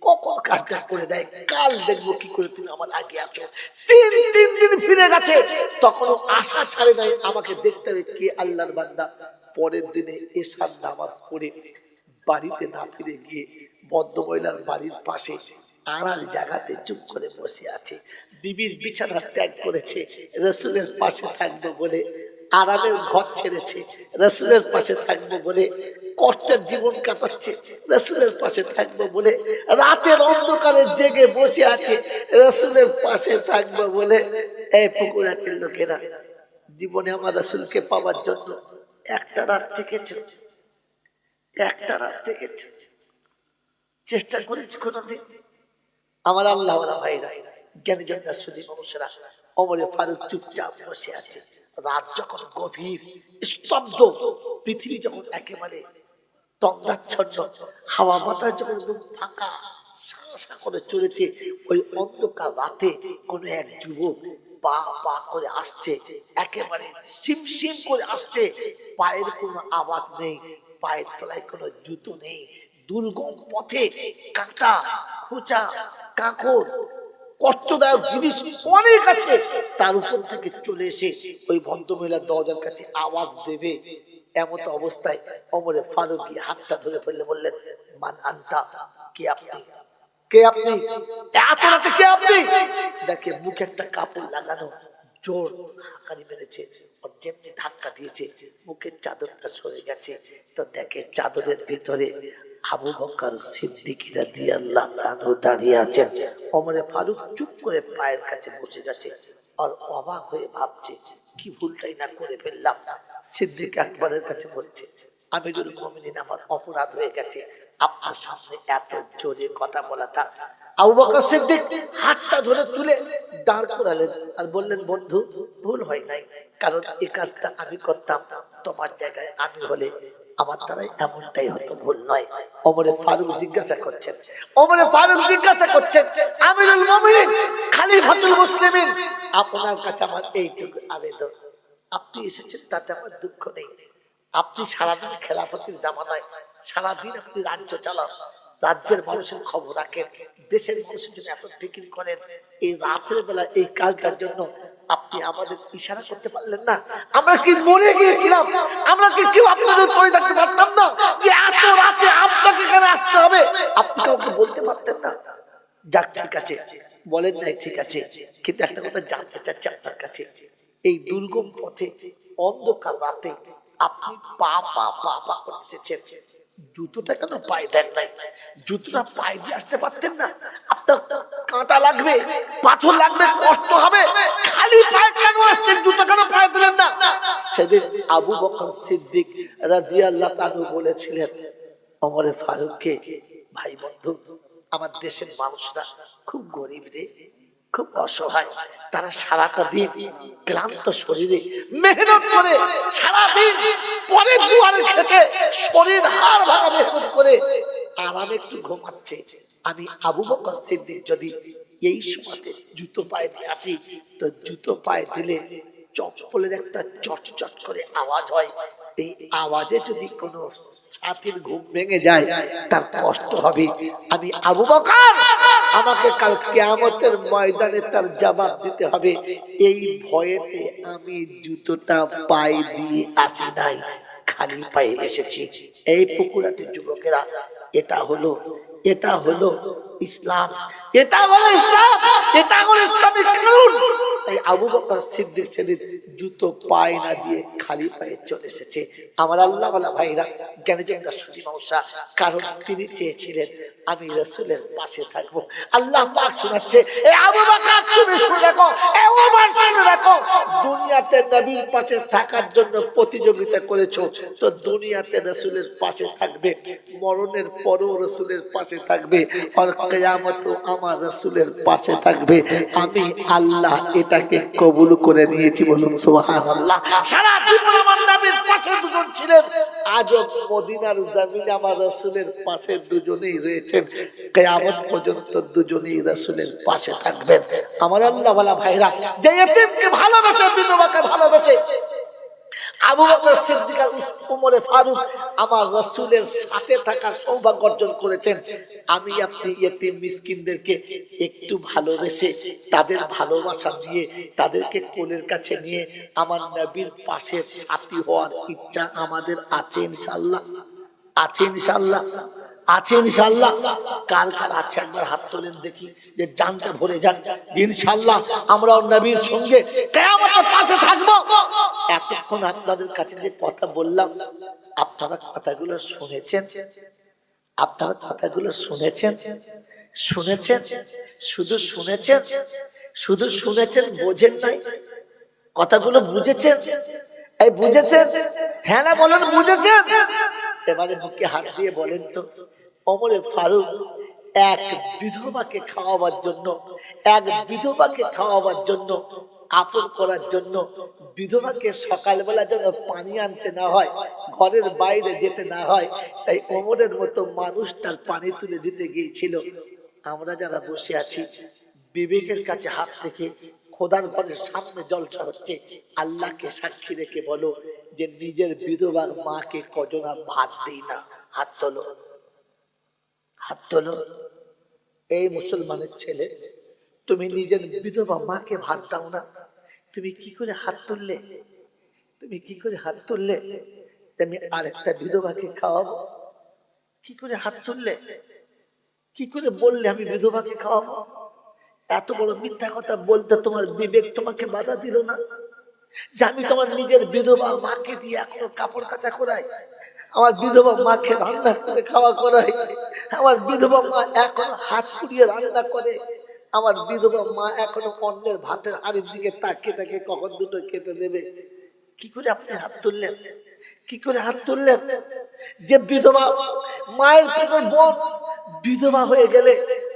কখন কাজটা করে দেয়, কাল দেখবো কি করে তুমি আমার আগে আছো। তিন দিন ফিরে গেছে, তখনও আশা ছাড়ে নাই, আমাকে দেখতে হবে কে আল্লাহর বান্দা। পরের দিনে এশার নামাজ পড়ে বাড়িতে না ফিরে গিয়ে ভদ্রমহিলার বাড়ির পাশে আড়াল জায়গাতে চুপ করে বসে আছে। বিবির বিছানা ত্যাগ করেছে, রাসূলের পাশে থাকবো বলে আরামের ঘর ছেড়েছে, রাসূলের পাশে থাকবো বলে কষ্টের জীবন কাটাচ্ছে, রাসূলের পাশে থাকবো বলে রাতের অন্ধকারে জেগে বসে আছে, রাসূলের পাশে থাকবো বলে। এই পুকুরাটির লোকেরা, জীবনে আমার রাসূলকে পাওয়ার জন্য একটা রাত থেকেছে, একটা রাত থেকেছে, চেষ্টা করেছি কোনদিন? আমার আল্লাহওয়ালা ভাইরা, জ্ঞানী জনরা, সুধী মানুষেরা, ওমরে ফারুক চুপচাপ বসে আছে। রাত যখন গভীর স্তব্ধ, পৃথিবী যখন একেবারে তন্দ্রাচ্ছন্ন, হাওয়া বাতাস যখন একদম ফাঁকা শাঁ করে চলেছে, ওই অন্ধকার রাতে কোন এক যুবক পা পা করে আসছে, একেবারে সিম সিম করে আসছে, পায়ের কোনো আওয়াজ নেই, পায়ের তলায় কোনো জুতো নেই, দুর্গম পথে কাঁটা খোঁচা কাঁকর কষ্টদায়ক জিনিস অনেক আছে, তার উপর থেকে চলে এসে ওই ভদ্রমহিলার দরজার কাছে আওয়াজ দেবে। এমত অবস্থায় ওমরে ফারুক গিয়ে হাতটা ধরে ফেললে, বললেন, মান আনতা, কে আপনি? কে আপনি? এত রাতে কে আপনি? দেখে মুখে একটা কাপড় লাগানো, জোর হাঁকারি মেরেছে, ওর যেমনি ধাক্কা দিয়েছে মুখের চাদরটা সরে গেছে, তো দেখে চাদরের ভিতরে আবু বকর সিদ্দিক রাদিয়াল্লাহু আনহু দাঁড়িয়ে আছেন। ওমরে ফারুক চুপ করে পায়ের কাছে বসে গেছে, আর অবাক হয়ে ভাবছে, কি ভুলটাই না করে ফেললাম। সিদ্দিক আকবরের কাছে বলছে, আমিরুল মুমিনিন, আমার অপরাধ হয়ে গেছে, আপনার সামনে এত জোরে কথা বলাটা। আবু বকর সিদ্দিক হাতটা ধরে তুলে দাঁড় করালেন আর বললেন, বন্ধু, ভুল হয় নাই, কারণ এই কাজটা আমি করতাম, তোমার জায়গায় আমি হলে আমার দ্বারাই এমনটাই হতো, ভুল নয়। ওমরে ফারুক জিজ্ঞাসা করছেন, আমিরুল মুমিনিন, খলিফাতুল মুসলিমিন, আপনার কাছে আমার এইটুকু আবেদন, আপনি এসেছেন তাতে আমার দুঃখ নেই, আপনি সারাদিন খেলাফতের জামানায় সারাদিন আপনি রাজ্য চালান, রাজ্যের মানুষের খবর রাখেন, দেশের মানুষের জন্য এত ফিকির করেন, এই রাতের বেলা এই কাজটার জন্য আপনি আমাদের ইশারা করতে পারলেন না? আমরা কি মরে গিয়েছিলাম? আমরা কি কেউ আপনাদের তৈরি থাকতে পারতাম না যে এত রাতে আপনাকে এখানে আসতে হবে? আপনি কাউকে বলতে পারতেন না? যাক, ঠিক আছে, বলেন নাই, ঠিক আছে, কিন্তু একটা কথা জানতে চাচ্ছি আপনার কাছে, এই দুর্গম পথে অন্ধকার রাতে আপনি পা পা পা পা করে এসেছেন, জুতোটা কেন পায়ে দেন নাই? জুতোটা পায়ে দিয়ে আসতে পারতেন না? আপনার কাঁটা লাগবে, পাথর লাগবে, কষ্ট হবে, খালি পায়ে কেন আসছেন? জুতো কেন পায়ে দিলেন না? সেদিন আবু বকর সিদ্দিক রাদিয়াল্লাহু আনহু বলেছিলেন ওমরে ফারুককে, ভাই বন্ধু, আমার দেশের মানুষরা খুব গরিব রে, খুব অসহায়, তারা সারাটা দিন ক্লান্ত শরীরে মেহনত করে, সারাদিন পরে দুয়ারে খেতে শরীর হাড় ভাঙা মেহনত করে আরামে একটু ঘুমাচ্ছে। আমি আবু বকর সিদ্দিক যদি এই সময়তে জুতো পায়ে দিয়ে আসি, তো জুতো পায়ে দিলে চপ্পলের একটা চট চট করে আওয়াজ হয়, এই আওয়াজে যদি কোনো সাথীর ঘুম ভেঙে যায় তার কষ্ট হবে। আমি আবু বকর, আমাকে কাল কিয়ামতের ময়দানে তার জবাব দিতে হবে। এই ভয়েতে আমি জুতোটা পায়ে দিয়ে আসি নাই, খালি পায়ে এসেছি। এই পুকুরাটি যুবকেরা, এটা হলো ইসলাম, এটা হলো ইসলাম, এটা হলো ইসলামিক কানুন। তাই আবু বকর সিদ্দিক সেদিন জুতো পায়ে না দিয়ে খালি পায়ে চলে এসেছে। আমার আল্লাহ ওয়ালা ভাইরা, জ্ঞানীজনরা, সুধী মৌসা, কারণ তিনি চেয়েছিলেন আমি রাসূলের পাশে থাকবো। আল্লাহ পাক শোনাচ্ছে, এ আবু বকর তুমি শুনে রাখো, এ ওমর শুনে রাখো, দুনিয়াতে নবীর পাশে থাকার জন্য প্রতিযোগিতা করেছো, তো দুনিয়াতে রাসূলের পাশে থাকবে, মরণের পরও রাসূলের পাশে থাকবে, আর কিয়ামতেও আমার রাসূলের পাশে থাকবে। আমি আল্লাহ এটাকে কবুল করে নিয়েছি, বলুন সুবহানাল্লাহ। সারা জীবন আমার নবীর পাশে দুজন ছিলেন, আজও মদিনার জমিনে আমার রাসূলের পাশে দুজনেই রয়েছেন, কিয়ামত পর্যন্ত দুজনেই রাসূলের পাশে থাকবেন। আমার আল্লাহ ওয়ালা ভাইরা, যে ইতিমকে ভালোবেসে, বিধবাকে ভালোবেসে আবু বকর সিদ্দিক আর উমর ফারুক আমার রাসূলের সাথে থাকার সৌভাগ্য অর্জন করেছেন, আমি আপনি ইতিম মিসকিনদেরকে একটু ভালোবেসে, তাদের ভালোবাসা দিয়ে, তাদেরকে কোলের কাছে নিয়ে আমার নবীর পাশে সাথী হওয়ার ইচ্ছা আমাদের আছে ইনশাআল্লাহ, আছে ইনশাআল্লাহ, আছে ইনশাআল্লাহ। কার কার আছে একবার হাত তোলেন দেখি, যে জানটা ভরে যান ইনশাআল্লাহ আমরা নবীর সঙ্গে কিয়ামতের পাশে থাকবো। এতক্ষণ আপনাদের কাছে যে কথা বললাম, আপনারা কথাগুলো শুনেছেন, আপনারা কথাগুলো শুনেছেন, শুনেছেন, শুধু শুনেছেন, শুধু শুনেছেন, বোঝেন নাই, কথাগুলো বুঝেছেন? এই বুঝেছেন? হ্যাঁ না বলেন, বুঝেছেন? এবারে বুকে হাত দিয়ে বলেন তো, ওমর ফারুক এক বিধবাকে খাওয়াবার জন্য, এক বিধবাকে খাওয়াবার জন্য, আপন করার জন্য, বিধবাকে সকালবেলা যেন পানি আনতে না হয়, ঘরের বাইরে যেতে না হয়, তাই ওমরের মতো মানুষ তার পানি তুলে দিতে গিয়েছিল। আমরা যারা বসে আছি, বিবেকের কাছে হাত থেকে খোদার ঘরের সামনে জলসা হচ্ছে, আল্লাহকে সাক্ষী রেখে বলো যে নিজের বিধবার মাকে কজনা ভাত দেই না? হাত তোলো, হাত তোলো। এই মুসলমানের ছেলে, তুমি নিজের বিধবা মাকে ভাত দাও না, তুমি কি করে হাত তুললে? তুমি কি করে হাত তুললে? আমি আরেকটা বিধবাকে খাওয়াবো, কি করে হাত তুললে? কি করে বললে আমি বিধবাকে খাওয়াবো? এত বড় মিথ্যা কথা বলতে তোমার বিবেক তোমাকে বাধা দিল না? যে আমি তোমার নিজের বিধবা মাকে দিয়ে এখনো কাপড় কাচা করাই, আমার বিধবা মাকে রান্না করে খাওয়া করাই, আমার বিধবা মা এখনো হাত পুড়িয়ে রান্না করে, আমার বিধবা মা এখনো অন্যের ভাতের হাড়ির দিকে তাকিয়ে থাকে কখন দুটো খেতে দেবে। কি করে আপনি হাত তুললেন? কি করে হাত তুললেন? যে বিধবা মায়ের পেটের বোন বিধবা হয়ে গেলে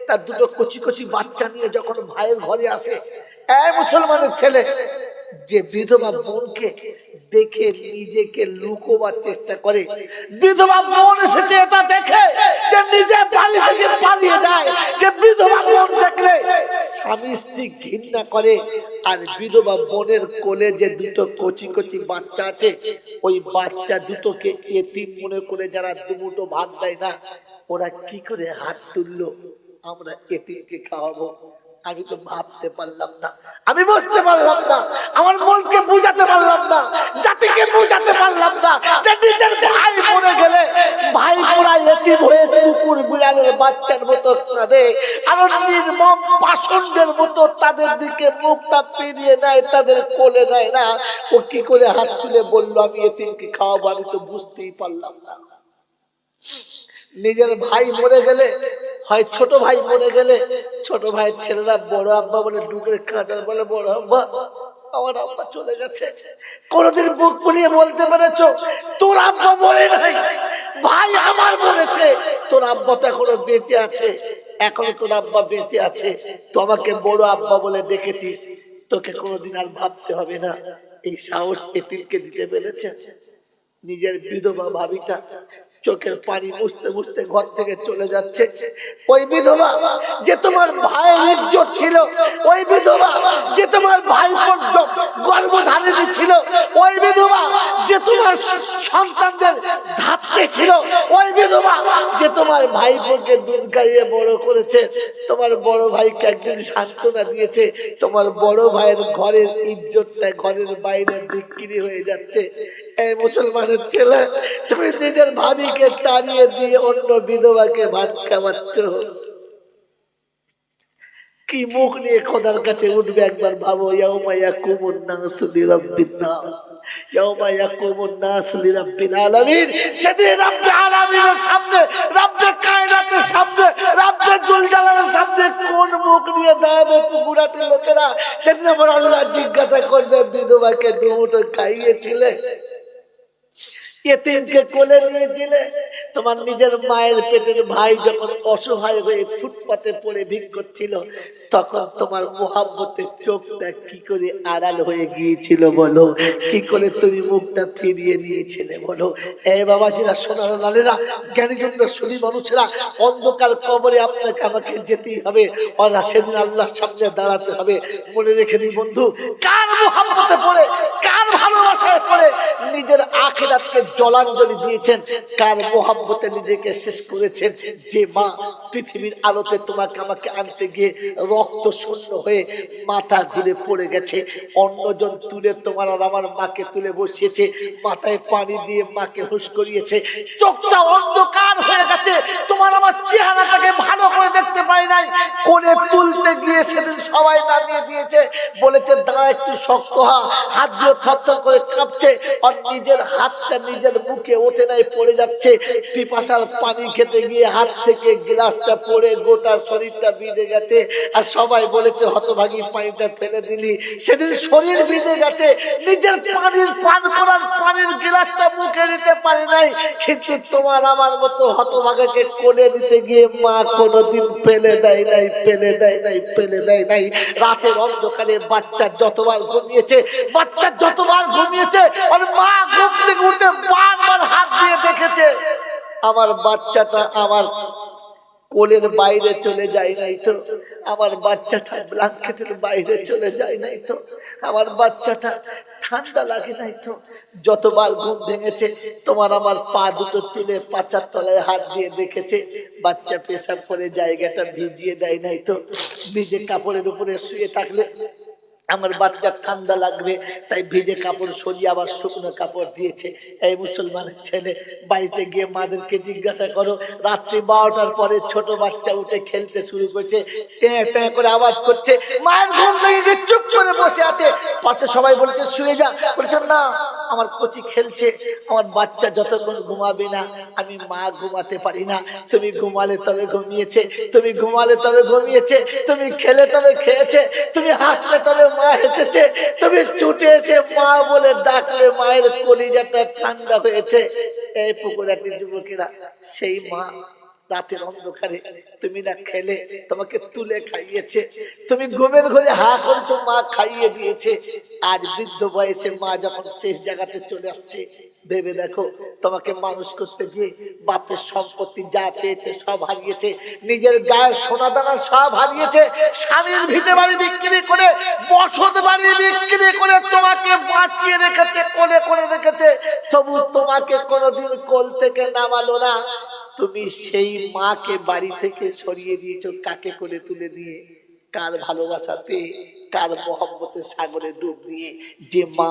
তার দুটো কচি কচি বাচ্চা নিয়ে যখন ভাইয়ের ঘরে আসে, এই মুসলমানের ছেলে, যে বিধবা বোনকে দেখে নিজেকে লুকোবার চেষ্টা করে, বিধবা বোন এসেছে এটা দেখে যে নিজে বাড়ি থেকে পালিয়ে যায়, যে বিধবা বোন দেখলে স্বামী স্ত্রী ঘৃণা করে, আর বিধবা বোনের কোলে যে দুটো কচি কচি বাচ্চা আছে, ওই বাচ্চা দুটোকে এতিম মনে করে যারা দুমুঠো ভাত দেয় না, ওরা কি করে হাত তুললো আমরা এতিমকে খাওয়াবো? আমি তো ভাবতে পারলাম না, আমি বুঝতে পারলাম না, আমার মনকে বুঝাতে পারলাম না, জাতিকে বুঝাতে পারলাম না যে নিজের ভাই মরে গেলে ভাই পুরা এতিম হয়ে কুকুর বিড়ালের বাচ্চার মতো কাঁদে, আর নির্মম পাষণ্ডের মতো তাদের দিকে মুখটা ফিরিয়ে নেয়, তাদের কোলে নেয় না। ও কি করে হাত তুলে বললো আমি এতিমকে খাওয়াবো? আমি তো বুঝতেই পারলাম না। নিজের ভাই মরে গেলে, হয় ছোট ভাই মরে গেলে, ছোট ভাইয়ের ছেলেরা বড় আব্বা বলে ডুকের কাঁদার বলে, বড় আব্বা আমার আব্বা চলে গেছে। কোনদিন বুক ফুলিয়ে বলতে পেরেছো তোর আব্বা মরে নাই, ভাই আমার মরেছে, তোর আব্বা তো এখনো বেঁচে আছে, এখনো তোর আব্বা বেঁচে আছে, তো আমাকে বড় আব্বা বলে ডেকেছিস, তোকে কোনোদিন আর ভাবতে হবে না। এই সাহস এতিমকে দিতে পেরেছে? নিজের বিধবা ভাবিটা চোখের পানি মুছতে মুছতে ঘর থেকে চলে যাচ্ছে। ওই বিধবা যে তোমার ভাইয়ের ইজ্জত ছিল, ওই বিধবা যে তোমার ভাই গর্ভধারিণী ছিল, ওই বিধবা যে যে তোমার সন্তানদের ধাত্রে ছিল, ওই বিধবা যে তোমার ভাইপোকে দুধ খাইয়ে বড় করেছে, তোমার বড় ভাইকে একদিন সান্ত্বনা দিয়েছে, তোমার বড় ভাইয়ের ঘরের ইজ্জতটা ঘরের বাইরে বিক্রি হয়ে যাচ্ছে। এই মুসলমানের ছেলে, তুমি নিজের ভাবিকে তাড়িয়ে দিয়ে অন্য বিধবাকে ভাত খাওয়াচ্ছ। কি মুখ নিয়ে খোদার কাছে উঠবে একবার ভাবো। ইয়াউমা ইয়াকুমুন নাসু লিরাব্বিন নাস, ইয়াউমা ইয়াকুমুন নাস লিরাব্বিল আলামিন। সেদিন রব্বে আলামিনের সামনে, রব্বে কায়নাতের সামনে, রব্বে জুল জালালের সামনে কোন মুখ নিয়ে দাঁড়াবে পুকুরাটির লোকেরা? সেদিন আমার আল্লাহ জিজ্ঞাসা করবে, বিধবাকে দুমুঠো খাইয়েছিলে, এতিমকে কোলে নিয়েছিলে, তোমার নিজের মায়ের পেটের ভাই যখন অসহায় হয়ে ফুটপাতে পড়ে ভিক করছিল, তখন তোমার মোহাব্বতের চোখটা কি করে আড়াল হয়ে গিয়েছিল বলো? কি করে তুমি মুখটা ফিরিয়ে নিয়েছিলে বলো? এ বাবাজিরা, সোনার লালেরা, জ্ঞানীজন্য সুধী মানুষেরা, অন্ধকার কবরে আপনাকে আমাকে যেতেই হবে, ওরা সেদিন আল্লাহর সামনে দাঁড়াতে হবে। মনে রেখে দিই বন্ধু, কার মোহাব্বতে পড়ে, কার ভালোবাসায় পড়ে নিজের আখিরাতকে জলাঞ্জলি দিয়েছেন, কার মোহাব্বতে নিজেকে শেষ করেছেন? যে মা পৃথিবীর আলোতে তোমাকে আমাকে আনতে গিয়ে রক্ত শূন্য হয়ে মাথা ঘুরে পড়ে গেছে, অন্যজন তুলে তোমার আর আমার মাকে তুলে বসিয়েছে, মাথায় পানি দিয়ে মাকে হুঁশ করিয়েছে, চোখটা অন্ধকার হয়ে গেছে, তোমার আমার চেহারাটাকে ভালো করে দেখতে পাই নাই, কোণে তুলতে গিয়ে সেদিন সবাই নামিয়ে দিয়েছে, বলেছে দাঁড়া একটু শক্ত হা, হাতগুলো থরথর করে কাঁপছে, আর নিজের হাতটা নিজের মুখে ওঠে নাই, পড়ে যাচ্ছে। পিপাসার পানি খেতে গিয়ে হাত থেকে গ্লাসটা পড়ে গোটা শরীরটা ভিজে গেছে, আর সবাই বলেছে হতভাগী পানিটা ফেলে দিলি। সেদিন শরীর ভিজে গেছে, নিজের পানির পান করার পানির গ্লাসটা মুখে নিতে পারে নাই, কিন্তু তোমার আমার মতো হতভাগাকে কোলে দিতে গিয়ে মা কোনোদিন ফেলে দেয় নাই, ফেলে দেয় নাই, ফেলে দেয় নাই। রাতের অন্ধকারে বাচ্চা যতবার ঘুমিয়েছে, বাচ্চা যতবার ঘুমিয়েছে, আর মা ঘুম থেকে উঠে বারবার হাত দিয়ে দেখেছে আমার বাচ্চাটা আমার কোলের বাইরে চলে যায় নাই তো, আমার বাচ্চাটা ব্ল্যাঙ্কেটের বাইরে চলে যায় নাই তো, আমার বাচ্চাটা ঠান্ডা লাগে নাই তো। যতবার ঘুম ভেঙেছে তোমার আমার পা দুটো তুলে পাচার তলায় হাত দিয়ে দেখেছে বাচ্চা পেশাব করে জায়গাটা ভিজিয়ে দেয় নাই তো। ভিজে কাপড়ের উপরে শুয়ে থাকলে আমার বাচ্চার ঠান্ডা লাগবে, তাই ভিজে কাপড় সরিয়ে আবার শুকনো কাপড় দিয়েছে। এই মুসলমানের ছেলে, বাড়িতে গিয়ে মাদেরকে জিজ্ঞাসা করো, রাত্রি 12টার পরে ছোট বাচ্চা উঠে খেলতে শুরু করছে, ট্যাঁ ট্যাঁ করে আওয়াজ করছে, মায়ের ঘুম ভেঙে গিয়ে চুপ করে বসে আছে। পাশে সবাই বলেছে শুয়ে যা, বলেছে না আমার কচি খেলছে, আমার বাচ্চা যতক্ষণ ঘুমাবে না আমি মা ঘুমাতে পারি না। তুমি ঘুমালে তবে ঘুমিয়েছে, তুমি ঘুমালে তবে ঘুমিয়েছে, তুমি খেলে তবে খেয়েছে, তুমি হাসলে তবে মা হেসেছে, তুমি ছুটে এসে মা বলে ডাকলে মায়ের কলিজাটা ঠান্ডা হয়েছে। এই পুকুরাটি যুবকেরা, সেই মা রাতের অন্ধকারে তুমি না খেলে তোমাকে তুলে খাইয়েছে, তুমি ঘুমের ঘরে হা করেছো, মা খাইয়ে দিয়েছে। আজ বৃদ্ধ বয়সে মা যখন শেষ জায়গাতে চলে আসছে, ভেবে দেখো তোমাকে মানুষ করতে গিয়ে বাপের সম্পত্তি যা পেয়েছে সব হারিয়েছে, নিজের গায়ের সোনা দানা সব হারিয়েছে, স্বামীর ভিটে বাড়ি বিক্রি করে, বসত বাড়ি বিক্রি করে তোমাকে বাঁচিয়ে রেখেছে, কোলে করে রেখেছে, তবু তোমাকে কোনোদিন কোল থেকে নামালো না। তুমি সেই মাকে বাড়ি থেকে সরিয়ে দিয়েছো কাকে করে তুলে দিয়ে? কার ভালোবাসাতে, কার মোহাম্মতের সাগরে ডুব দিয়ে? যে মা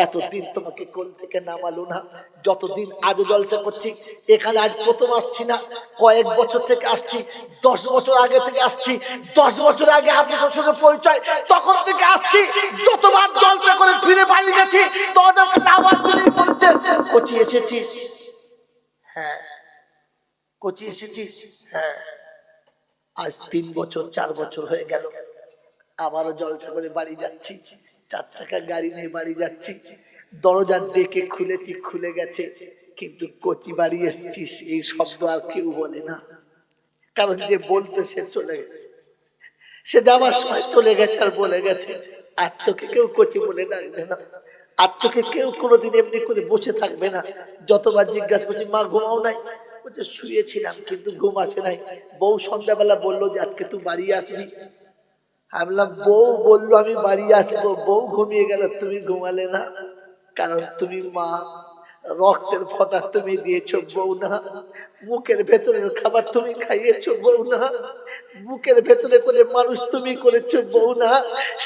এতদিন তোমাকে কোল থেকে নামালো না। যতদিন আজ জলসা করছি, এখানে আজ প্রথম আসছি না, কয়েক বছর থেকে আসছি, 10 বছর আগে থেকে আসছি, 10 বছর আগে আপনার সঙ্গে পরিচয়, তখন থেকে আসছি। যতবার জলসা করে ফিরে বাড়ি গেছি, দরজার কাছে আওয়াজ দিলেই বলেছে কচি এসেছিস? হ্যাঁ। কচি এসেছিস? হ্যাঁ। আজ 3 বছর 4 বছর হয়ে গেল, আবারও জলসা করে বাড়ি যাচ্ছি, 4 চাকা গাড়ি নিয়ে বাড়ি যাচ্ছি, দরজা ডেকে খুলেছি, খুলে গেছে, কিন্তু কচি বাড়ি এসেছিস এই শব্দ আর কেউ বলে না, কারণ যে বলতে সে চলে গেছে, সে যাওয়ার সময় চলে গেছে আর বলে গেছে। আর তোকে কেউ কচি বলে ডাকবে না, আর তোকে কেউ কোনোদিন এমনি করে বসে থাকবে না। যতবার জিজ্ঞাসা করছি মা ঘুমাও নাই, বলছে শুয়েছিলাম কিন্তু ঘুম আসে নাই। বউ সন্ধ্যাবেলা বললো যে আজকে তুই বাড়ি আসবি, আমি বললাম বউ বললো আমি বাড়ি আসবো, বউ ঘুমিয়ে গেল, তুমি ঘুমালে না, কারণ তুমি মা, রক্তের ফোঁটা তুমি দিয়েছো বউ না, মুখের ভেতরের খাবার তুমি খাইয়েছো বউ না, বুকের ভেতরে করে মানুষ তুমি করেছো বউ না।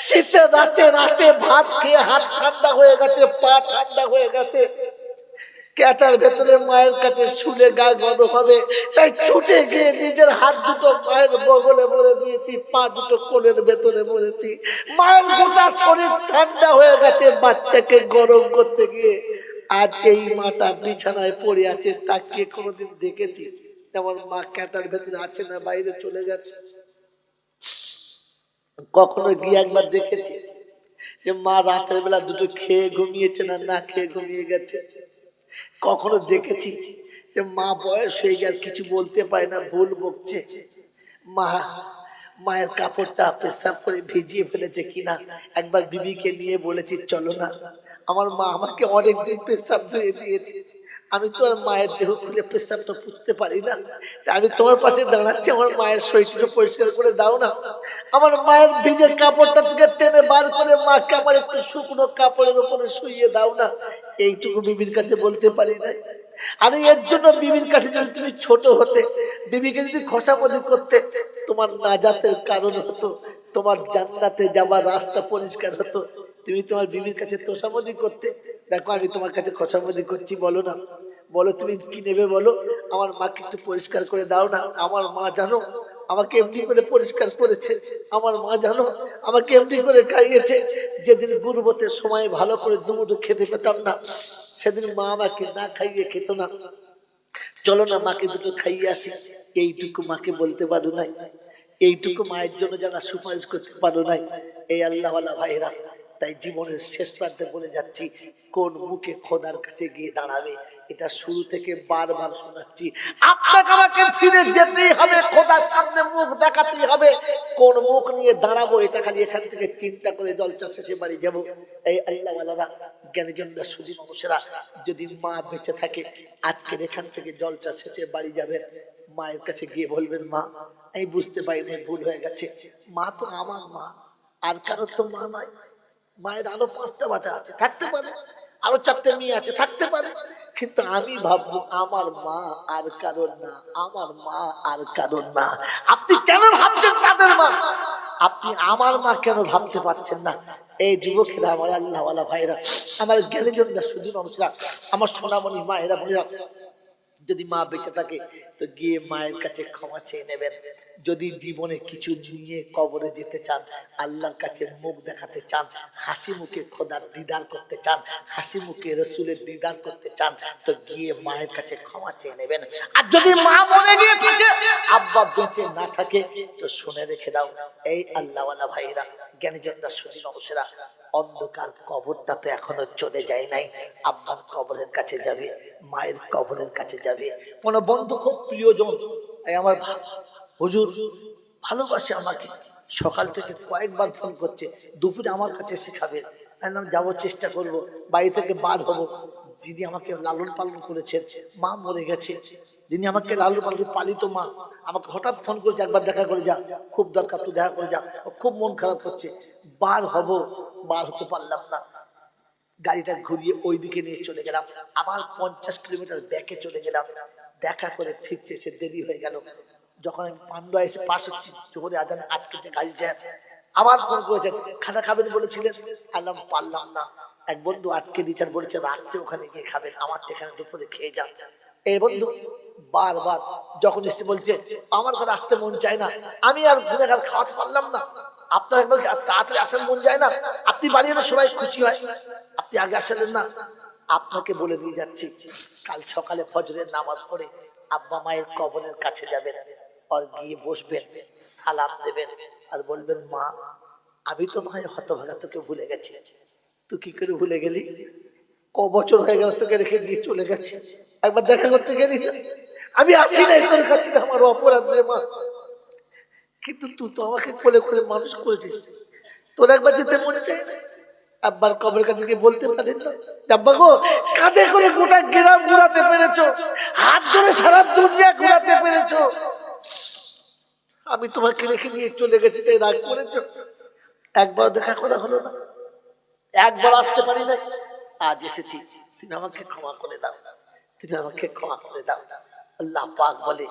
শীতে রাতে রাতে ভাত খেয়ে হাত ঠান্ডা হয়ে গেছে, পা ঠান্ডা হয়ে গেছে, ক্যাটার ভেতরে মায়ের কাছে শুলে গা গরম হবে, তাই ছুটে গিয়ে নিজের হাত দুটো মায়ের বগলে ভরে দিয়েছি, পা দুটো কোলের ভেতরে ভরেছি। মায়ের গোটা শরীর ঠান্ডা হয়ে গেছে বাচ্চাকে গরম করতে গিয়ে। আজ এই মাটা বিছানায় পড়ে আছে, তাকে কোনোদিন দেখেছি আমার মা ক্যাটার ভেতরে আছে না বাইরে চলে গেছে? কখনো গিয়ে একবার দেখেছি যে মা রাতের বেলা দুটো খেয়ে ঘুমিয়েছে না না খেয়ে ঘুমিয়ে গেছে? কখনো দেখেছি যে মা বয়স হয়ে গেল কিছু বলতে পারে না, ভুল বকছে, মা মায়ের কাপড়টা পেশাব করে ভিজিয়ে ফেলেছে কিনা একবার বিবিকে নিয়ে বলেছি চলো না? আমার মা আমাকে অনেকদিন পেশাব ধুয়ে দিয়েছে, আমি তো আর মায়ের দেহ খুলে পেশাবটা পুছতে পারি না, আমি তোমার পাশে দাঁড়াচ্ছি, আমার মায়ের শরীরটা পরিষ্কার করে দাও না। আমার মায়ের ভিজে কাপড়টা থেকে টেনে বার করে মাকে আমার একটু শুকনো কাপড়ের উপরে শুইয়ে দাও না, এইটুকু বিবির কাছে বলতে পারি না। আরে এর জন্য বিবির কাছে যদি তুমি ছোট হতে, বিবিকে যদি খোসামদি করতে, তোমার নাজাতের কারণ হতো, তোমার জান্নাতে যাবার রাস্তা পরিষ্কার হতো। তুমি তোমার বিবির কাছে তোষামদি করতে, দেখো আমি তোমার কাছে খোসামদি করছি, বলো না, বলো তুমি কি নেবে বলো, আমার মাকে একটু পরিষ্কার করে দাও না। আমার মা জানো আমাকে এমনি করে পরিষ্কার করেছে, আমার মা জানো আমাকে এমনি করে খাইয়েছে। যেদিন গুরবতের সময় ভালো করে দুমুঠো খেতে পেতাম না, সেদিন মা আমাকে না খাইয়ে খেত না। চলো না মাকে দুটো খাইয়ে আসি, এইটুকু মাকে বলতে পারো নাই, এইটুকু মায়ের জন্য যারা সুপারিশ করতে পারো নাই, এই আল্লাহওয়ালা ভাইরা। তাই জীবনের শেষ প্রান্তে বলে যাচ্ছি, কোন মুখে খোদার কাছে গিয়ে দাঁড়াবে, এটা শুরু থেকে বারবার শোনাচ্ছি। আপনাকে আমাকে ফিরে যেতেই হবে, খোদার সামনে মুখ দেখাতেই হবে। কোন মুখ নিয়ে দাঁড়াবো এটা খালি এখান থেকে চিন্তা করে জলসা শেষে বাড়ি যাবো। এই আল্লাহওয়ালারা, জ্ঞানীজনরা, সুধী মানুষেরা, যদি মা বেঁচে থাকে আজকের এখান থেকে জলসা শেষে বাড়ি যাবেন, মায়ের কাছে গিয়ে বলবেন মা আমি বুঝতে পারিনি, ভুল হয়ে গেছে, মা তো আমার মা, আর কারোর তো মা নয়। মায়ের আরো 5টা বাটা আছে, থাকতে পারে, আরো 4টে মেয়ে আছে, থাকতে পারে, কিন্তু আমি ভাববো আমার মা আর কারণ না, আমার মা আর কারণ না। আপনি কেন ভাবছেন তাদের মা, আপনি আমার মা কেন ভাবতে পারছেন না? এই যুবকেরা, আমার আল্লাহওয়ালা ভাইরা, আমার জ্ঞানীজনরা, শুধু মানুষরা, আমার সোনামণি মায়েরা বোনেরা, যদি মা বেঁচে থাকে তো গিয়ে মায়ের কাছে ক্ষমা চেয়ে নেবেন। যদি জীবনে কিছু নিয়ে কবরে যেতে চান, আল্লাহর কাছে মুখ দেখাতে চান, হাসি মুখে খোদার দিদার করতে চান, হাসি মুখে রসুলের দিদার করতে চান, তো গিয়ে মায়ের কাছে ক্ষমা চেয়ে নেবেন। আর যদি মা মরে গিয়ে থাকে, আব্বা বেঁচে না থাকে, তো শুনে রেখে দাও এই আল্লাহওয়ালা ভাইরা, জ্ঞানীজনরা, সুধী মানুষেরা, অন্ধকার কবরটা তো এখনো চলে যায় নাই। আব্বার কবরের কাছে যাবে, মায়ের কবরের কাছে যাবে। কোন বন্ধু খুব প্রিয়জন, আমার হুজুর ভালোবাসে আমাকে, সকাল থেকে কয়েকবার ফোন করছে, দুপুরে আমার কাছে শেখাবে, যাবো, চেষ্টা করব, বাড়ি থেকে বার হব। যিনি আমাকে লালন পালন করেছেন, মা মরে গেছে, যিনি আমাকে লালন পালন পালিত মা, আমাকে হঠাৎ ফোন করেছে, একবার দেখা করে যা, খুব দরকার, তুই দেখা করে যা, খুব মন খারাপ করছে। বার হব, বার হতে পারলাম না, গাড়িটা ঘুরিয়ে ওই দিকে নিয়ে চলে গেলাম, আবার 50 কিলোমিটার ব্যাকে চলে গেলাম, দেখা করে ফিরতে এসে দেরি হয়ে গেল। যখন আমি পান্ডুয়া এসে পাশ হচ্ছি, জোহরে আজানে আটকেছে গাড়ি জ্যাম, আবার ফোন করেছেন, খানা খাবেন বলেছিলেন, আল্লাহ পারলাম না, এক বন্ধু আটকে দিচ্ছেন, বলেছে রাত্রে ওখানে গিয়ে খাবেন, আমার এখানে দুপুরে খেয়ে যান। এই বন্ধু বারবার যখন এসে বলছে আমার ঘরে আসতে মন চায় না, আমি আর গুনেগার খাওয়াতে পারলাম না, আপনার একবার তাড়াতাড়ি আসার মন যায় না, আপনি বাড়ি এলে সবাই খুশি হয়, আপনি আগে আসলেন না। আপনাকে বলে দিয়ে যাচ্ছি, কাল সকালে ফজরের নামাজ পড়ে আব্বা মায়ের কবরের কাছে যাবেন, আর গিয়ে বসবেন, সালাম দেবেন, আর বলবেন মা আমি তো ভাই হতভাগা, তোকে ভুলে গেছি। তুই কি করে ভুলে গেলি? ক বছর হয়ে গেল তোকে রেখে দিয়ে চলে গেছি, একবার দেখা করতে গেলি না? আমি আসি নাই তোর কাছে, আমার অপরাধ রে মা, কিন্তু তুই তো আমাকে কোলে করে মানুষ করেছিস, তোর একবার যেতে মন চায় না? আব্বার কবরের কাছে গিয়ে বলতে পারেন না, আব্বা গো কাঁধে করে গোটা গ্রাম ঘুরাতে পেরেছো, হাত ধরে সারা দুনিয়া ঘুরাতে পেরেছো, আমি তোমাকে রেখে নিয়ে চলে গেছি তাই রাগ করেছো? একবার দেখা করা হলো না, একবার আসতে পারি না, আজ এসেছি, তুমি আমাকে ক্ষমা করে দাও, তুমি আমাকে ক্ষমা করে দাও। আল্লাহ পাক বলে,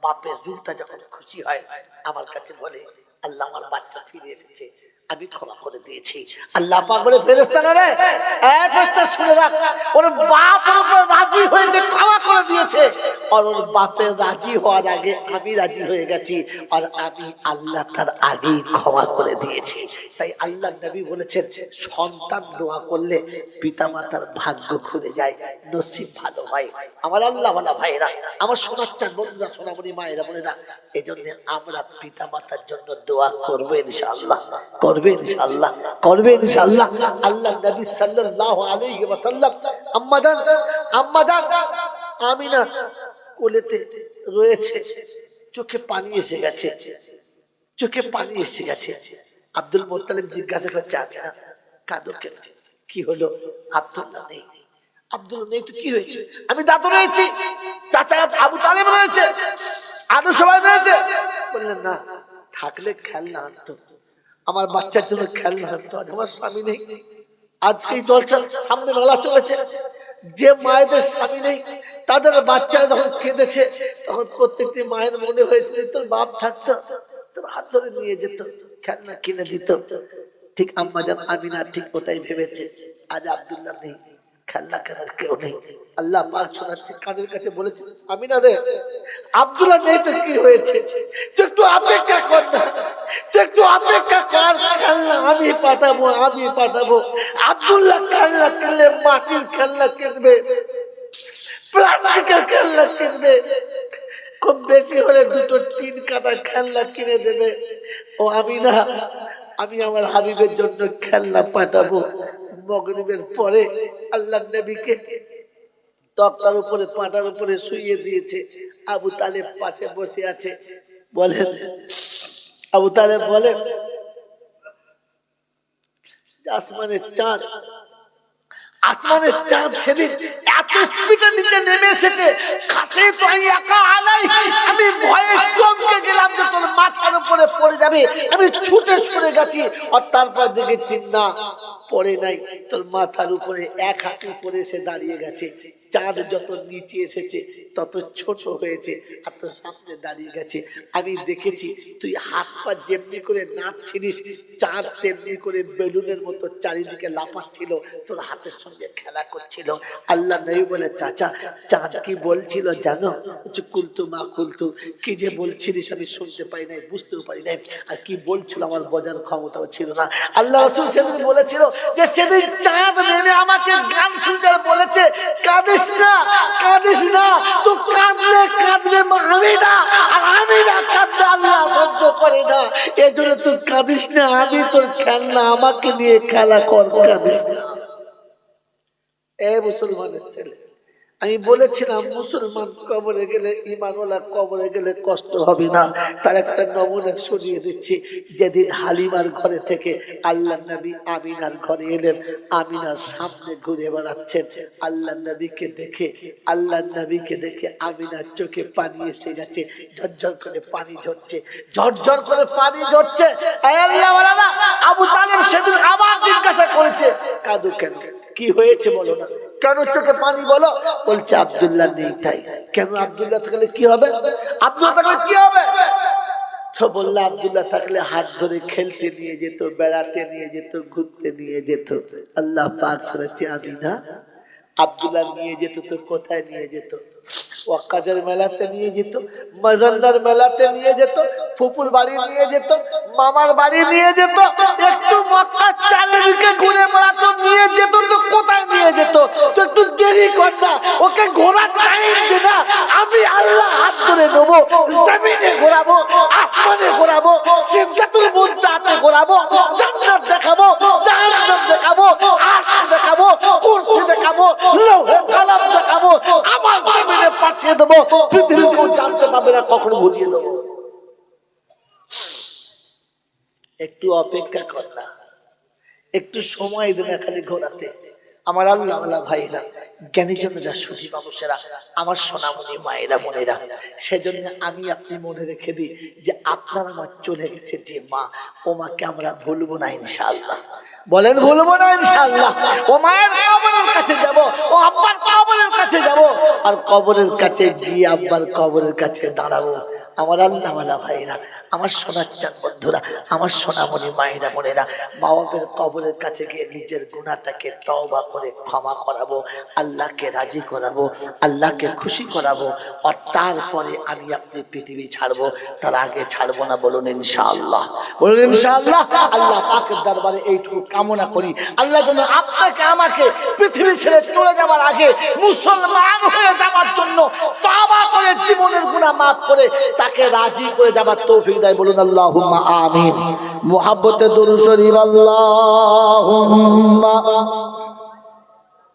বাপের রূহটা যখন খুশি হয় আমার কাছে বলে, আল্লাহ আমার বাচ্চা ফিরে এসেছে, আমি ক্ষমা করে দিয়েছি। আল্লাহ পাক বলে, ফেরেশতারা রে, এই ফেরেশতা শুনে রাখ, ওর বাপ ওর উপর রাজি হয়েছে, ক্ষমা করে দিয়েছে। আর ওর বাপের রাজি হওয়ার আগে আমি রাজি হয়ে গেছি, আর আমি আল্লাহ তার আগেই ক্ষমা করে দিয়েছি। তাই আল্লাহ নবী বলেছেন, সন্তান দোয়া করলে পিতামাতার ভাগ্য খুলে যায়, নসিব ভালো হয়। আমার আল্লাহ ওয়ালা ভাইরা, আমার সোনাচ্চান বন্ধুরা, সোনামণি মায়েরা বোনেরা, এই জন্য আমরা পিতামাতার জন্য দোয়া করবো ইনশাআল্লাহ, করবে ইনশাআল্লাহ, করবে ইনশাআল্লাহ। আল্লাহ নবী সাল্লাল্লাহু আলাইহি ওয়াসাল্লাম আম্মাজান আমিনা কোলেতে রয়েছে, চোখে পানি এসে গেছে, চোখে পানি এসে গেছে। আব্দুল মুত্তালিব জিজ্ঞাসা করছে, আমিনা কাঁদো কেন, কি হলো? আব্দুল্লাহ নেই। আব্দুল্লাহ নেই তো কি হয়েছে? আমি দাদু রয়েছি, চাচা আবু তালেব রয়েছে, আরো সবাই রয়েছে। বললেন, না, থাকলে খেলনা আনতো, আমার বাচ্চার জন্য খেলনা আনতো। আমার স্বামী নেই, আজকেই জলসা সামনে মেলা চলেছে, যে মায়েদের স্বামী নেই তাদের বাচ্চারা যখন কেঁদেছে, তখন প্রত্যেকটি মায়ের মনে হয়েছিল, তোর বাপ থাকতো, তোর হাত ধরে নিয়ে যেত, খেলনা কিনে দিত। ঠিক আম্মাজান আমিনা ঠিক ওটাই ভেবেছে। আজ আব্দুল্লাহ নেই, খেলনা কেনার কেউ নেই। আল্লাহ পাক শোনাচ্ছে, কাদের কাছে বলেছে, আমিনা রে, আব্দুল্লাহ নেই তো কি হয়েছে, তুই একটু অপেক্ষা কর না, তুই একটু অপেক্ষা কর, খেলনা আমি পাঠাবো, আমি পাঠাবো। আব্দুল্লাহ খেলনা কিনলে মাটির খেলনা কিনবে, প্লাস্টিকের খেলনা কিনবে, খুব বেশি হলে দুটো টিন কাটা খেলনা কিনে দেবে। ও আমিনা, আমি আমার হাবিবের জন্য খেলনা পাঠাবো। মাগরিবের পরে আল্লাহ নবীকে তক্তার উপরে, পাটার উপরে শুইয়ে দিয়েছে। আবু তালেব পাশে বসে আছে। বলেন, আবু তালেব বলেন, আসমানের চাঁদ, আসমানের চাঁদ সেদিন এত স্পিডে নিচে নেমে এসেছে, আমি ভয়ে চমকে গেলাম যে তোর মাথার উপরে পড়ে যাবে। আমি ছুটে সরে গেছি, আর তারপর দেখেছি না, পড়ে নাই, তোর মাথার উপরে এক হাত উপরে এসে দাঁড়িয়ে গেছে। চাঁদ যত নিচে এসেছে তত ছোট হয়েছে, আর তোর সামনে দাঁড়িয়ে গেছে। আমি দেখেছি তুই হাত পা যেমনি করে নাচছিলিস, চাঁদ তেমনি করে বেলুনের মতো চারিদিকে লাফাচ্ছিল, তোর হাতের সঙ্গে খেলা করছিল। আল্লাহ নবী বলে, চাচা চাঁদ কি বলছিল জানো? কুলতু মা কুলতু, কি যে বলছিলিস আমি শুনতে পাই নাই, বুঝতেও পারি নাই, আর কি বলছিল আমার বোঝার ক্ষমতাও ছিল না। আল্লাহ রাসূল সেদিন বলেছিল যে সেদিন চাঁদ নেমে আমাকে গান শুনতে বলেছে, কাঁদিস না, কাঁদিস না, তো কাঁদলে কাঁদবে আমি না, আর আমি না কাঁদলে আল্লাহ সহ্য করে না, এজন্য তুই কাঁদিস না, আমি তোর খেলনা, আমাকে নিয়ে খেলা কর, কাঁদিস না। এ মুসলমানের ছেলে, আমি বলেছিলাম মুসলমান কবরে গেলে, ঈমানওয়ালা কবরে গেলে কষ্ট হবে না। তার একটা নমুনা শুনিয়ে দিচ্ছি। যেদিন হালিমার ঘরে থেকে আল্লাহ নবী আমিনার ঘরে এলেন, আমিনার সামনে ঘুরে বেড়াচ্ছেন। আল্লাহ নবীকে দেখে, আল্লাহ নবীকে দেখে আমিনার চোখে পানি এসে গেছে, ঝরঝর করে পানি ঝরছে, ঝরঝর করে পানি ঝরছে। আল্লাহওয়ালারা, আবু তালেব সেদিন আবার জিজ্ঞাসা করেছে, কাঁদো কেন, কি হয়েছে বলো না, কেন চোখে পানি বলো? বলছে আব্দুল্লাহ নেই তাই। কেন? আব্দুল্লাহ থাকলে কি হবে? আব্দুল্লাহ থাকলে কি হবে? তো বললো, আব্দুল্লাহ থাকলে হাত ধরে খেলতে নিয়ে যেত, বেড়াতে নিয়ে যেত, ঘুরতে নিয়ে যেত। আল্লাহ পাক শুনেছে, আমি না, আব্দুল্লাহ নিয়ে যেত তো কোথায় নিয়ে যেত? ওয়াক্কাজের মেলাতে নিয়ে যেত, মাজান্দার মেলাতে নিয়ে যেত, ফুপুর বাড়ি নিয়ে যেত, মামার বাড়ি নিয়ে যেত, একটু মক্কার চারিদিকে ঘুরে বেড়াতো, নিয়ে যেত তো কোথায় নিয়ে যেত? তো একটু দেরি কর না, ওকে ঘোরার টাইম দে না। আমি আল্লাহ হাত ধরে নেবো, জমিনে ঘোরাবো, আসমানে ঘোরাবো, সিদরাতুল মুনতাহাতে ঘোরাবো, জান্নাত দেখাবো, জাহান্নাম দেখাবো, আরশ দেখাবো, কুরসি দেখাবো, লৌহে কলম দেখাবো, আমার জমিনে পাঠিয়ে দেবো, পৃথিবী কেউ জানতে পারবে না, কখনো ঘুরিয়ে দেবো। একটু অপেক্ষা কর না, একটু সময় দে না খালি ঘোরাতে। আমার আল্লাহ আল্লাহ ভাইরা, জ্ঞানী জনেরা, সুধী মানুষেরা, আমার সোনামণি মায়েরা বোনেরা, সেজন্য আমি আপনি মনে রেখে দিই যে আপনার আমার চলে গেছে যে মা, ও মাকে আমরা ভুলবো না ইনশাআল্লাহ। বলেন ভুলবো না ইনশাআল্লাহ। ও মায়ের কবরের কাছে যাব, ও আব্বার কবরের কাছে যাব, আর কবরের কাছে গিয়ে আব্বার কবরের কাছে দাঁড়াবো। আমার আল্লাহওয়ালা ভাইরা, আমার সোনার চাঁদ বন্ধুরা, আমার সোনামণি মায়েরা বোনেরা, মা বাপের কবরের কাছে গিয়ে নিজের গুনাহটাকে তওবা করে ক্ষমা করাবো, আল্লাহকে রাজি করাবো, আল্লাহকে খুশি করাবো, আর তারপরে আমি আপনি পৃথিবী ছাড়বো। তার আগে ছাড়বো না, বলুন ইনশাআল্লাহ, বলুন ইনশাআল্লাহ। আল্লাহ পাকের দরবারে এইটুকু কামনা করি, আল্লাহ যেন আপনাকে আমাকে পৃথিবী ছেড়ে চলে যাবার আগে মুসলমান হয়ে যাবার জন্য তওবা করে জীবনের গুনাহ মাফ করে তাকে রাজি করে যাবার তৌফিক দেয়, বলুন আল্লাহুম্মা আমিন। মুহাব্বতে দুরূদ শরীফ আল্লাহুম্মা